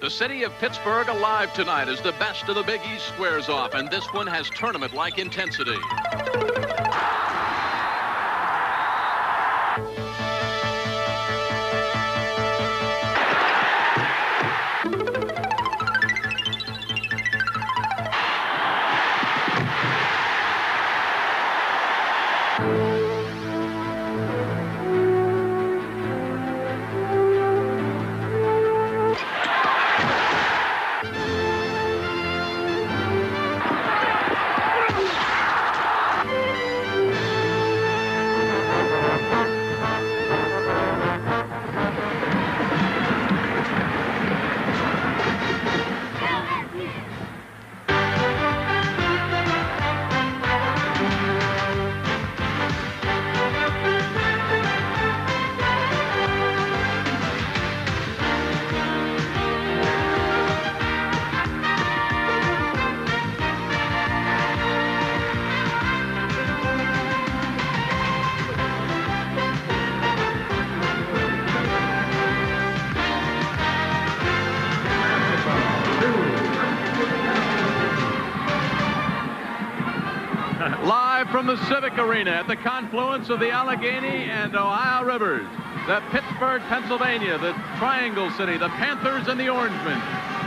The city of Pittsburgh alive tonight as the best of the Big East squares off, and this one has tournament-like intensity. Live from the Civic Arena at the confluence of the Allegheny and Ohio Rivers, the Pittsburgh, Pennsylvania, the Triangle City, the Panthers and the Orangemen.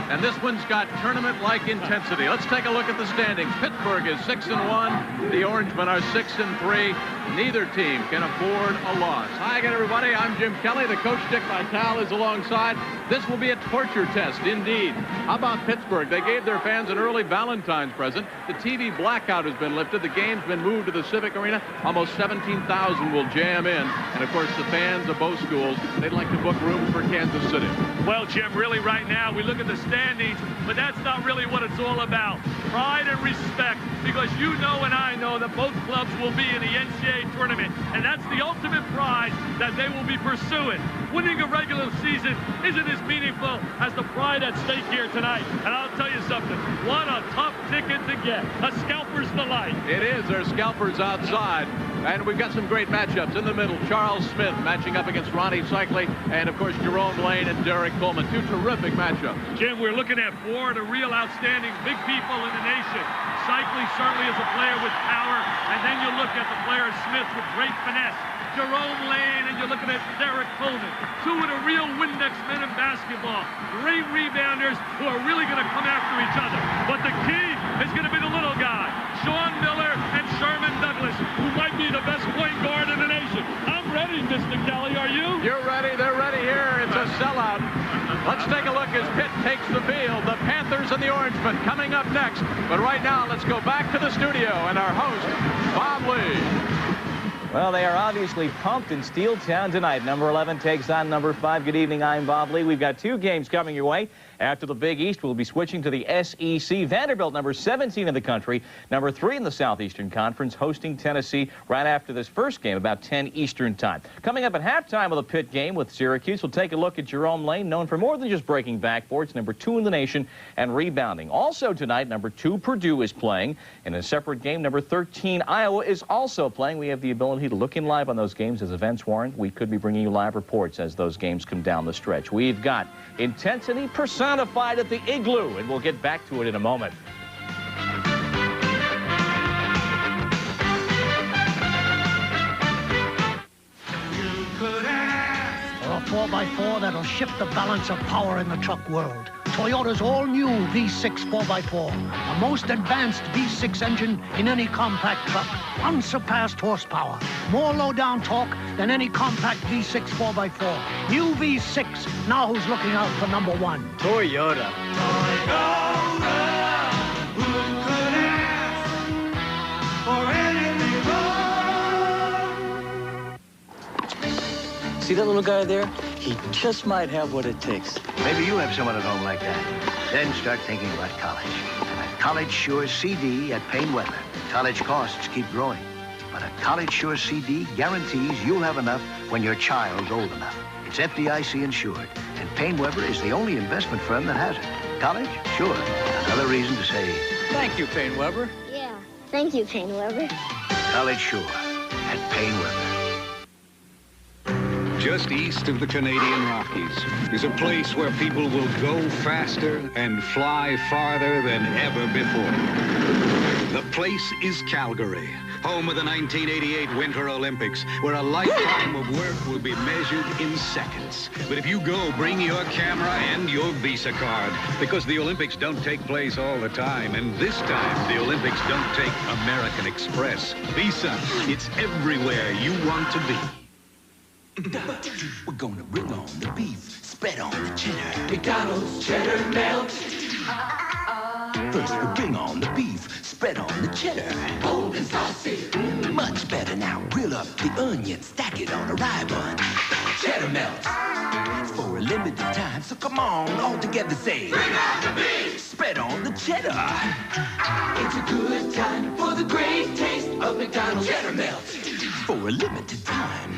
And this one's got tournament-like intensity. Let's take a look at the standings. Pittsburgh is 6-1. The Orangemen are 6-3. Neither team can afford a loss. Hi again, everybody. I'm Jim Kelly. The coach, Dick Vitale, is alongside. This will be a torture test, indeed. How about Pittsburgh? They gave their fans an early Valentine's present. The TV blackout has been lifted. The game's been moved to the Civic Arena. Almost 17,000 will jam in. And, of course, the fans of both schools, they'd like to book rooms for Kansas City. Well, Jim, really right now, we look at the standings, but that's not really what it's all about. Pride and respect, because you know and I know that both clubs will be in the NCAA tournament, and that's the ultimate prize that they will be pursuing. Winning a regular season isn't as meaningful as the pride at stake here tonight. And I'll tell you something, what a tough ticket to get. A scalper's delight. It is. There's scalpers outside. And we've got some great matchups in the middle. Charles Smith matching up against Ronnie Cycli, and, of course, Jerome Lane and Derek Coleman. Two terrific matchups. Jim, we're looking at four of the real outstanding big people in the nation. Cycli certainly is a player with power, and then you look at the player Smith with great finesse. Jerome Lane, and you're looking at Derek Coleman. Two of the real Windex men in basketball. Great rebounders who are really going to come after each other. But the key is going to be the little guy, Sean Miller and Sherman Douglas, who might be the best point guard in the nation. I'm ready, Mr. Kelly. Are you? You're ready. They're ready here. It's a sellout. Let's take a look as Pitt takes the field. The Panthers and the Orangemen coming up next. But right now, let's go back to the studio and our host, Bob Lee. Well, they are obviously pumped in Steeltown tonight. Number 11 takes on number 5. Good evening, I'm Bob Lee. We've got two games coming your way. After the Big East, we'll be switching to the SEC. Vanderbilt, number 17 in the country, number 3 in the Southeastern Conference, hosting Tennessee right after this first game, about 10 Eastern time. Coming up at halftime of the Pitt game with Syracuse, we'll take a look at Jerome Lane, known for more than just breaking backboards, number 2 in the nation, and rebounding. Also tonight, number 2 Purdue is playing. In a separate game, number 13 Iowa is also playing. We have the ability to look in live on those games as events warrant. We could be bringing you live reports as those games come down the stretch. We've got intensity personified at the Igloo, and we'll get back to it in a moment. For a 4x4 that'll shift the balance of power in the truck world. Toyota's all-new V6 4x4, the most advanced V6 engine in any compact truck. Unsurpassed horsepower, more low-down torque than any compact V6 4x4. New V6, now who's looking out for number 1? Toyota. Toyota, who could ask for anything more? See that little guy there? He just might have what it takes. Maybe you have someone at home like that. Then start thinking about college. A College Sure CD at Payne Weather. College costs keep growing, but a College Sure CD guarantees you'll have enough when your child's old enough. It's FDIC insured, and Payne Weber is the only investment firm that has it. College? Sure. Another reason to say... Thank you, Payne Weber. Yeah, thank you, Payne Weber. College Sure at Payne Weber. Just east of the Canadian Rockies is a place where people will go faster and fly farther than ever before. The place is Calgary, home of the 1988 Winter Olympics, where a lifetime of work will be measured in seconds. But if you go, bring your camera and your Visa card, because the Olympics don't take place all the time, and this time the Olympics don't take American Express. Visa, it's everywhere you want to be. We're gonna bring on the beef, spread on the cheddar. McDonald's cheddar melt. First we bring on the beef, spread on the cheddar. Bold and saucy. Much better now. Grill up the onion, stack it on a rye bun. Cheddar melt. For a limited time, so come on, all together say. Bring on the beef. Spread on the cheddar. It's a good time for the great taste of McDonald's cheddar melt. For a limited time.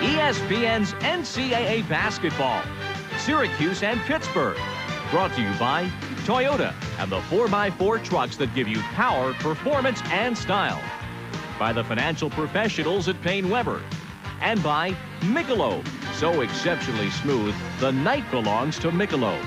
ESPN's NCAA basketball, Syracuse and Pittsburgh. Brought to you by Toyota and the 4x4 trucks that give you power, performance, and style. By the financial professionals at Payne Weber. And by Michelob. So exceptionally smooth, the night belongs to Michelob.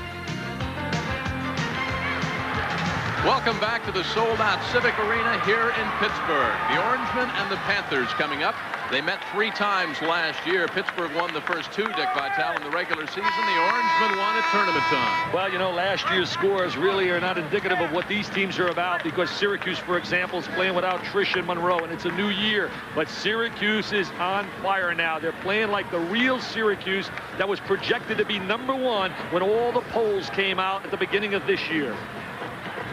Welcome back to the sold-out Civic Arena here in Pittsburgh. The Orangemen and the Panthers coming up. They met 3 times last year. Pittsburgh won the first 2, Dick Vitale, in the regular season. The Orangemen won at tournament time. Well, you know, last year's scores really are not indicative of what these teams are about, because Syracuse, for example, is playing without Trish and Monroe, and it's a new year. But Syracuse is on fire now. They're playing like the real Syracuse that was projected to be #1 when all the polls came out at the beginning of this year.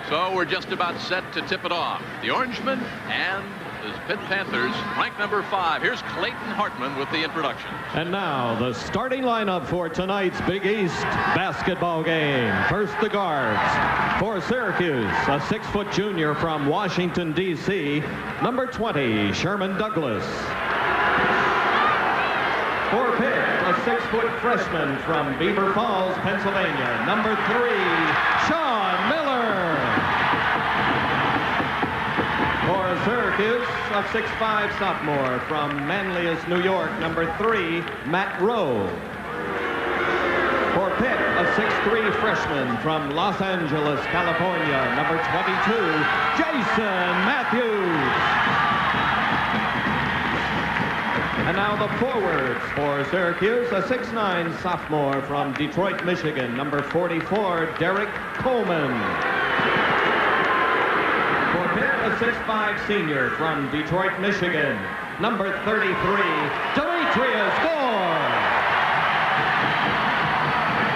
So we're just about set to tip it off. The Orangemen and the Pitt Panthers, ranked #5. Here's Clayton Hartman with the introduction. And now the starting lineup for tonight's Big East basketball game. First, the guards. For Syracuse, a 6-foot junior from Washington, D.C., number 20, Sherman Douglas. For Pitt, a 6-foot freshman from Beaver Falls, Pennsylvania, number 3, Sean Miller. For Syracuse, a 6'5" sophomore from Manlius, New York, number 3, Matt Rowe. For Pitt, a 6'3" freshman from Los Angeles, California, number 22, Jason Matthews. And now the forwards for Syracuse, a 6'9" sophomore from Detroit, Michigan, number 44, Derek Coleman. For Pitt, a 6'5" senior from Detroit, Michigan, number 33, Demetrius Gore.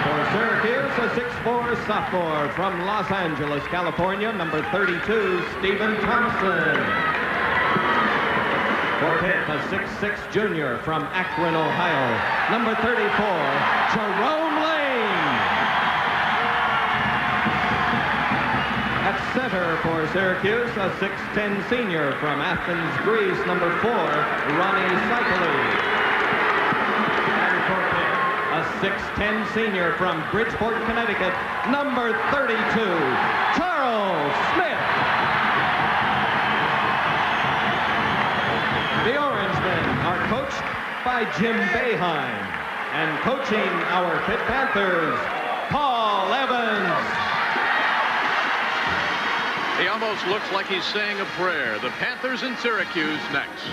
For Syracuse, a 6'4" sophomore from Los Angeles, California, number 32, Stephen Thompson. For Pitt, a 6'6" junior from Akron, Ohio, number 34, Jerome Lane. At center for Syracuse, a 6'10" senior from Athens, Greece, number 4, Ronnie Cycli. And for Pitt, a 6'10" senior from Bridgeport, Connecticut, number 32, Charles Smith. The Orangemen are coached by Jim Boeheim, and coaching our Pitt Panthers, Paul Evans. He almost looks like he's saying a prayer. The Panthers in Syracuse next.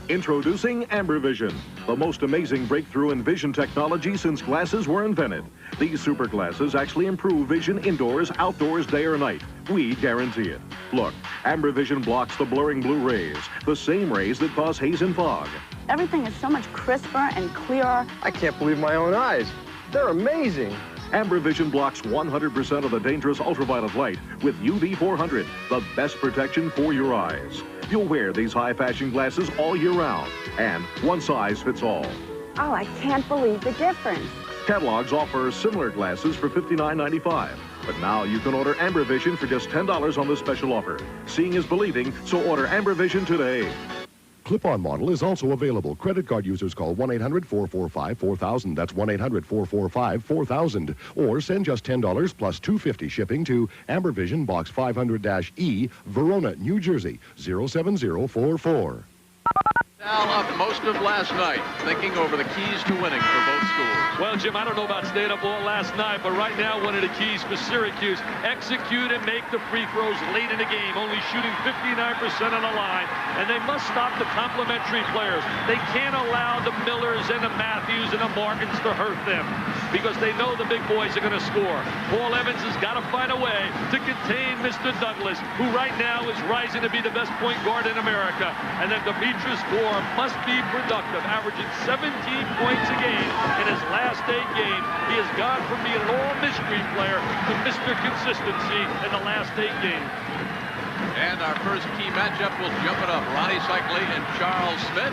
Introducing AmberVision, the most amazing breakthrough in vision technology since glasses were invented. These super glasses actually improve vision indoors, outdoors, day or night. We guarantee it. Look, AmberVision blocks the blurring blue rays, the same rays that cause haze and fog. Everything is so much crisper and clearer. I can't believe my own eyes. They're amazing. AmberVision blocks 100% of the dangerous ultraviolet light with UV 400, the best protection for your eyes. You'll wear these high-fashion glasses all year round, and one size fits all. Oh, I can't believe the difference. Catalogs offer similar glasses for $59.95, but now you can order AmberVision for just $10 on this special offer. Seeing is believing, so order AmberVision today. clip-on model is also available. Credit card users call 1-800-445-4000. That's 1-800-445-4000. Or send just $10 plus $2.50 shipping to Amber Vision, Box 500-E, Verona, New Jersey, 07044. Al up most of last night, thinking over the keys to winning for both schools. Well, Jim, I don't know about staying up all last night, but right now one of the keys for Syracuse, execute and make the free throws late in the game, only shooting 59% on the line, and they must stop the complementary players. They can't allow the Millers and the Matthews and the Morgans to hurt them because they know the big boys are going to score. Paul Evans has got to find a way to contain Mr. Douglas, who right now is rising to be the best point guard in America, and then Demetrius Gore must be productive, averaging 17 points a game in his last 8 games. He has gone from being an all-mystery player to Mr. Consistency in the last 8 games. And our first key matchup will jump it up. Ronnie Cycli and Charles Smith.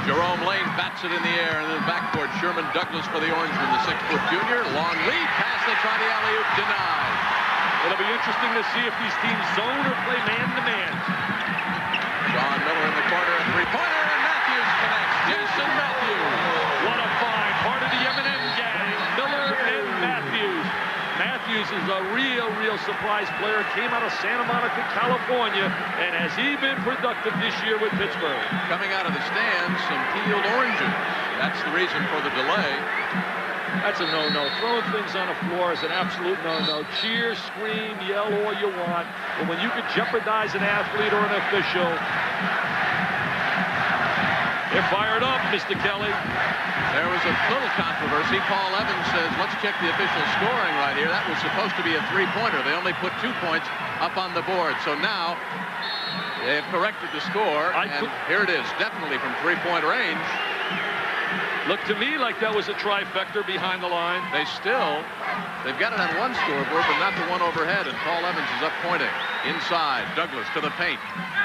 Jerome Lane bats it in the air, and then backcourt Sherman Douglas for the Orangemen, the 6-foot junior. Long lead pass, they try the alley-oop, denied. It'll be interesting to see if these teams zone or play man-to-man. John Miller in the corner, a three-pointer, and Matthews connects. Jason Matthews. What a find. Part of the M&M gang. Miller and Matthews. Matthews is a real surprise player. Came out of Santa Monica, California, and has he been productive this year with Pittsburgh? Coming out of the stands, some peeled oranges. That's the reason for the delay. That's a no-no. Throwing things on the floor is an absolute no-no. Cheer, scream, yell all you want. But when you could jeopardize an athlete or an official, they're fired up, Mr. Kelly. There was a little controversy. Paul Evans says, let's check the official scoring right here. That was supposed to be a three-pointer. They only put 2 points up on the board. So now they've corrected the score, and here it is, definitely from three-point range. Looked to me like that was a trifecta behind the line. They've got it on one scoreboard, but not the one overhead, and Paul Evans is up pointing. Inside, Douglas to the paint.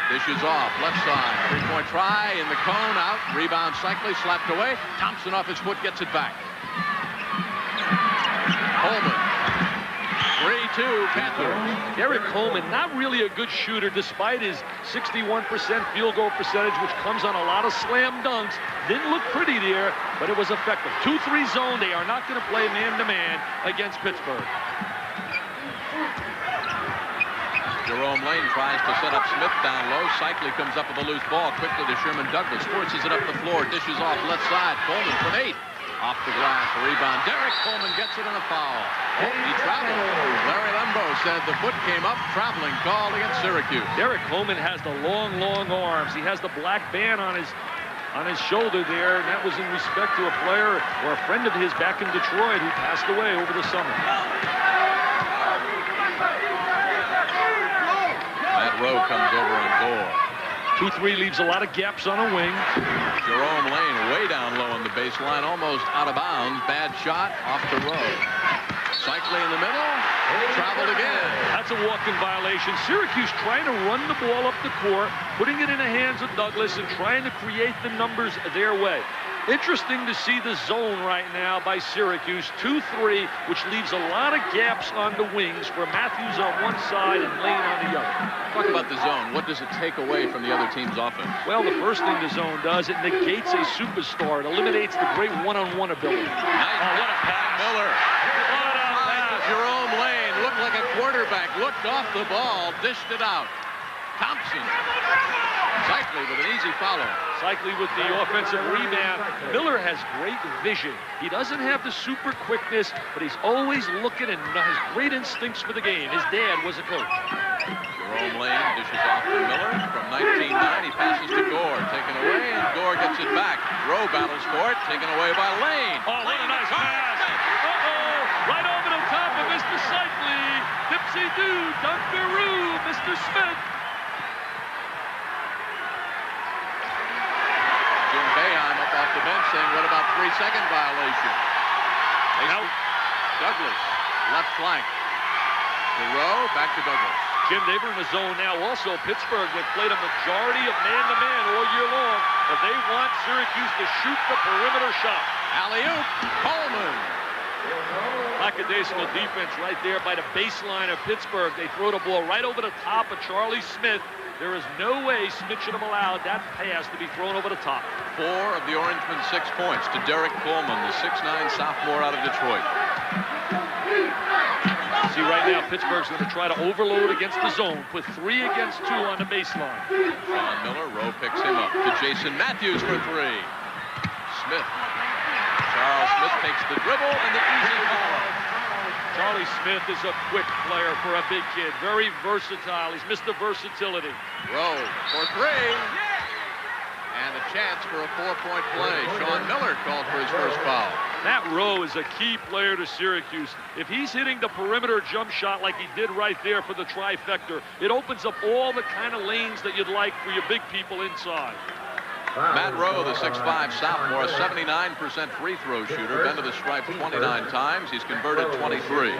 Dishes off, left side, three-point try, in the cone, out, rebound Cycli, slapped away. Thompson off his foot, gets it back. Coleman. 3-2, Panthers. Derek Coleman, not really a good shooter, despite his 61% field goal percentage, which comes on a lot of slam dunks. Didn't look pretty there, but it was effective. 2-3 zone. They are not going to play man-to-man against Pittsburgh. Jerome Lane tries to set up Smith down low. Cycli comes up with a loose ball quickly to Sherman Douglas. Forces it up the floor. Dishes off left side. Coleman from 8. Off the glass, a rebound. Derek Coleman gets it and a foul. He traveled. Larry Lembo said the foot came up, traveling call against Syracuse. Derek Coleman has the long arms. He has the black band on his shoulder there, and that was in respect to a player or a friend of his back in Detroit who passed away over the summer. Matt Rowe comes over on Gore. 2-3 leaves a lot of gaps on a wing. Jerome Lane way down low on the baseline, almost out of bounds. Bad shot off the Rowe. Cycli in the middle, traveled again. That's a walk-in violation. Syracuse trying to run the ball up the court, putting it in the hands of Douglas and trying to create the numbers their way. Interesting to see the zone right now by Syracuse, 2-3, which leaves a lot of gaps on the wings for Matthews on one side and Lane on the other. Talk about the zone. What does it take away from the other team's offense? Well, the first thing the zone does, it negates a superstar. It eliminates the great one-on-one ability. Nice. Oh, what a pass. Miller. What a pass. Jerome Lane looked like a quarterback, looked off the ball, dished it out. Thompson. Cycli with an easy follow. Cycli with the offensive rebound. Miller has great vision. He doesn't have the super quickness, but he's always looking and has great instincts for the game. His dad was a coach. Jerome Lane dishes off to Miller from 19-9. He passes to Gore, taken away, and Gore gets it back. Rowe battles for it, taken away by Lane. Oh, what a nice pass. Uh-oh, right over the top of Mr. Cycli. Dipsy-doo, dunkaroo, Mr. Smith. Boeheim up off the bench saying, what about 3-second violation? Now, Douglas, left flank. To Rowe, back to Douglas. Jim, they were in the zone now. Also, Pittsburgh, they've played a majority of man-to-man all year long, but they want Syracuse to shoot the perimeter shot. Alley-oop, Coleman. Lackadaisical defense right there by the baseline of Pittsburgh. They throw the ball right over the top of Charlie Smith. There is no way Smith should have allowed that pass to be thrown over the top. 4 of the Orangemen 6 points to Derek Coleman, the 6'9 sophomore out of Detroit. See right now, Pittsburgh's going to try to overload against the zone. Put 3 against 2 on the baseline. Sean Miller, Rowe picks him up to Jason Matthews for 3. Smith. Charles Smith takes the dribble and the easy follow. Charlie Smith is a quick player for a big kid. Very versatile. He's Mr. Versatility. Rowe for 3. And a chance for a 4-point play. Sean Miller called for his first foul. Matt Rowe is a key player to Syracuse. If he's hitting the perimeter jump shot like he did right there for the trifecta, it opens up all the kind of lanes that you'd like for your big people inside. Matt Rowe, the 6'5 sophomore, 79% free throw shooter, been to the stripe 29 times. He's converted 23.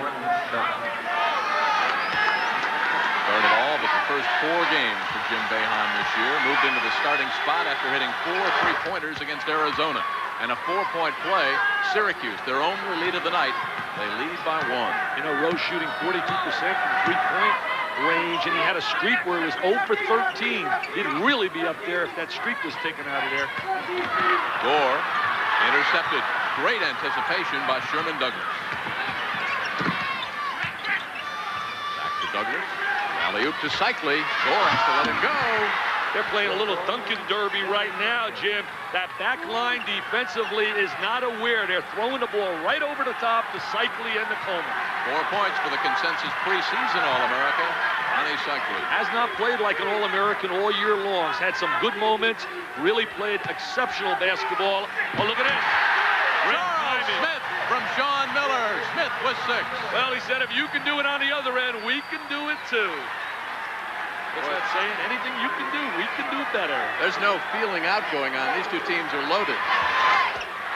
Started all but the first 4 games for Jim Boeheim this year. Moved into the starting spot after hitting 4 3-pointers against Arizona. And a 4-point play, Syracuse, their only lead of the night. They lead by 1. You know, Rowe shooting 42% from 3-point range, and he had a streak where he was 0 for 13. He'd really be up there if that streak was taken out of there. Gore intercepted. Great anticipation by Sherman Douglas. Back to Douglas. Alley-oop to Cycli. Gore has to let him go. They're playing a little Duncan Derby right now, Jim. That back line defensively is not aware. They're throwing the ball right over the top to Cycli and to Coleman. 4 points for the consensus preseason All-America, Ronnie Cycli. Has not played like an All-American all year long. Has had some good moments. Really played exceptional basketball. Oh, look at this. Charles Smith from Sean Miller. Smith with 6. Well, he said, if you can do it on the other end, we can do it too. What's that saying? Anything you can do, we can do better. There's no feeling out going on. These 2 teams are loaded.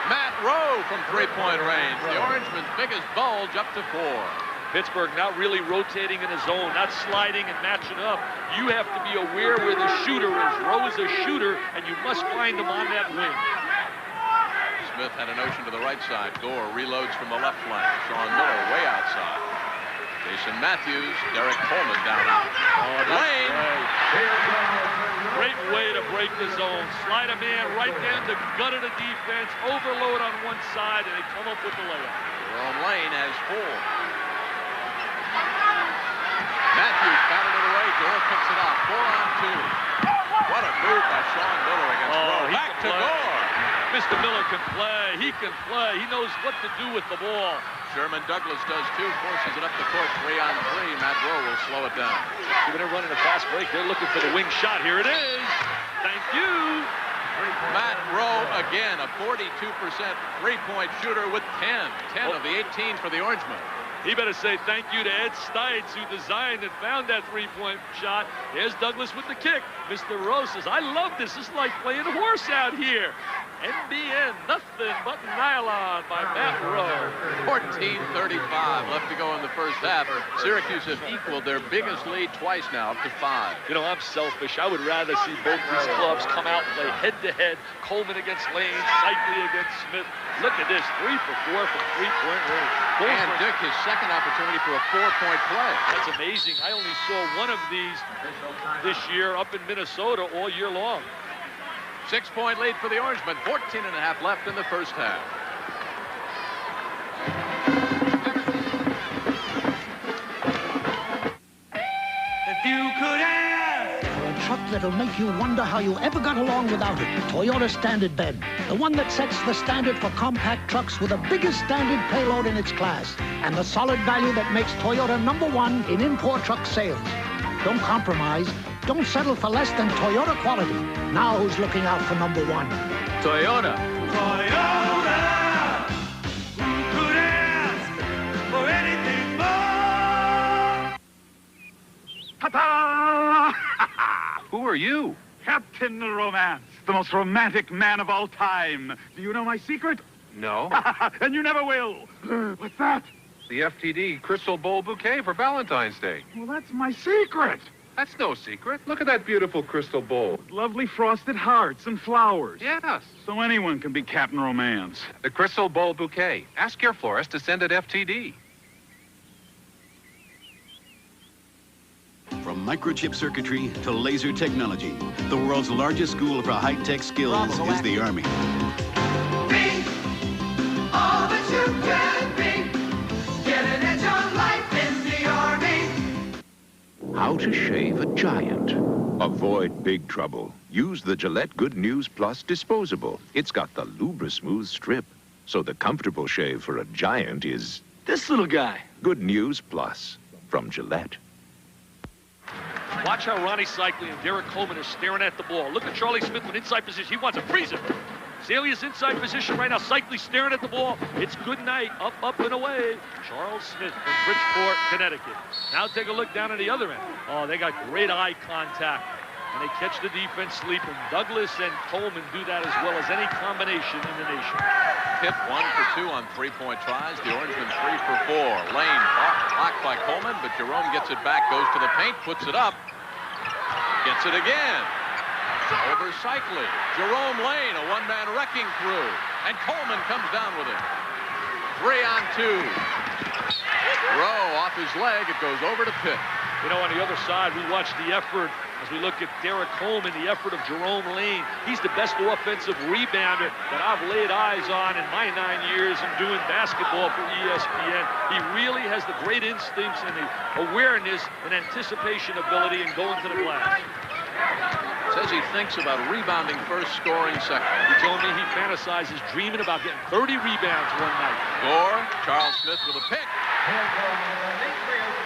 Matt Rowe from 3-point range. The Orangemen's biggest bulge up to 4. Pittsburgh not really rotating in a zone, not sliding and matching up. You have to be aware where the shooter is. Rowe is a shooter, and you must find him on that wing. Smith had a notion to the right side. Gore reloads from the left flank. Sean Miller way outside. Jason Matthews, Derek Coleman down out. Lane. Great way to break the zone. Slide a man right down the gut of the defense, overload on one side, and they come up with the layup. Jerome Lane has 4. Matthews batted it away. Gore picks it off. 4 on 2. What a move by Sean Miller against Rowe. Back to Gore. Mr. Miller can play. He can play. He knows what to do with the ball. Sherman Douglas does too, forces it up the court, 3 on 3. Matt Rowe will slow it down. See, when they're running a fast break, they're looking for the wing shot. Here it is. Thank you. Matt Rowe, again, a 42% 3-point shooter with 10 of the 18 for the Orangemen. He better say thank you to Ed Stites, who designed and found that 3-point shot. There's Douglas with the kick. Mr. Rowe says, I love this. This is like playing a horse out here. NBN, nothing but nylon by Matt Rowe. 14:35 left to go in the first half. Syracuse has equaled their biggest lead twice now, up to 5. You know, I'm selfish. I would rather see both these clubs come out and play head-to-head. Coleman against Lane, Cycli against Smith. Look at this, 3 for 4 from 3-point range. And Dick, his second opportunity for a 4-point play. That's amazing. I only saw one of these this year up in Minnesota all year long. 6-point lead for the Orangemen. 14.5 left in the first half. If you could ask. For a truck that'll make you wonder how you ever got along without it. Toyota Standard Bed. The one that sets the standard for compact trucks with the biggest standard payload in its class. And the solid value that makes Toyota #1 in import truck sales. Don't compromise. Don't settle for less than Toyota quality. Now who's looking out for #1? Toyota. Toyota. Who could ask for anything more? Ta-da! Who are you? Captain Romance, the most romantic man of all time. Do you know my secret? No. And you never will. What's that? The FTD Crystal Bowl Bouquet for Valentine's Day. Well, that's my secret. That's no secret. Look at that beautiful crystal bowl. Lovely frosted hearts and flowers. Yes. So anyone can be Captain Romance. The crystal bowl bouquet. Ask your florist to send it FTD. From microchip circuitry to laser technology, the world's largest school for high-tech skills is the Army. Be all that you can be. Get an edge on life in the Army. How to shave a giant. Avoid big trouble. Use the Gillette Good News Plus disposable. It's got the Lubra-Smooth strip. So the comfortable shave for a giant is... this little guy. Good News Plus from Gillette. Watch how Ronnie Cycli and Derek Coleman are staring at the ball. Look at Charlie Smith with inside position. He wants to freeze it. Zalia's inside position right now. Cycli staring at the ball. It's good night. Up, up, and away. Charles Smith from Bridgeport, Connecticut. Now take a look down at the other end. Oh, they got great eye contact. And they catch the defense sleeping. Douglas and Coleman do that as well as any combination in the nation. Pitt 1 for 2 on three-point tries. The Orangemen 3 for 4. Lane blocked by Coleman, but Jerome gets it back, goes to the paint, puts it up. Gets it again. Over Cycli. Jerome Lane, a one-man wrecking crew. And Coleman comes down with it. 3 on 2. Rowe off his leg. It goes over to Pitt. You know, on the other side, we watch the effort as we look at Derek Coleman, the effort of Jerome Lane. He's the best offensive rebounder that I've laid eyes on in my 9 years in doing basketball for ESPN. He really has the great instincts and the awareness and anticipation ability in going to the glass. Says he thinks about rebounding first, scoring second. He told me he fantasizes dreaming about getting 30 rebounds one night. Gore, Charles Smith with a pick.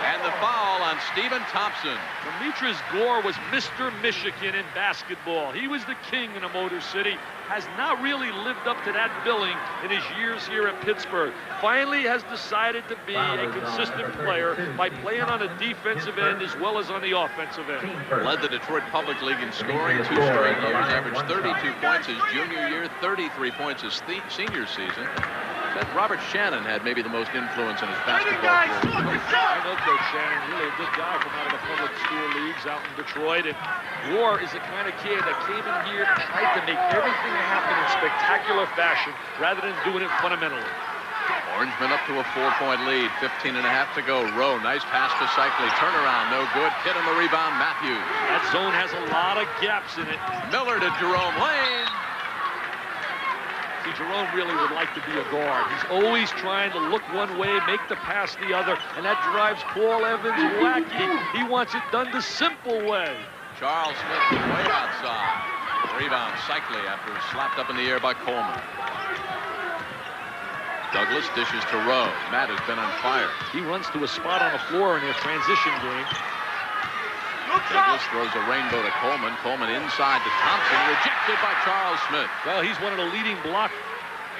And the foul on Stephen Thompson. Demetrius Gore was Mr. Michigan in basketball. He was the king in the Motor City. Has not really lived up to that billing in his years here at Pittsburgh. Finally has decided to be a consistent player by playing on the defensive end as well as on the offensive end. Led the Detroit Public League in scoring 2 straight years. Averaged 32 points his junior year, 33 points his senior season. Said Robert Shannon had maybe the most influence in his basketball career. I know Coach Shannon, really a good guy from out of the public school leagues out in Detroit. And Gore is the kind of kid that came in here and tried to make everything happen in spectacular fashion rather than doing it fundamentally. Orangemen up to a 4-point lead, 15 and a half to go. Rowe, nice pass to Cycli, turnaround, no good. Hit on the rebound, Matthews. That zone has a lot of gaps in it. Miller to Jerome Lane. See, Jerome really would like to be a guard. He's always trying to look one way, make the pass the other, and that drives Paul Evans wacky. He wants it done the simple way. Charles Smith way outside. Rebound, Cycli after slapped up in the air by Coleman. Douglas dishes to Rowe. Matt has been on fire. He runs to a spot on the floor in their transition game. Douglas throws a rainbow to Coleman. Coleman inside to Thompson, rejected by Charles Smith. Well, he's one of the leading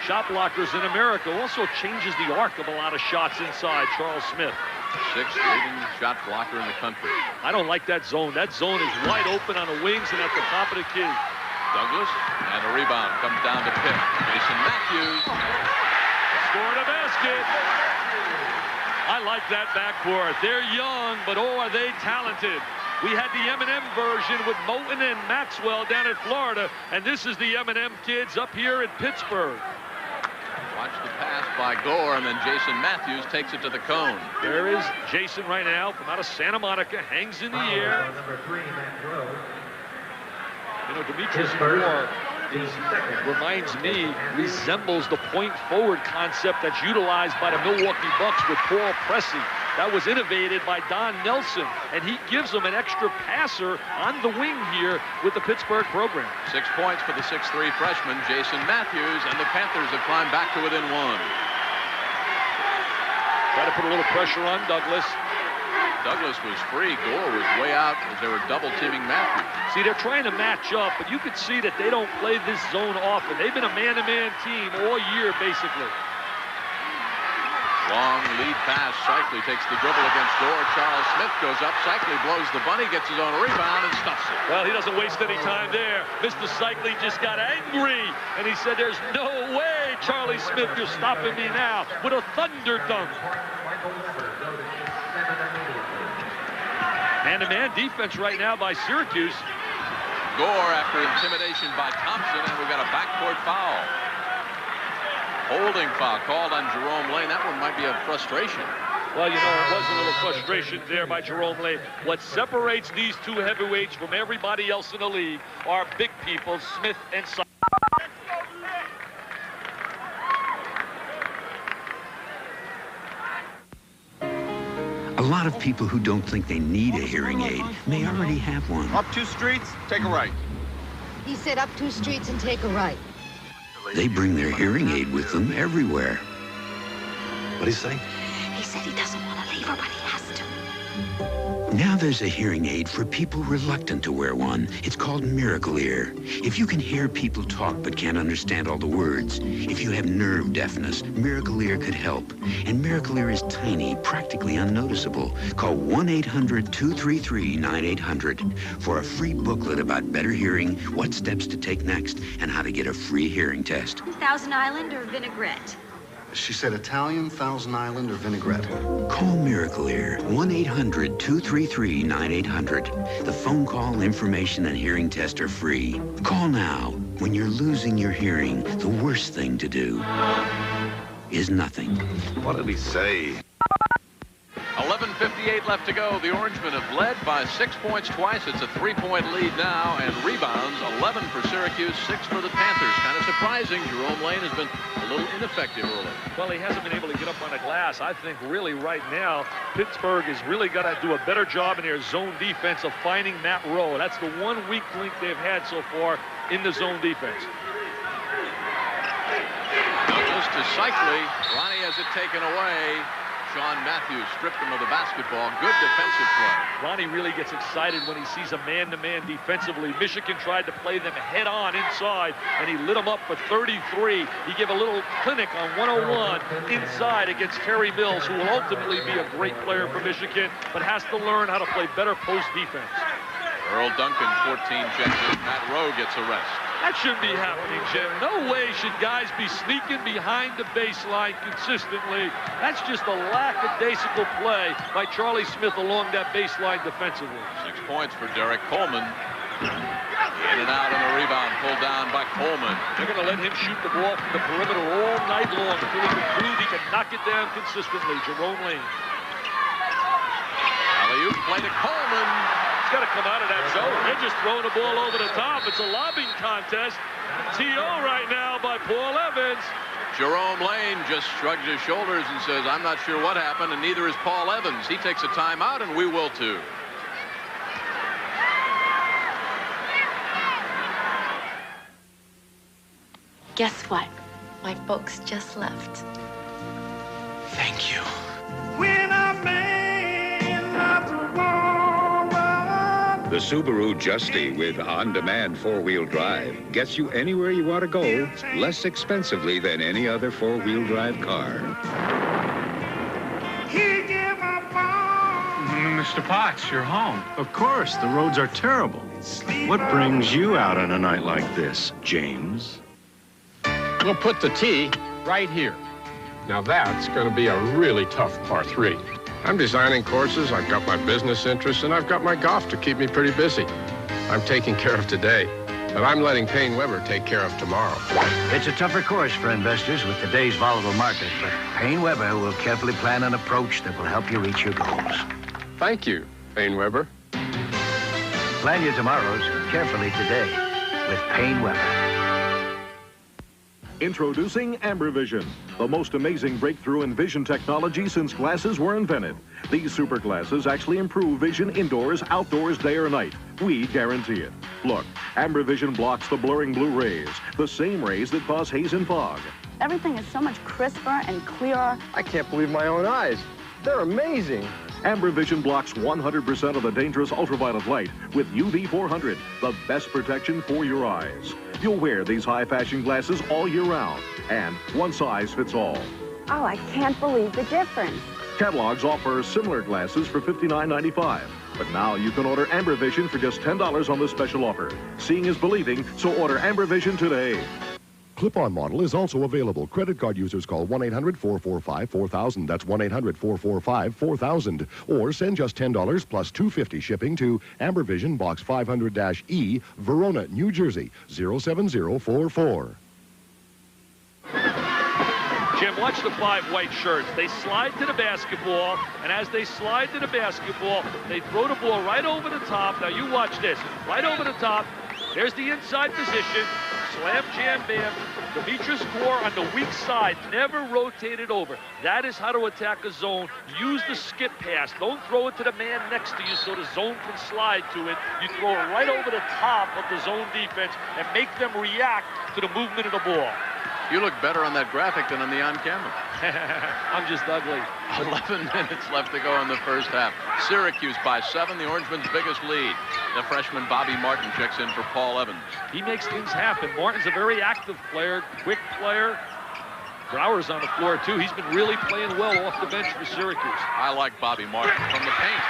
shot blockers in America. Also changes the arc of a lot of shots inside, Charles Smith. 6th leading shot blocker in the country. I don't like that zone. That zone is wide open on the wings and at the top of the key. Douglas, and a rebound comes down to Pitt. Jason Matthews. Scored a basket. I like that backcourt. They're young, but oh, are they talented. We had the M&M version with Moten and Maxwell down in Florida, and this is the M&M kids up here in Pittsburgh. Watch the pass by Gore, and then Jason Matthews takes it to the cone. There is Jason right now from out of Santa Monica, hangs in the air. You know, Demetrius Gore resembles the point forward concept that's utilized by the Milwaukee Bucks with Paul Pressey. That was innovated by Don Nelson, and he gives them an extra passer on the wing here with the Pittsburgh program. 6 points for the 6'3" freshman, Jason Matthews, and the Panthers have climbed back to within 1. Try to put a little pressure on Douglas. Douglas was free. Gore was way out as they were double-teaming Matthews. See, they're trying to match up, but you can see that they don't play this zone often. They've been a man-to-man team all year, basically. Long lead pass. Cycli takes the dribble against Gore. Charles Smith goes up. Cycli blows the bunny, gets his own rebound, and stuffs it. Well, he doesn't waste any time there. Mr. Cycli just got angry, and he said, there's no way, Charlie Smith, you're stopping me now with a thunder dunk. Hand-to-man defense right now by Syracuse. Gore after intimidation by Thompson, and we've got a backcourt foul. Holding foul called on Jerome Lane. That one might be a frustration. Well, you know, it was a little frustration there by Jerome Lane. What separates these two heavyweights from everybody else in the league are big people, Smith and Simon. A lot of people who don't think they need a hearing aid may already have one. Up 2 streets, take a right. He said up 2 streets and take a right. They bring their hearing aid with them everywhere. What'd he say? He said he doesn't want to leave her, but he has to. Now there's a hearing aid for people reluctant to wear one. It's called Miracle Ear. If you can hear people talk but can't understand all the words, if you have nerve deafness, Miracle Ear could help. And Miracle Ear is tiny, practically unnoticeable. Call 1-800-233-9800 for a free booklet about better hearing, what steps to take next, and how to get a free hearing test. Thousand Island or vinaigrette? She said Italian, Thousand Island, or vinaigrette. Call Miracle Ear, 1-800-233-9800. The phone call, information, and hearing test are free. Call now. When you're losing your hearing, the worst thing to do is nothing. What did he say? 11:58 left to go. The Orangemen have led by 6 points twice. It's a 3-point lead now, and rebounds 11 for Syracuse, 6 for the Panthers. Kind of surprising. Jerome Lane has been a little ineffective early. Well, he hasn't been able to get up on the glass. I think really right now, Pittsburgh has really got to do a better job in their zone defense of finding Matt Rowe. That's the one weak link they've had so far in the zone defense. Douglas to Cycli. Ronnie has it taken away. Sean Matthews stripped him of the basketball. Good defensive play. Ronnie really gets excited when he sees a man-to-man defensively. Michigan tried to play them head-on inside, and he lit them up for 33. He gave a little clinic on 101 inside against Terry Mills, who will ultimately be a great player for Michigan, but has to learn how to play better post defense. Earl Duncan, 14 checks in. Matt Rowe gets a rest. That shouldn't be happening, Jim. No way should guys be sneaking behind the baseline consistently. That's just a lackadaisical play by Charlie Smith along that baseline defensively. 6 points for Derek Coleman. In and out on the rebound, pulled down by Coleman. They're going to let him shoot the ball from the perimeter all night long until he can prove he can knock it down consistently. Jerome Lane. Alley-oop play to Coleman. Got to come out of that zone. They're just throwing the ball over the top. It's a lobbing contest. T.O. right now by Paul Evans. Jerome Lane just shrugs his shoulders and says, I'm not sure what happened, and neither is Paul Evans. He takes a timeout, and we will too. Guess what? My folks just left. Thank you. When a man loves a woman. The Subaru Justy with on-demand four-wheel drive gets you anywhere you want to go less expensively than any other four-wheel drive car. Mr. Potts, you're home. Of course, the roads are terrible. What brings you out on a night like this, James? We'll put the tee right here. Now that's going to be a really tough par 3. I'm designing courses, I've got my business interests, and I've got my golf to keep me pretty busy. I'm taking care of today, but I'm letting Payne Weber take care of tomorrow. It's a tougher course for investors with today's volatile market, but Payne Weber will carefully plan an approach that will help you reach your goals. Thank you, Payne Weber. Plan your tomorrows carefully today with Payne Weber. Introducing AmberVision, the most amazing breakthrough in vision technology since glasses were invented. These super glasses actually improve vision indoors, outdoors, day or night. We guarantee it. Look, AmberVision blocks the blurring blue rays, the same rays that cause haze and fog. Everything is so much crisper and clearer. I can't believe my own eyes. They're amazing. AmberVision blocks 100% of the dangerous ultraviolet light with UV 400, the best protection for your eyes. You'll wear these high-fashion glasses all year round, and one size fits all. Oh, I can't believe the difference. Catalogs offer similar glasses for $59.95, but now you can order AmberVision for just $10 on this special offer. Seeing is believing, so order AmberVision today. Clip-on model is also available. Credit card users call 1-800-445-4000. That's 1-800-445-4000. Or send just $10 plus $2.50 shipping to Amber Vision, Box 500-E, Verona, New Jersey, 07044. Jim, watch the 5 white shirts. They slide to the basketball, and as they slide to the basketball, they throw the ball right over the top. Now you watch this. Right over the top. There's the inside position. Slam, jam, bam. Demetrius Gore on the weak side, never rotated over. That is how to attack a zone. Use the skip pass. Don't throw it to the man next to you so the zone can slide to it. You throw it right over the top of the zone defense and make them react to the movement of the ball. You look better on that graphic than on the on-camera. I'm just ugly. 11 minutes left to go in the first half. Syracuse by 7, the Orangemen's biggest lead. The freshman Bobby Martin checks in for Paul Evans. He makes things happen. Martin's a very active player, quick player. Brower's on the floor, too. He's been really playing well off the bench for Syracuse. I like Bobby Martin from the paint.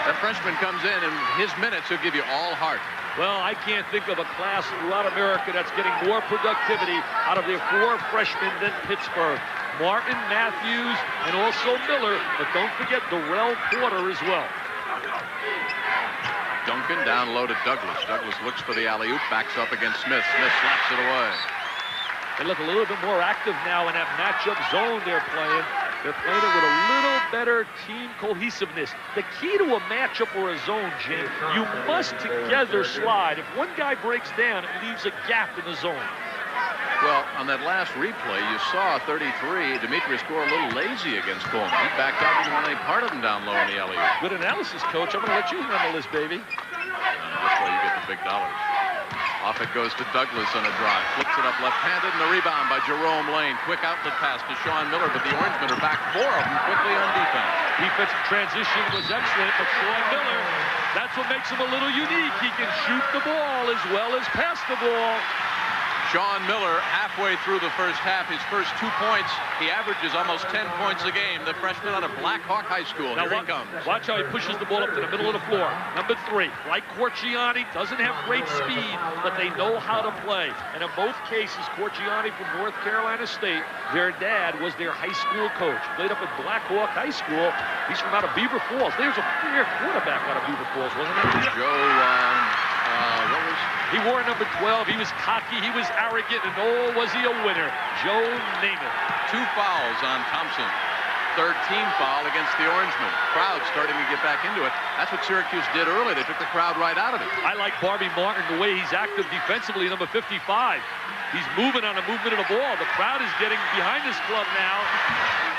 That freshman comes in, and his minutes will give you all heart. Well, I can't think of a class throughout America that's getting more productivity out of their 4 freshmen than Pittsburgh. Martin, Matthews, and also Miller, but don't forget Darrell Porter as well. Duncan down low to Douglas. Douglas looks for the alley-oop, backs up against Smith. Smith slaps it away. They look a little bit more active now in that matchup zone they're playing. They're playing it with a little better team cohesiveness. The key to a matchup or a zone, Jim, you must together slide. If one guy breaks down, it leaves a gap in the zone. Well, on that last replay, you saw 33. Demetrius Gore a little lazy against Coleman. He backed out and won a part of them down low in the alley. Good analysis, Coach. I'm going to let you run the list, baby. That's why you get the big dollars. Off it goes to Douglas on a drive. Flips it up left-handed, and the rebound by Jerome Lane. Quick outlet pass to Sean Miller, but the Orangemen are back 4 of them quickly on defense. Defensive transition was excellent, but Sean Miller, that's what makes him a little unique. He can shoot the ball as well as pass the ball. Sean Miller, halfway through the first half, his first 2 points, he averages almost 10 points a game. The freshman out of Black Hawk High School. Now, here he comes. Watch how he pushes the ball up to the middle of the floor. Number 3, like Corciani, doesn't have great speed, but they know how to play. And in both cases, Corciani from North Carolina State, their dad was their high school coach. Played up at Black Hawk High School. He's from out of Beaver Falls. There's a clear quarterback out of Beaver Falls, wasn't there? He wore number 12. He was cocky. He was arrogant. And oh, was he a winner. Joe Namath. 2 fouls on Thompson. 3rd team foul against the Orangemen. Crowd starting to get back into it. That's what Syracuse did early. They took the crowd right out of it. I like Bobby Martin, the way he's active defensively, number 55. He's moving on the movement of the ball. The crowd is getting behind this club now.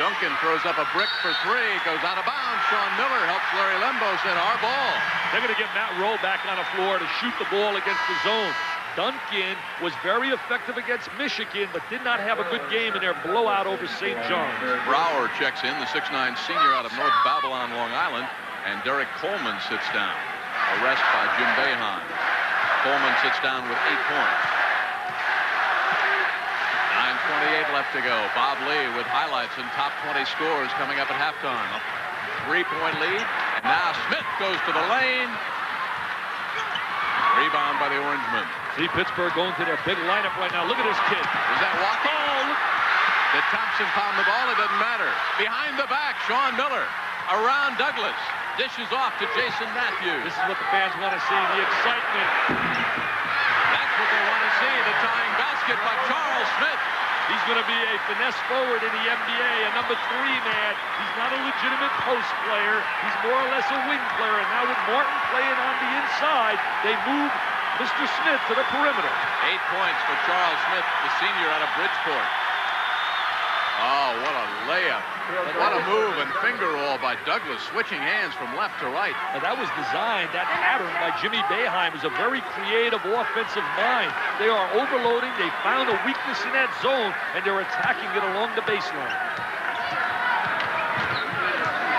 Duncan throws up a brick for 3. Goes out of bounds. Sean Miller helps Larry Lembo, said our ball. They're going to get Matt Rowe back on the floor to shoot the ball against the zone. Duncan was very effective against Michigan, but did not have a good game in their blowout over St. John's. Brower checks in, the 6'9" senior out of North Babylon, Long Island, and Derek Coleman sits down. Arrest by Jim Boeheim. Coleman sits down with 8 points. 9:28 left to go. Bob Lee with highlights and top 20 scores coming up at halftime. 3-point lead, and now Smith goes to the lane. Rebound by the Orangemen. See Pittsburgh going to their big lineup right now. Look at this kid. Was that walking? Oh, look. Did Thompson pound the ball? It doesn't matter. Behind the back, Sean Miller. Around Douglas. Dishes off to Jason Matthews. This is what the fans want to see, the excitement. That's what they want to see, the tying basket by Charles Smith. He's going to be a finesse forward in the NBA, a number 3 man. He's not a legitimate post player. He's more or less a wing player. And now with Martin playing on the inside, they move Mr. Smith to the perimeter. 8 points for Charles Smith, the senior out of Bridgeport. Oh, what a layup. What a move and finger roll by Douglas, switching hands from left to right. Now that was designed, that pattern by Jimmy Boeheim is a very creative offensive mind. They are overloading, they found a weakness in that zone, and they're attacking it along the baseline.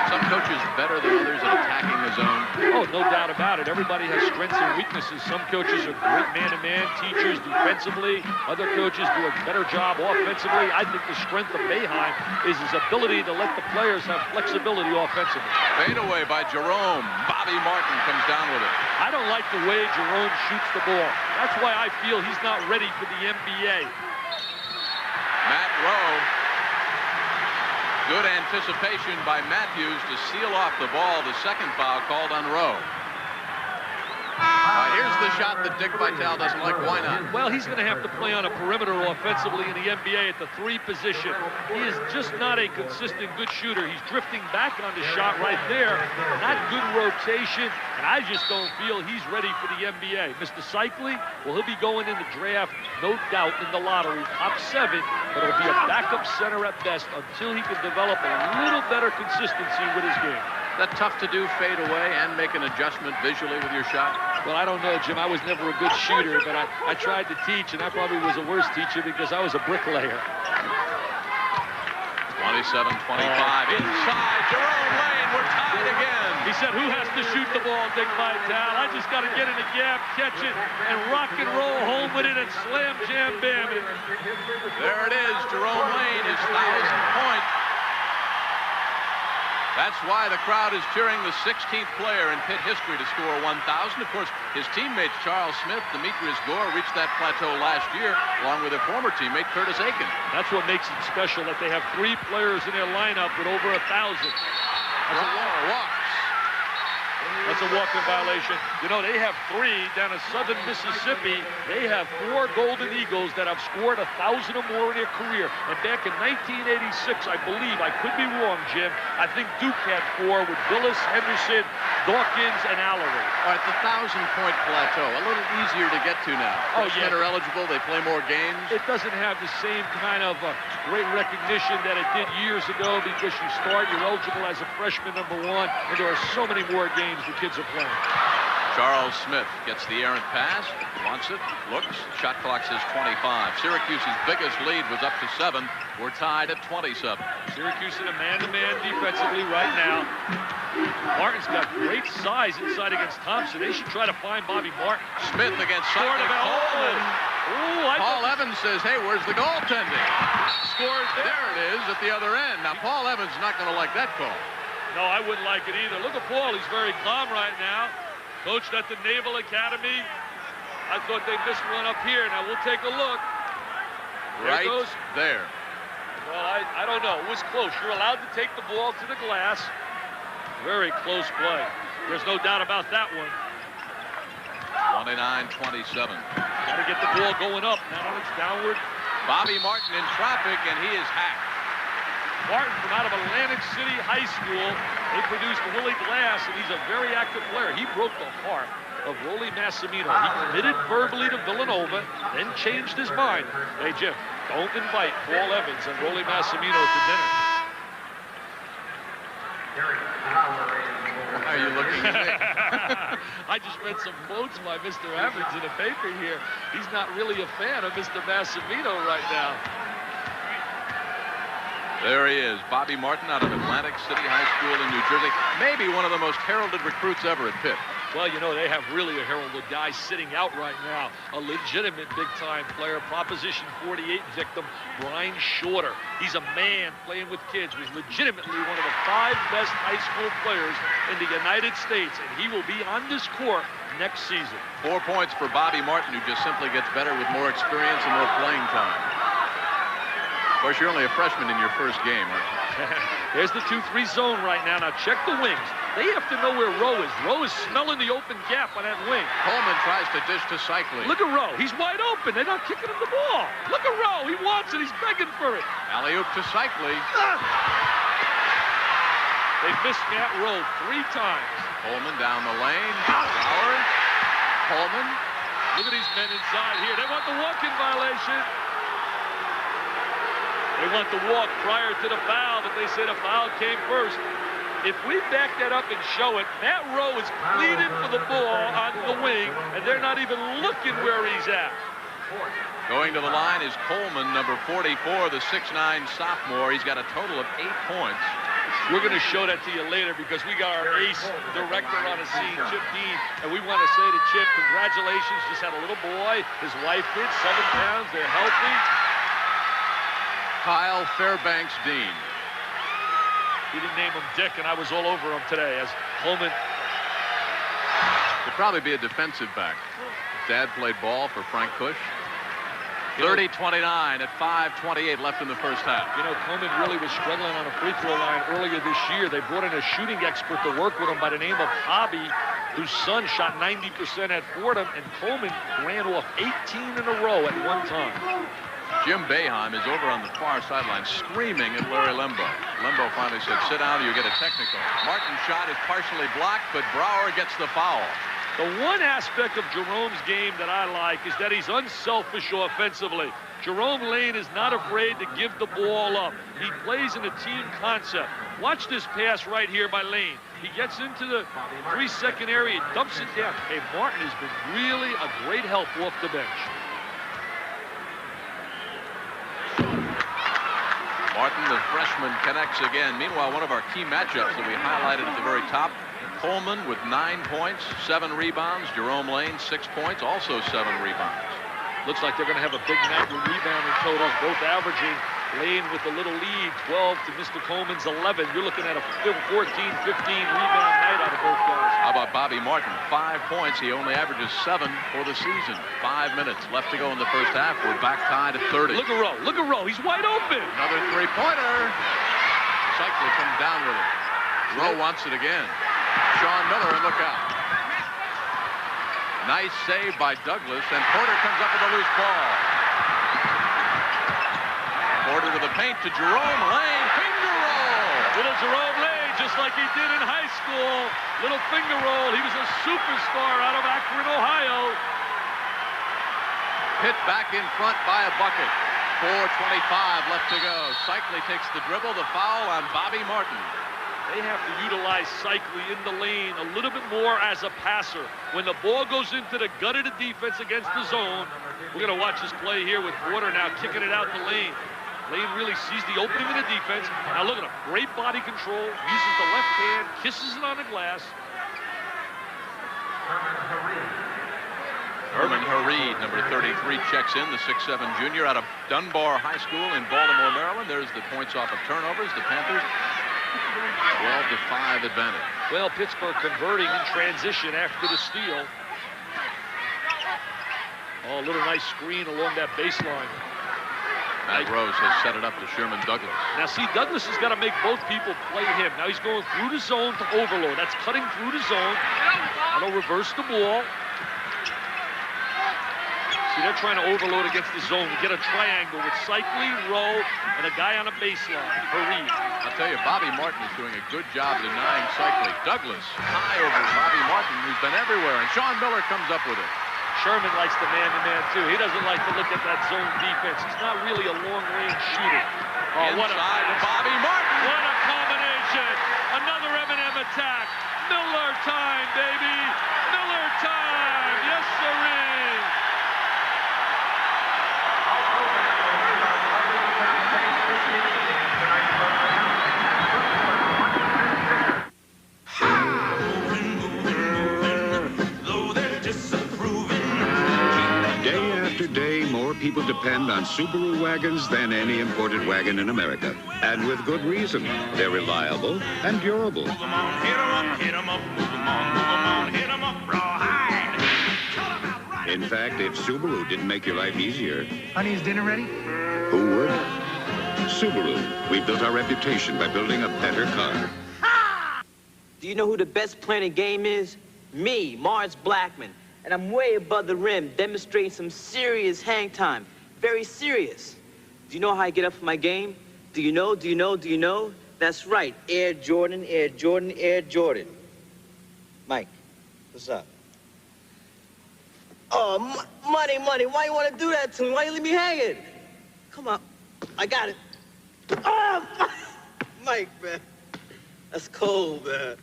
Some coaches better than others at attacking the zone. Oh, no doubt about it. Everybody has strengths and weaknesses. Some coaches are great man-to-man teachers defensively. Other coaches do a better job offensively. I think the strength of Boeheim is his ability to let the players have flexibility offensively. Fade away by Jerome. Bobby Martin comes down with it. I I don't like the way Jerome shoots the ball. That's why I feel he's not ready for the NBA. Matt Rowe. Good anticipation by Matthews to seal off the ball. The second foul called on Rowe. Here's the shot that Dick Vitale doesn't like. Why not? Well, he's going to have to play on a perimeter offensively in the NBA at the 3 position. He is just not a consistent good shooter. He's drifting back on the shot right there. Not good rotation, and I just don't feel he's ready for the NBA. Mr. Cycli, well, he'll be going in the draft, no doubt, in the lottery, top 7, but he'll be a backup center at best until he can develop a little better consistency with his game. That tough to do, fade away and make an adjustment visually with your shot? Well, I don't know, Jim. I was never a good shooter, but I tried to teach, and I probably was a worse teacher because I was a bricklayer. 27-25 inside. Jerome Lane, we're tied again. He said, who has to shoot the ball, Dick Vitale? I just got to get in the gap, catch it, and rock and roll home with it and slam, jam, bam it. There it is. Jerome Lane, his 1,000th point. That's why the crowd is cheering the 16th player in Pitt history to score 1,000. Of course, his teammates Charles Smith, Demetrius Gore reached that plateau last year, along with their former teammate Curtis Aiken. That's what makes it special, that they have 3 players in their lineup with over 1,000. That's a walk. That's a walk-in violation. You know, they have 3 down in southern Mississippi. They have 4 Golden Eagles that have scored 1,000 or more in their career. And back in 1986, I believe, I could be wrong, Jim, I think Duke had 4 with Billis, Henderson, Dawkins, and Allery. All right, the 1,000-point plateau, a little easier to get to now. Freshmen are eligible, they play more games. It doesn't have the same kind of great recognition that it did years ago because you start, you're eligible as a freshman, number 1, and there are so many more games the kids are playing. Charles Smith gets the errant pass, wants it, looks, shot clock says 25. Syracuse's biggest lead was up to 7. We're tied at 27. Syracuse in a man-to-man defensively right now. Martin's got great size inside against Thompson. They should try to find Bobby Martin. Smith against Coleman. Paul Evans says, hey, where's the goaltending? Scored there. There it is at the other end. Now, Paul Evans is not going to like that call. No, I wouldn't like it either. Look at Paul. He's very calm right now. Coached at the Naval Academy. I thought they missed one up here. Now, we'll take a look. Right there. Well, I don't know. It was close. You're allowed to take the ball to the glass. Very close play. There's no doubt about that one. 29-27. Got to get the ball going up. Now it's downward. Bobby Martin in traffic, and he is hacked. Martin from out of Atlantic City High School. They produced Willie Glass, and he's a very active player. He broke the heart of Rolly Massimino. He committed verbally to Villanova, then changed his mind. Hey, Jim, don't invite Paul Evans and Rolly Massimino to dinner. Why are you looking at me? I just read some quotes by Mr. Evans in the paper here. He's not really a fan of Mr. Massimino right now. There he is, Bobby Martin out of Atlantic City High School in New Jersey. Maybe one of the most heralded recruits ever at Pitt. Well, you know, they have really a heralded guy sitting out right now. A legitimate big-time player, Proposition 48 victim, Brian Shorter. He's a man playing with kids. He's legitimately one of the 5 best high school players in the United States, and he will be on this court next season. 4 points for Bobby Martin, who just simply gets better with more experience and more playing time. Of course, you're only a freshman in your first game, right? There's the 2-3 zone right now. Now check the wings. They have to know where Rowe is. Rowe is smelling the open gap on that wing. Coleman tries to dish to Cycli. Look at Rowe. He's wide open. They're not kicking him the ball. Look at Rowe. He wants it. He's begging for it. Alley-oop to Cycli. They've missed Matt Rowe 3 times. Coleman down the lane. Bauer. Coleman. Look at these men inside here. They want the walk-in violation. They want the walk prior to the foul, but they say the foul came first. If we back that up and show it, Matt Rowe is pleading for the ball on the wing, and they're not even looking where he's at. Going to the line is Coleman, number 44, the 6'9 sophomore. He's got a total of 8 points. We're going to show that to you later because we got our ace director on the scene, Chip Dean, and we want to say to Chip, congratulations. Just had a little boy. His wife did, 7 pounds. They're healthy. Kyle Fairbanks Dean. He didn't name him Dick, and I was all over him today as Coleman He'd probably be a defensive back. Dad played ball for Frank Cush. 30-29 at 5:28 left in the first half. You know, Coleman really was struggling on a free throw line earlier this year. They brought in a shooting expert to work with him by the name of Hobby, whose son shot 90% at Fordham, and Coleman ran off 18 in a row at one time. Jim Boeheim is over on the far sideline screaming at Larry Lembo. Lembo finally said, sit down or you get a technical. Martin's shot is partially blocked, but Brower gets the foul. The one aspect of Jerome's game that I like is that he's unselfish offensively. Jerome Lane is not afraid to give the ball up. He plays in a team concept. Watch this pass right here by Lane. He gets into the 3-second area, he dumps it down. Hey, Martin has been really a great help off the bench. Martin, the freshman, connects again. Meanwhile, one of our key matchups that we highlighted at the very top, Coleman with 9 points, 7 rebounds. Jerome Lane, 6 points, also 7 rebounds. Looks like they're going to have a big night with rebounding totals, both averaging. Lane with a little lead, 12 to Mr. Coleman's 11. You're looking at a 14-15 rebound night out of both guys. How about Bobby Martin? 5 points. He only averages 7 for the season. 5 minutes left to go in the first half. We're back tied at 30. Look at Rowe. Look at Rowe. He's wide open. Another three-pointer. Cycli comes down with it. Rowe wants it again. Sean Miller, and look out. Nice save by Douglas, and Porter comes up with a loose ball. Porter to the paint to Jerome Lane. Finger roll. Little Jerome Lane, just like he did in high school. Little finger roll. He was a superstar out of Akron, Ohio. Pitt back in front by a bucket. 4:25 left to go. Cycli takes the dribble, the foul on Bobby Martin. They have to utilize Cycli in the lane a little bit more as a passer. When the ball goes into the gut of the defense against the zone, we're going to watch this play here with Porter now kicking it out to Lane. Lane really sees the opening in the defense. Now look at him. Great body control. Uses the left hand. Kisses it on the glass. Herman Hareed, number 33, checks in, the 6'7" junior out of Dunbar High School in Baltimore, Maryland. There's the points off of turnovers. The Panthers 12-5 advantage. Well, Pittsburgh converting in transition after the steal. Oh, a little nice screen along that baseline. Matt Rose has set it up to Sherman Douglas. Now, see, Douglas has got to make both people play him. Now he's going through the zone to overload. That's cutting through the zone. That'll reverse the ball. See, they're trying to overload against the zone. We get a triangle with Cycli, Rowe, and a guy on a baseline, Hareed. I'll tell you, Bobby Martin is doing a good job denying Cycli. Douglas high over Bobby Martin, who's been everywhere, and Sean Miller comes up with it. Sherman likes the man-to-man, too. He doesn't like to look at that zone defense. He's not really a long-range shooter. Oh, what a Bobby Martin! What a combination! Another M&M attack. Miller time, baby! Miller time! Yes, sirree! Day, more people depend on Subaru wagons than any imported wagon in America. And with good reason. They're reliable and durable. Move 'em on, hit 'em up, hit 'em up, move 'em on, move 'em on, hit 'em up, rawhide. In fact, if Subaru didn't make your life easier, Honey, is dinner ready? who would? Subaru. We built our reputation by building a better car. Do you know who the best player in the game is? Me, Mars Blackman. And I'm way above the rim, demonstrating some serious hang time. Very serious. Do you know how I get up for my game? Do you know, do you know, do you know? That's right, Air Jordan, Air Jordan, Air Jordan. Mike, what's up? Oh, money, why you want to do that to me? Why you leave me hanging? Come on, I got it. Oh, Mike, man. That's cold, man.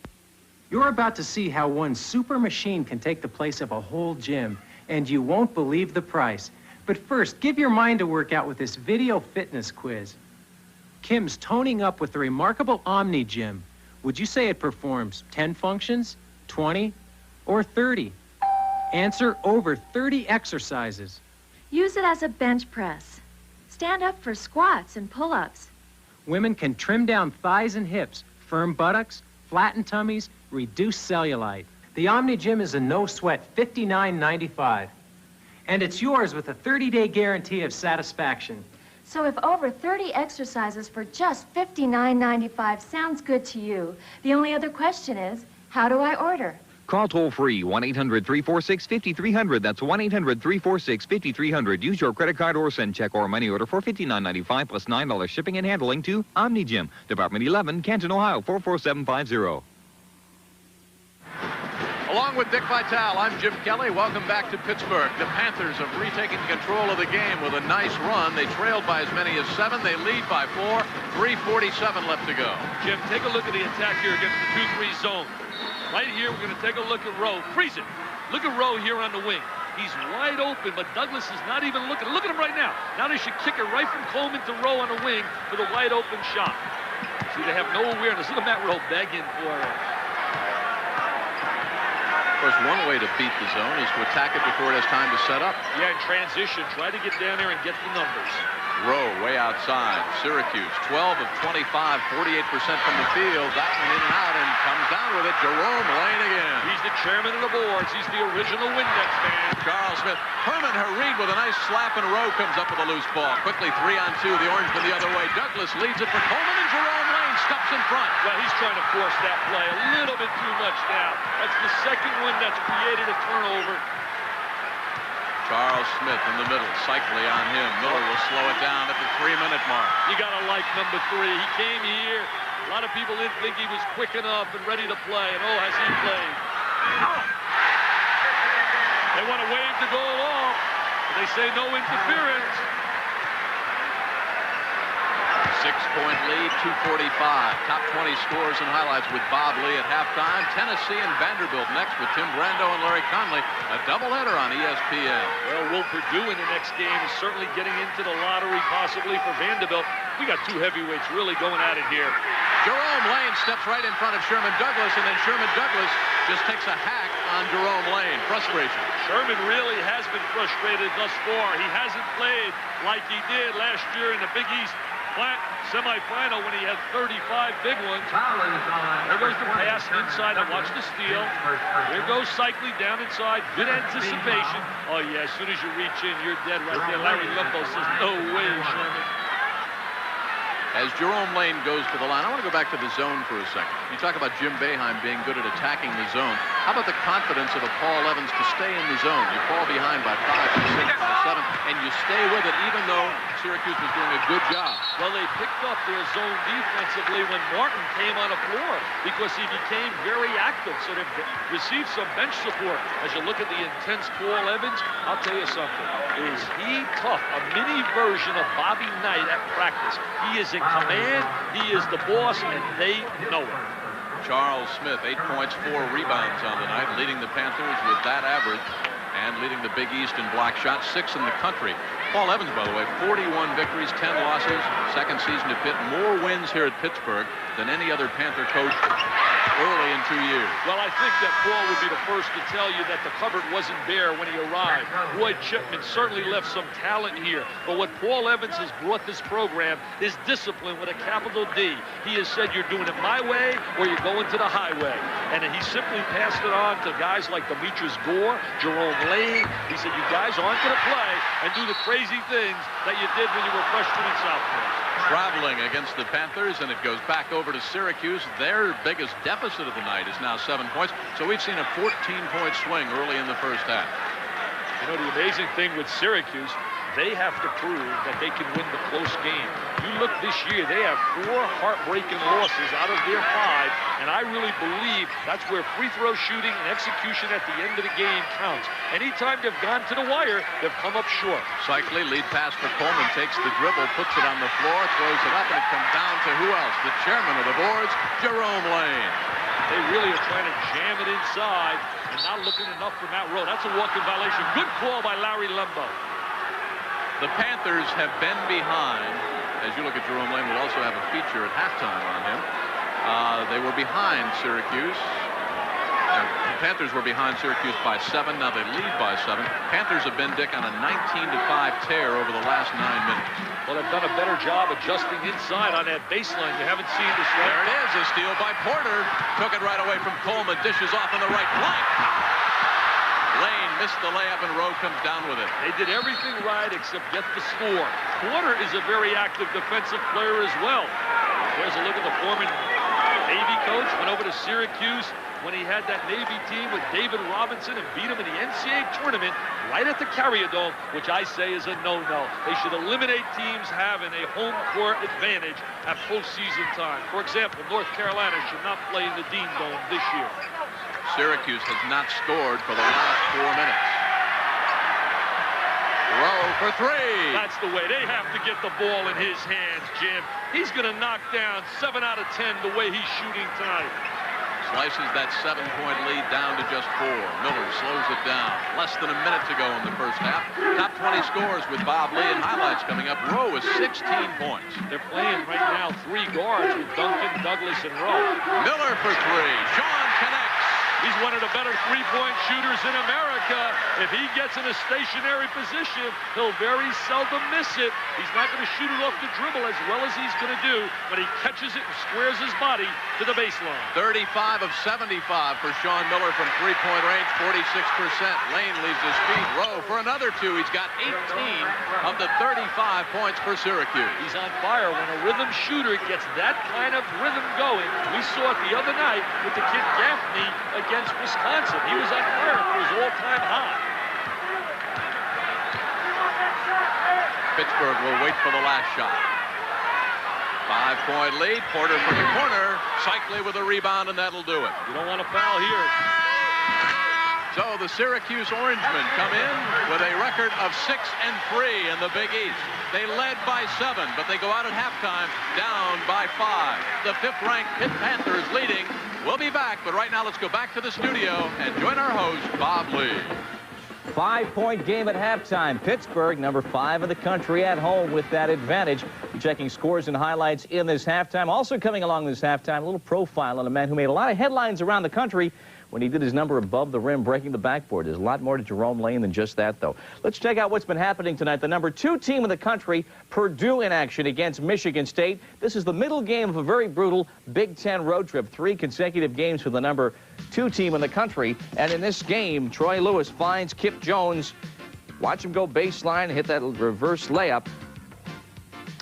You're about to see how one super machine can take the place of a whole gym, and you won't believe the price. But first, give your mind a workout with this video fitness quiz. Kim's toning up with the remarkable Omni Gym. Would you say it performs 10 functions, 20, or 30? Answer over 30 exercises. Use it as a bench press. Stand up for squats and pull-ups. Women can trim down thighs and hips, firm buttocks, flatten tummies, reduce cellulite. The Omni Gym is a no-sweat $59.95. And it's yours with a 30-day guarantee of satisfaction. So if over 30 exercises for just $59.95 sounds good to you, the only other question is, how do I order? Call toll-free 1-800-346-5300. That's 1-800-346-5300. Use your credit card or send check or money order for $59.95 plus $9 shipping and handling to Omni Gym, Department 11, Canton, Ohio 44750. Along with Dick Vitale, I'm Jim Kelly. Welcome back to Pittsburgh. The Panthers have retaken control of the game with a nice run. They trailed by as many as 7. They lead by 4. 3:47 left to go. Jim, take a look at the attack here against the 2-3 zone. Right here, we're going to take a look at Rowe. Freeze it. Look at Rowe here on the wing. He's wide open, but Douglas is not even looking. Look at him right now. Now they should kick it right from Coleman to Rowe on the wing for the wide open shot. See, they have no awareness. Look at Matt Rowe begging for it. Of course, one way to beat the zone is to attack it before it has time to set up. Yeah, in transition, try to get down there and get the numbers. Rowe way outside. Syracuse, 12 of 25, 48% from the field. That one in and out and comes down with it. Jerome Lane again. He's the chairman of the boards. He's the original Windex man. Charles Smith. Herman Hareed with a nice slap, and Rowe comes up with a loose ball. Quickly 3-on-2. The Orangemen the other way. Douglas leads it for Coleman, and Jerome Lane steps in front. Well, he's trying to force that play a little bit too much now. That's the second one that's created a turnover. Charles Smith in the middle, Cycli on him. Miller will slow it down at the 3-minute mark. You got to like number 3. He came here. A lot of people didn't think he was quick enough and ready to play, and oh, has he played. They want to wave the goal off, but they say no interference. 6-point lead, 2:45. Top 20 scores and highlights with Bob Lee at halftime. Tennessee and Vanderbilt next with Tim Brando and Larry Conley. A doubleheader on ESPN. Well, will Purdue in the next game is certainly getting into the lottery possibly for Vanderbilt. We got 2 heavyweights really going at it here. Jerome Lane steps right in front of Sherman Douglas, and then Sherman Douglas just takes a hack on Jerome Lane. Frustration. Sherman really has been frustrated thus far. He hasn't played like he did last year in the Big East semifinal when he had 35 big ones. There goes the pass inside. And watch the steal. There goes Cycli down inside. Good anticipation. Oh, yeah, as soon as you reach in, you're dead right there. Larry Limbo says, no way, Sherman. As Jerome Lane goes to the line, I want to go back to the zone for a second. You talk about Jim Boeheim being good at attacking the zone. How about the confidence of a Paul Evans to stay in the zone? You fall behind by 5, 6, 7, and you stay with it even though Syracuse was doing a good job. Well, they picked up their zone defensively when Martin came on the floor because he became very active. So they've received some bench support. As you look at the intense Paul Evans, I'll tell you something. Is he tough? A mini version of Bobby Knight at practice. He is in command. He is the boss, and they know it. Charles Smith, 8 points, 4 rebounds on the night, leading the Panthers with that average and leading the Big East in block shots, 6 in the country. Paul Evans, by the way, 41 victories, 10 losses, second season to Pitt, more wins here at Pittsburgh than any other Panther coach early in 2 years. Well, I think that Paul would be the first to tell you that the cupboard wasn't bare when he arrived. Roy Chipman certainly left some talent here. But what Paul Evans has brought this program is discipline with a capital D. He has said you're doing it my way or you're going to the highway. And he simply passed it on to guys like Demetrius Gore, Jerome Lane. He said, you guys aren't going to play and do the crazy things that you did when you were freshmen in South Point. Traveling against the Panthers, and it goes back over to Syracuse. Their biggest deficit of the night is now 7 points. So we've seen a 14-point swing early in the first half. You know, the amazing thing with Syracuse, they have to prove that they can win the close game. You look this year, they have 4 heartbreaking losses out of their 5, and I really believe that's where free throw shooting and execution at the end of the game counts. Anytime they've gone to the wire, they've come up short. Cycli, lead pass for Coleman, takes the dribble, puts it on the floor, throws it up, and it comes down to who else? The chairman of the boards, Jerome Lane. They really are trying to jam it inside and not looking enough for Matt Rowe. That's a walking violation. Good call by Larry Lembo. The Panthers have been behind. As you look at Jerome Lane, we'll also have a feature at halftime on him. They were behind Syracuse. Panthers were behind Syracuse by 7. Now they lead by 7. Panthers have been, Dick, on a 19-5 tear over the last 9 minutes. Well, they've done a better job adjusting inside on that baseline. You haven't seen this yet. There it is, a steal by Porter. Took it right away from Coleman. Dishes off on the right flank. Lane missed the layup, and Rowe comes down with it. They did everything right except get the score. Porter is a very active defensive player as well. There's a look at the former Navy coach. Went over to Syracuse when he had that Navy team with David Robinson and beat him in the NCAA tournament right at the Carrier Dome, which I say is a no-no. They should eliminate teams having a home court advantage at postseason time. For example, North Carolina should not play in the Dean Dome this year. Syracuse has not scored for the last 4 minutes. Rowe for 3. That's the way. They have to get the ball in his hands, Jim. He's going to knock down 7 out of 10 the way he's shooting tonight. Slices that 7-point lead down to just 4. Miller slows it down. Less than a minute to go in the first half. Top 20 scores with Bob Lee, and highlights coming up. Rowe with 16 points. They're playing right now 3 guards with Duncan, Douglas, and Rowe. Miller for 3. Sean connects. He's one of the better three-point shooters in America. If he gets in a stationary position, he'll very seldom miss it. He's not going to shoot it off the dribble as well as he's going to do, but he catches it and squares his body to the baseline. 35 of 75 for Sean Miller from three-point range, 46%. Lane leaves his feet. Rowe for another 2. He's got 18 of the 35 points for Syracuse. He's on fire. When a rhythm shooter gets that kind of rhythm going, we saw it the other night with the kid Gaffney against Wisconsin. He was on fire for his all-time high. Pittsburgh will wait for the last shot. 5-point lead. Porter from the corner. Cycli with a rebound, and that'll do it. You don't want to foul here. So the Syracuse Orangemen come in with a record of 6-3 in the Big East. They led by 7, but they go out at halftime down by 5. The 5th-ranked Pitt Panthers leading. We'll be back, but right now let's go back to the studio and join our host, Bob Lee. 5-point game at halftime. Pittsburgh, number 5 in the country, at home with that advantage. Checking scores and highlights in this halftime. Also coming along this halftime, a little profile on a man who made a lot of headlines around the country when he did his number above the rim, breaking the backboard. There's a lot more to Jerome Lane than just that, though. Let's check out what's been happening tonight. The number 2 team in the country, Purdue, in action against Michigan State. This is the middle game of a very brutal Big Ten road trip. 3 consecutive games for the number 2 team in the country. And in this game, Troy Lewis finds Kip Jones. Watch him go baseline, hit that reverse layup.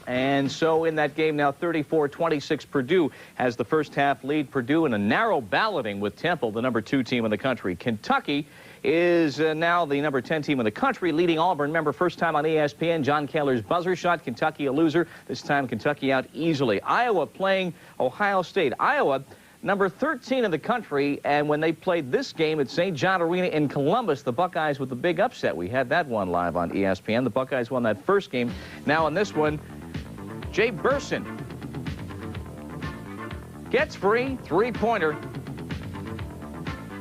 And so in that game now, 34-26, Purdue has the first half lead. Purdue in a narrow balloting with Temple, the number 2 team in the country. Kentucky is now the number 10 team in the country, leading Auburn. Remember, first time on ESPN, John Kaler's buzzer shot. Kentucky a loser. This time, Kentucky out easily. Iowa playing Ohio State. Iowa, number 13 in the country, and when they played this game at St. John Arena in Columbus, the Buckeyes with the big upset. We had that one live on ESPN. The Buckeyes won that first game. Now in this one, Jay Burson gets free, 3-pointer.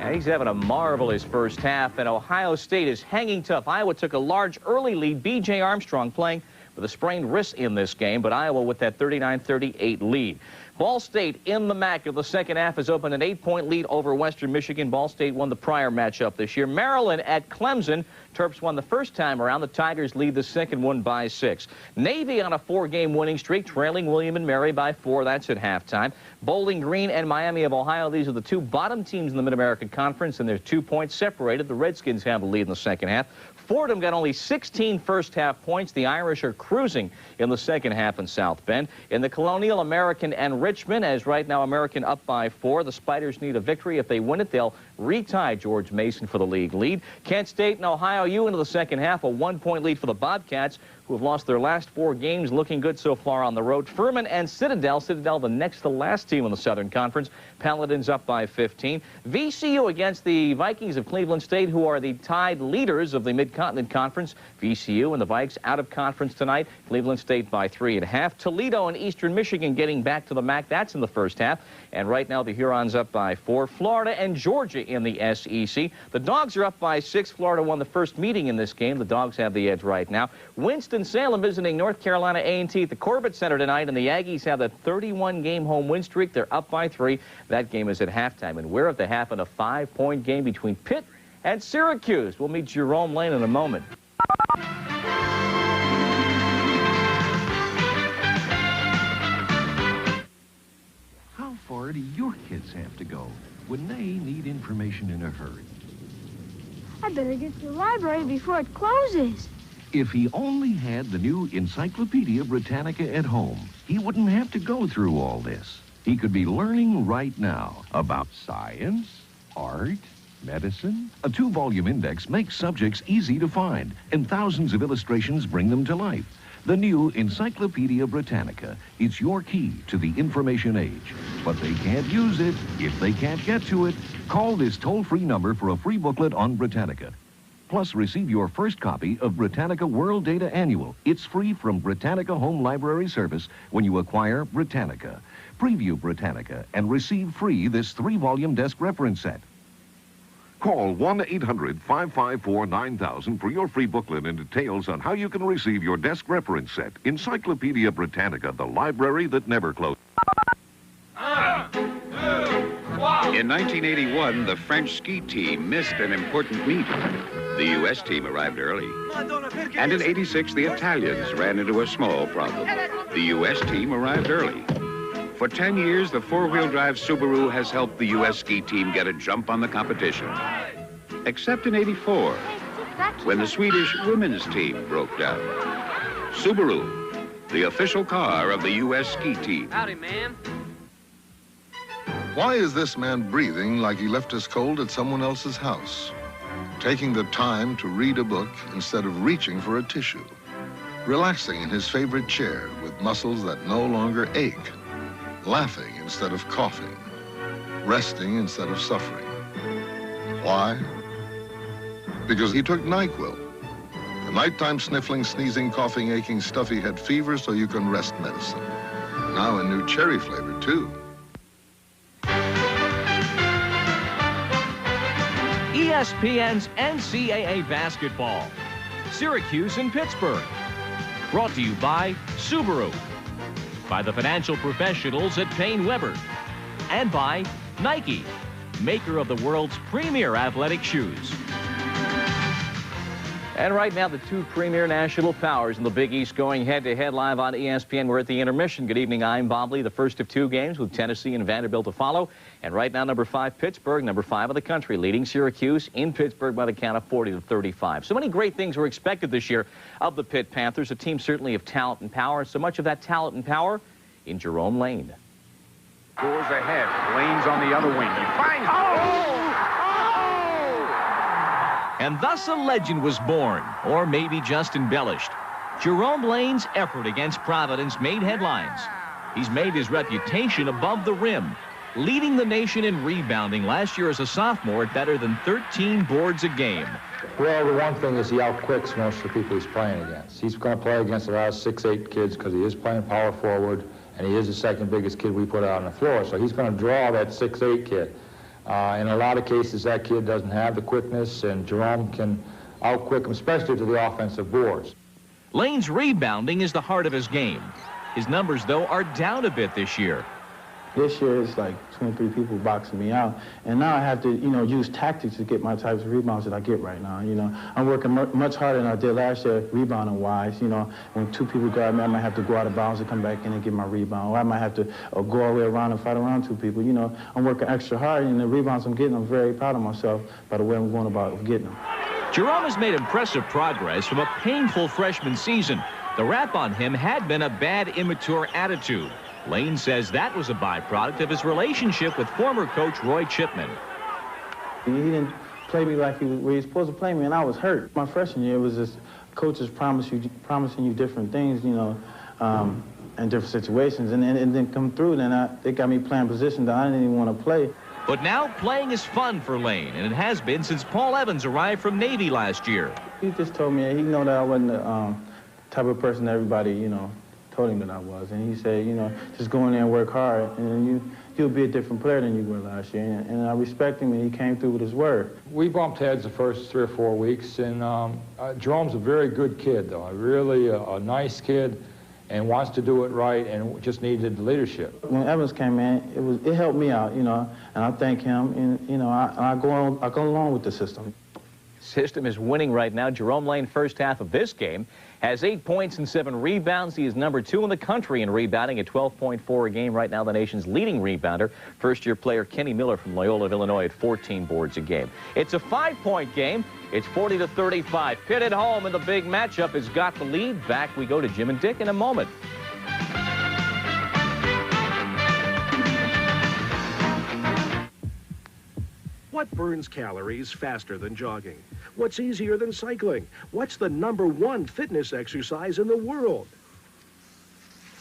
And he's having a marvelous first half, and Ohio State is hanging tough. Iowa took a large early lead. B.J. Armstrong playing with a sprained wrist in this game, but Iowa with that 39-38 lead. Ball State in the MAC of the second half has opened an 8-point lead over Western Michigan. Ball State won the prior matchup this year. Maryland at Clemson. Terps won the first time around. The Tigers lead the second one by 6. Navy on a 4-game winning streak, trailing William and Mary by 4. That's at halftime. Bowling Green and Miami of Ohio. These are the 2 bottom teams in the Mid-American Conference, and they're 2 points separated. The Redskins have the lead in the second half. Fordham got only 16 first-half points. The Irish are cruising in the second half in South Bend. In the Colonial, American and Richmond, as right now American up by 4. The Spiders need a victory. If they win it, they'll retie George Mason for the league lead. Kent State and Ohio U into the second half, a 1-point lead for the Bobcats, who have lost their last 4 games, looking good so far on the road. Furman and Citadel. Citadel, the next to last team in the Southern Conference. Paladins up by 15. VCU against the Vikings of Cleveland State, who are the tied leaders of the Mid-Continent Conference. VCU and the Vikes out of conference tonight. Cleveland State by 3.5. Toledo and Eastern Michigan getting back to the MAC. That's in the first half. And right now the Hurons up by 4. Florida and Georgia Georgia in the SEC. The Dogs are up by 6. Florida won the first meeting in this game. The Dogs have the edge right now. Winston-Salem visiting North Carolina A&T at the Corbett Center tonight, and the Aggies have the 31-game home win streak. They're up by 3. That game is at halftime, and we're at the half in a 5-point game between Pitt and Syracuse. We'll meet Jerome Lane in a moment. How far do your kids have to go when they need information in a hurry? I better get to the library before it closes. If he only had the new Encyclopedia Britannica at home, he wouldn't have to go through all this. He could be learning right now about science, art, medicine. A 2-volume index makes subjects easy to find, and thousands of illustrations bring them to life. The new Encyclopedia Britannica. It's your key to the information age. But they can't use it if they can't get to it. Call this toll-free number for a free booklet on Britannica. Plus, receive your first copy of Britannica World Data Annual. It's free from Britannica Home Library Service when you acquire Britannica. Preview Britannica and receive free this 3-volume desk reference set. Call 1-800-554-9000 for your free booklet and details on how you can receive your desk reference set. Encyclopedia Britannica, the library that never closes. In 1981, the French ski team missed an important meet. The U.S. team arrived early. And in '86, the Italians ran into a small problem. The U.S. team arrived early. For 10 years, the 4-wheel drive Subaru has helped the U.S. ski team get a jump on the competition. Except in '84, when the Swedish women's team broke down. Subaru, the official car of the U.S. ski team. Howdy, man. Why is this man breathing like he left his cold at someone else's house? Taking the time to read a book instead of reaching for a tissue. Relaxing in his favorite chair with muscles that no longer ache. Laughing instead of coughing. Resting instead of suffering. Why? Because he took NyQuil. The nighttime sniffling, sneezing, coughing, aching, stuffy head fever so you can rest medicine. Now in new cherry flavor, too. ESPN's NCAA basketball. Syracuse and Pittsburgh. Brought to you by Subaru. By the financial professionals at Payne Weber. And by Nike, maker of the world's premier athletic shoes. And right now, the 2 premier national powers in the Big East going head-to-head live on ESPN. We're at the intermission. Good evening, I'm Bob Lee. The first of 2 games with Tennessee and Vanderbilt to follow. And right now, number 5, Pittsburgh, number 5 of the country, leading Syracuse in Pittsburgh by the count of 40-35. So many great things were expected this year of the Pitt Panthers, a team certainly of talent and power. So much of that talent and power in Jerome Lane. Goes ahead. Lane's on the other wing. He finds... And thus a legend was born, or maybe just embellished. Jerome Lane's effort against Providence made headlines. He's made his reputation above the rim, leading the nation in rebounding last year as a sophomore at better than 13 boards a game. Well, the one thing is he outquicks most of the people he's playing against. He's going to play against a lot of 6'8" kids because he is playing power forward, and he is the second biggest kid we put out on the floor. So he's going to draw that 6'8" kid. In a lot of cases, that kid doesn't have the quickness, and Jerome can outquick him, especially to the offensive boards. Lane's rebounding is the heart of his game. His numbers, though, are down a bit this year. This year, it's like 23 people boxing me out, and now I have to, use tactics to get my types of rebounds that I get right now. I'm working much harder than I did last year, rebounding-wise. When 2 people guard me, I might have to go out of bounds and come back in and get my rebound, or I might have to go all the way around and fight around 2 people. I'm working extra hard, and the rebounds I'm getting, I'm very proud of myself by the way I'm going about getting them. Jerome has made impressive progress from a painful freshman season. The rap on him had been a bad, immature attitude. Lane says that was a byproduct of his relationship with former coach Roy Chipman. He didn't play me like he was supposed to play me, and I was hurt. My freshman year was just coaches promising you different things, in different situations, and then come through. Then they got me playing positions that I didn't even want to play. But now playing is fun for Lane, and it has been since Paul Evans arrived from Navy last year. He just told me he know that I wasn't the type of person that everybody told him that I was, and he said, just go in there and work hard, and he'll be a different player than you were last year. And I respect him, and he came through with his word. We bumped heads the first 3 or 4 weeks, and Jerome's a very good kid, though. Really a nice kid, and wants to do it right, and just needed leadership. When Evans came in, it helped me out, you know, and I thank him, and you know, I go along with the system. System is winning right now. Jerome Lane, first half of this game, has 8 points and 7 rebounds. He is number 2 in the country in rebounding at 12.4 a game. Right now, the nation's leading rebounder. First-year player Kenny Miller from Loyola of Illinois at 14 boards a game. It's a 5-point game. It's 40-35. Pitt at home in the big matchup has got the lead. Back we go to Jim and Dick in a moment. What burns calories faster than jogging? What's easier than cycling? What's the #1 fitness exercise in the world?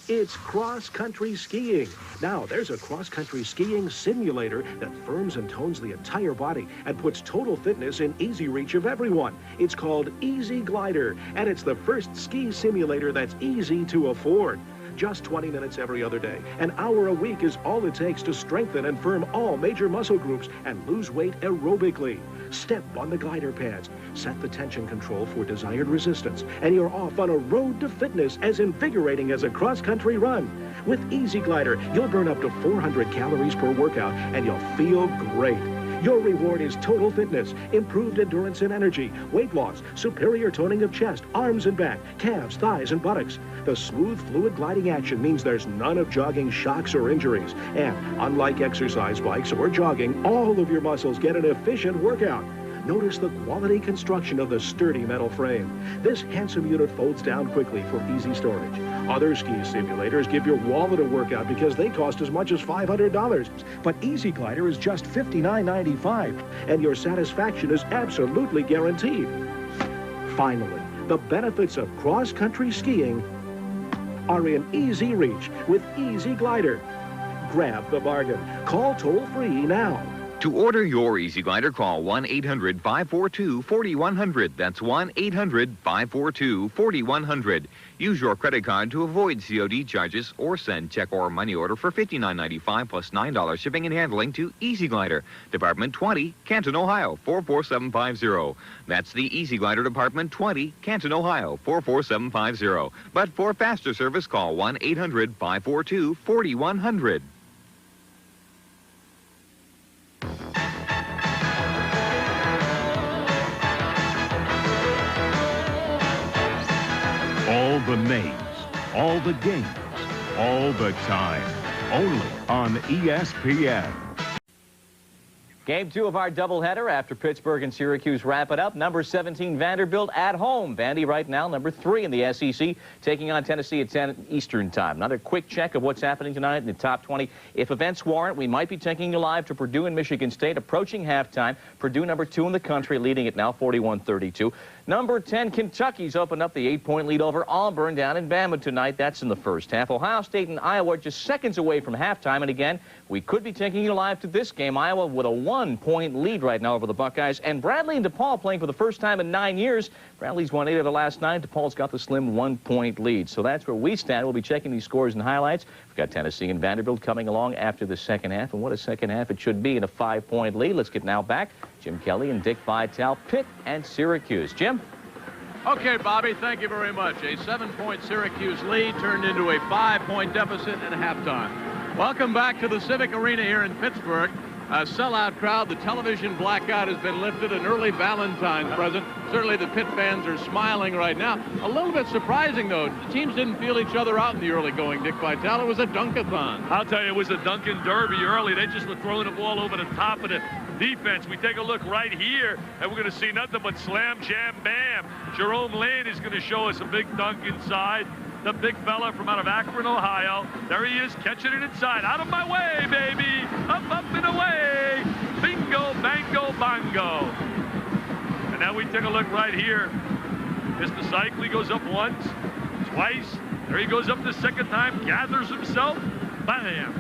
It's cross-country skiing. Now, there's a cross-country skiing simulator that firms and tones the entire body and puts total fitness in easy reach of everyone. It's called Easy Glider, and it's the first ski simulator that's easy to afford. Just 20 minutes every other day. An hour a week is all it takes to strengthen and firm all major muscle groups and lose weight aerobically. Step on the glider pads, set the tension control for desired resistance, and you're off on a road to fitness as invigorating as a cross-country run. With Easy Glider, you'll burn up to 400 calories per workout, and you'll feel great. Your reward is total fitness, improved endurance and energy, weight loss, superior toning of chest, arms and back, calves, thighs, and buttocks. The smooth, fluid gliding action means there's none of jogging shocks or injuries. And unlike exercise bikes or jogging, all of your muscles get an efficient workout. Notice the quality construction of the sturdy metal frame. This handsome unit folds down quickly for easy storage. Other ski simulators give your wallet a workout because they cost as much as $500. But Easy Glider is just $59.95, and your satisfaction is absolutely guaranteed. Finally, the benefits of cross-country skiing are in easy reach with Easy Glider. Grab the bargain. Call toll-free now. To order your Easy Glider, call 1-800-542-4100. That's 1-800-542-4100. Use your credit card to avoid COD charges or send check or money order for $59.95 plus $9 shipping and handling to Easy Glider, Department 20, Canton, Ohio, 44750. That's the Easy Glider, Department 20, Canton, Ohio, 44750. But for faster service, call 1-800-542-4100. All the names, all the games, all the time. Only on ESPN. Game 2 of our doubleheader after Pittsburgh and Syracuse wrap it up. Number 17, Vanderbilt at home. Vandy right now, number 3 in the SEC, taking on Tennessee at 10 Eastern time. Another quick check of what's happening tonight in the top 20. If events warrant, we might be taking you live to Purdue and Michigan State approaching halftime. Purdue number 2 in the country, leading it now 41-32. Number 10, Kentucky's opened up the 8-point lead over Auburn down in Bama tonight. That's in the first half. Ohio State and Iowa just seconds away from halftime. And again, we could be taking you live to this game. Iowa with a 1-point lead right now over the Buckeyes. And Bradley and DePaul playing for the first time in 9 years. Bradley's won 8 of the last 9. DePaul's got the slim 1-point lead. So that's where we stand. We'll be checking these scores and highlights. We've got Tennessee and Vanderbilt coming along after the second half. And what a second half it should be in a 5-point lead. Let's get now back. Jim Kelly and Dick Vitale, Pitt and Syracuse. Jim? Okay, Bobby, thank you very much. A 7-point Syracuse lead turned into a 5-point deficit at halftime. Welcome back to the Civic Arena here in Pittsburgh. A sellout crowd. The television blackout has been lifted. An early Valentine's present. Certainly the Pitt fans are smiling right now. A little bit surprising, though. The teams didn't feel each other out in the early going, Dick Vitale. It was a dunkathon. I'll tell you, it was a Dunkin' Derby early. They just were throwing the ball over the top of the defense. We take a look right here, and we're going to see nothing but slam, jam, bam. Jerome Lane is going to show us a big dunk inside. The big fella from out of Akron, Ohio. There he is, catching it inside. Out of my way, baby. Up, up, and away. Bingo, bango, bongo. And now we take a look right here. Mr. Cycli goes up once, twice. There he goes up the second time, gathers himself. Bam.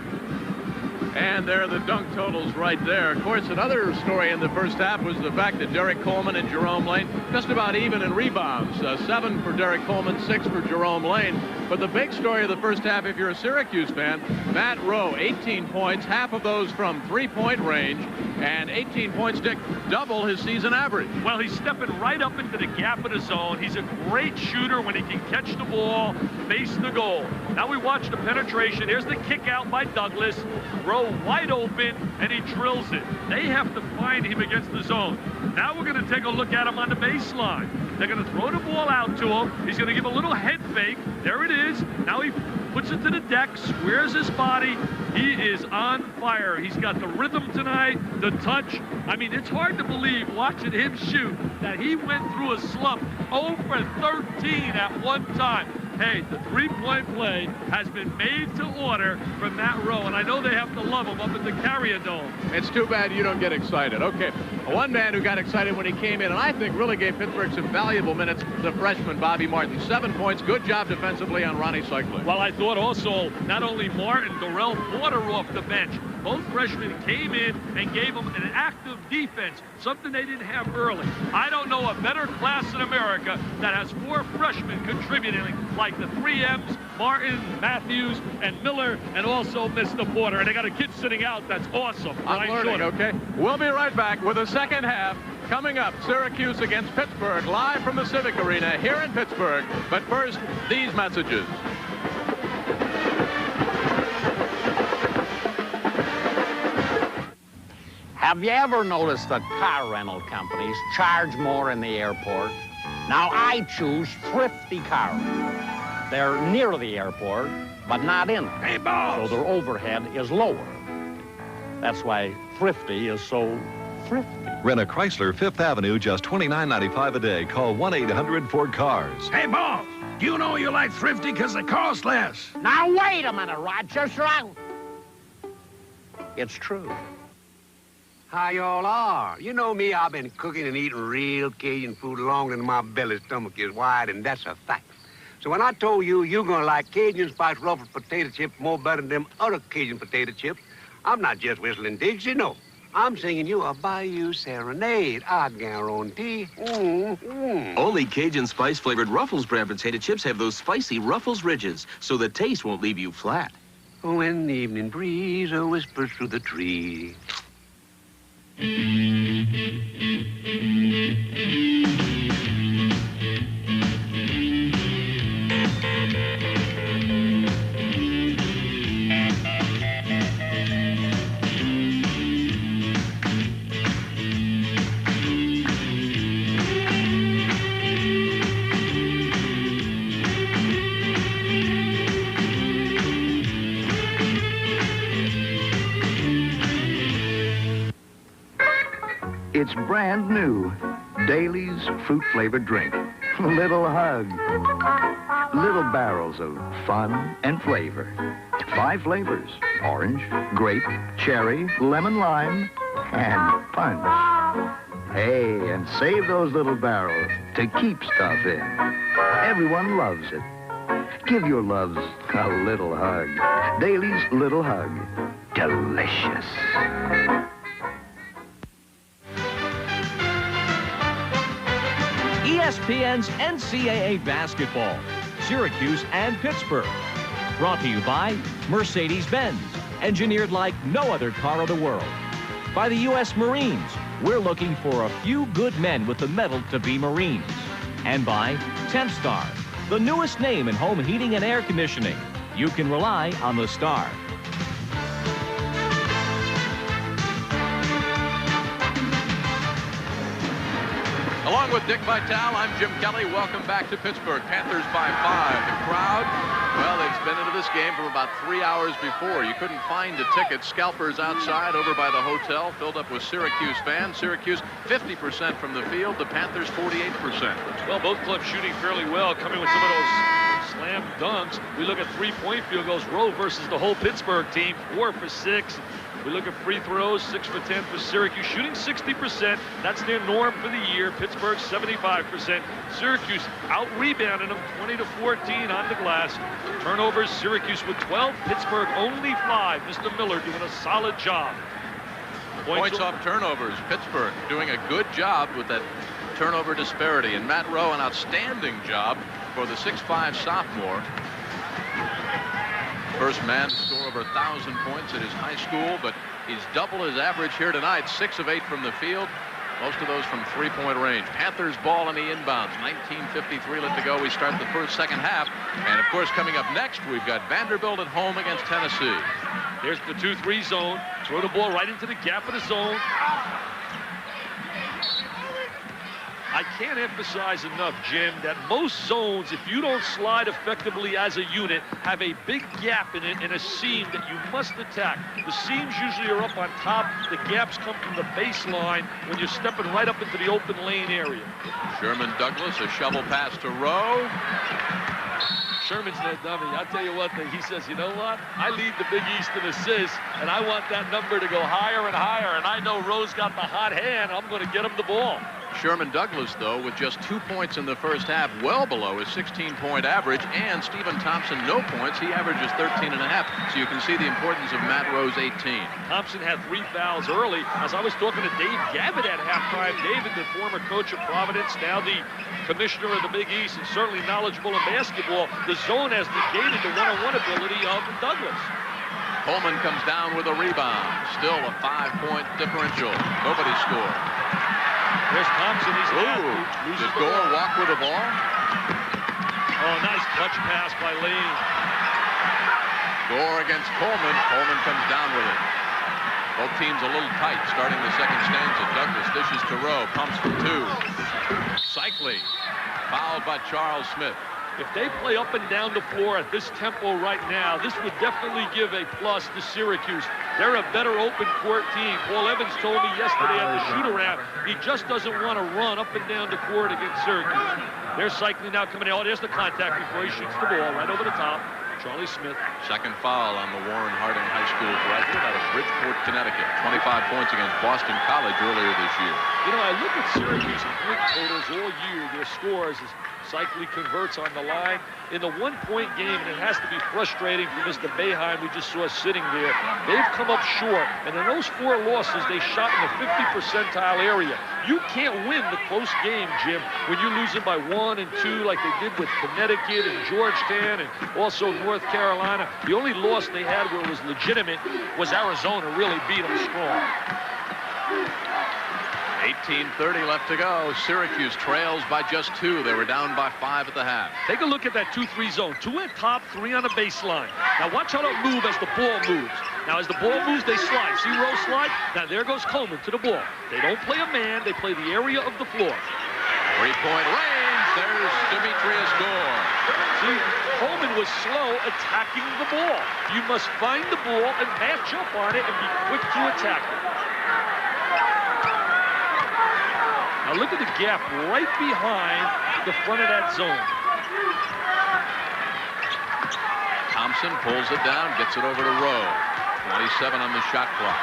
And there are the dunk totals right there. Of course, another story in the first half was the fact that Derek Coleman and Jerome Lane just about even in rebounds. 7 for Derek Coleman, 6 for Jerome Lane. But the big story of the first half, if you're a Syracuse fan, Matt Rowe, 18 points, half of those from three-point range, and 18 points, Dick, double his season average. Well, he's stepping right up into the gap of the zone. He's a great shooter when he can catch the ball, face the goal. Now we watch the penetration. Here's the kick out by Douglas. Rowe wide open, and he drills it. They have to find him against the zone. Now we're going to take a look at him on the baseline. They're going to throw the ball out to him. He's going to give a little head fake. There it is. Now he puts it to the deck, squares his body. He is on fire. He's got the rhythm tonight, the touch. I mean, it's hard to believe, watching him shoot, that he went through a slump 0 for 13 at one time. Hey, the three-point play has been made to order from Matt Rowe, and I know they have to love him up at the Carrier Dome. It's too bad you don't get excited. Okay, one man who got excited when he came in, and I think really gave Pittsburgh some valuable minutes, the freshman Bobby Martin. 7 points, good job defensively on Ronnie Cycler. Well, I thought also not only Martin, Darrell Porter off the bench. Both freshmen came in and gave them an active defense, something they didn't have early. I don't know a better class in America that has 4 freshmen contributing like the 3 M's, Martin, Matthews, and Miller, and also Mr. Porter. And they got a kid sitting out that's awesome. I'm learning, okay? We'll be right back with the second half. Coming up, Syracuse against Pittsburgh, live from the Civic Arena here in Pittsburgh. But first, these messages. Have you ever noticed that car rental companies charge more in the airport? Now I choose Thrifty Cars. They're near the airport, but not in it. Hey, boss! So their overhead is lower. That's why Thrifty is so thrifty. Rent a Chrysler 5th Avenue, just $29.95 a day. Call 1-800-4CARS. Hey, boss! Do you know you like Thrifty because they cost less? Now wait a minute, Rochester. It's true. How y'all are? You know me, I've been cooking and eating real Cajun food longer than my belly stomach is wide, and that's a fact. So when I told you you're gonna like Cajun Spice Ruffles potato chips more better than them other Cajun potato chips, I'm not just whistling Dixie, no. I'm singing you a Bayou Serenade, I guarantee. Only Cajun Spice-flavored Ruffles brand potato chips have those spicy Ruffles ridges, so the taste won't leave you flat. When the evening breeze whispers through the trees. It's brand new. Daly's fruit-flavored drink. Little hug. Little barrels of fun and flavor. 5 flavors. Orange, grape, cherry, lemon lime, and punch. Hey, and save those little barrels to keep stuff in. Everyone loves it. Give your loves a little hug. Daly's Little Hug. Delicious. ESPN's NCAA basketball, Syracuse and Pittsburgh. Brought to you by Mercedes-Benz, engineered like no other car in the world. By the U.S. Marines, we're looking for a few good men with the mettle to be Marines. And by Tempstar, the newest name in home heating and air conditioning. You can rely on the Star. Along with Dick Vitale, I'm Jim Kelly. Welcome back to Pittsburgh. Panthers by 5. The crowd, well, they've been into this game from about 3 hours before. You couldn't find a ticket. Scalpers outside over by the hotel, filled up with Syracuse fans. Syracuse 50% from the field. The Panthers 48%. Well, both clubs shooting fairly well, coming with some of those slam dunks. We look at three-point field goals. Rowe versus the whole Pittsburgh team, 4 for 6. We look at free throws, 6 for 10 for Syracuse, shooting 60%. That's their norm for the year. Pittsburgh, 75%. Syracuse out-rebounding them 20-14 on the glass. Turnovers, Syracuse with 12, Pittsburgh only 5. Mr. Miller doing a solid job. Points off turnovers. Pittsburgh doing a good job with that turnover disparity. And Matt Rowe, an outstanding job for the 6'5 sophomore. first man to score over 1,000 points at his high school, but he's double his average here tonight. 6 of 8 from the field. Most of those from three-point range. Panthers ball on the inbounds. 19:53 left to go. We start the second half. And, of course, coming up next, we've got Vanderbilt at home against Tennessee. Here's the 2-3 zone. Throw the ball right into the gap of the zone. I can't emphasize enough, Jim, that most zones, if you don't slide effectively as a unit, have a big gap in it and a seam that you must attack. The seams usually are up on top. The gaps come from the baseline when you're stepping right up into the open lane area. Sherman Douglas, a shovel pass to Rowe. Sherman's no dummy. I'll tell you one thing. He says, you know what? I lead the Big East in assists, and I want that number to go higher and higher. And I know Rowe's got the hot hand. I'm going to get him the ball. Sherman Douglas, though, with just 2 points in the first half, well below his 16-point average, and Stephen Thompson, no points. He averages 13.5, so you can see the importance of Matt Rowe's 18. Thompson had 3 fouls early. As I was talking to Dave Gavitt at halftime, David, the former coach of Providence, now the commissioner of the Big East, and certainly knowledgeable in basketball, the zone has negated the one-on-one ability of Douglas. Coleman comes down with a rebound. Still a 5-point differential. Nobody scored. There's Thompson. He's Did Gore walk with the ball? Oh, nice touch pass by Lane. Gore against Coleman. Coleman comes down with it. Both teams a little tight starting the second stanza. Douglas dishes to Rowe. Pumps for 2. Cycling. Fouled by Charles Smith. If they play up and down the floor at this tempo right now, this would definitely give a plus to Syracuse. They're a better open court team. Paul Evans told me yesterday at the shoot-around, he just doesn't want to run up and down the court against Syracuse. They're cycling now coming in. Oh, there's the contact before he shoots the ball right over the top. Charlie Smith. Second foul on the Warren Harding High School graduate out of Bridgeport, Connecticut. 25 points against Boston College earlier this year. You know, I look at Syracuse point totals all year. Their scores as Cycli converts on the line in the one-point game, and it has to be frustrating for Mr. Boeheim, we just saw sitting there. They've come up short, and in those 4 losses, they shot in the 50 percentile area. You can't win the close game, Jim, when you're losing by 1 and 2 like they did with Connecticut and Georgetown and also North Carolina. The only loss they had where it was legitimate was Arizona really beat them strong. 18:30 left to go. Syracuse trails by just 2. They were down by 5 at the half. Take a look at that 2-3 zone. 2 at top, 3 on the baseline. Now watch how it moves as the ball moves. Now as the ball moves, they slide. See Rowe slide? Now there goes Coleman to the ball. They don't play a man. They play the area of the floor. 3-point range. There's Demetrius Gore. See, Coleman was slow attacking the ball. You must find the ball and match up on it and be quick to attack it. Now look at the gap right behind the front of that zone. Thompson pulls it down, gets it over to Rowe. 27 on the shot clock.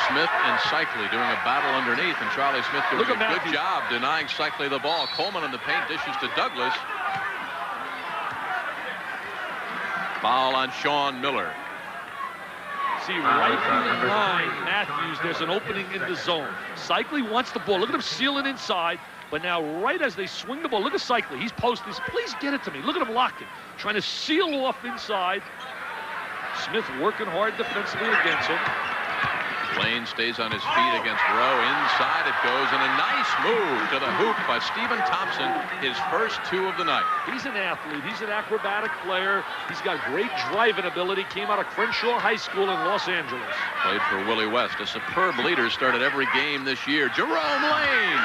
Smith and Cycli doing a battle underneath, and Charlie Smith doing a good job denying Cycli the ball. Coleman in the paint dishes to Douglas. Foul on Sean Miller. See, right behind Matthews, there's an opening in the zone. Cycli wants the ball. Look at him sealing inside. But now, right as they swing the ball, look at Cycli. He's posting. Please get it to me. Look at him locking. Trying to seal off inside. Smith working hard defensively against him. Lane stays on his feet against Rowe. Inside it goes, and a nice move to the hoop by Stephen Thompson, his first 2 of the night. He's an athlete. He's an acrobatic player. He's got great driving ability. Came out of Crenshaw High School in Los Angeles. Played for Willie West. A superb leader, started every game this year. Jerome Lane.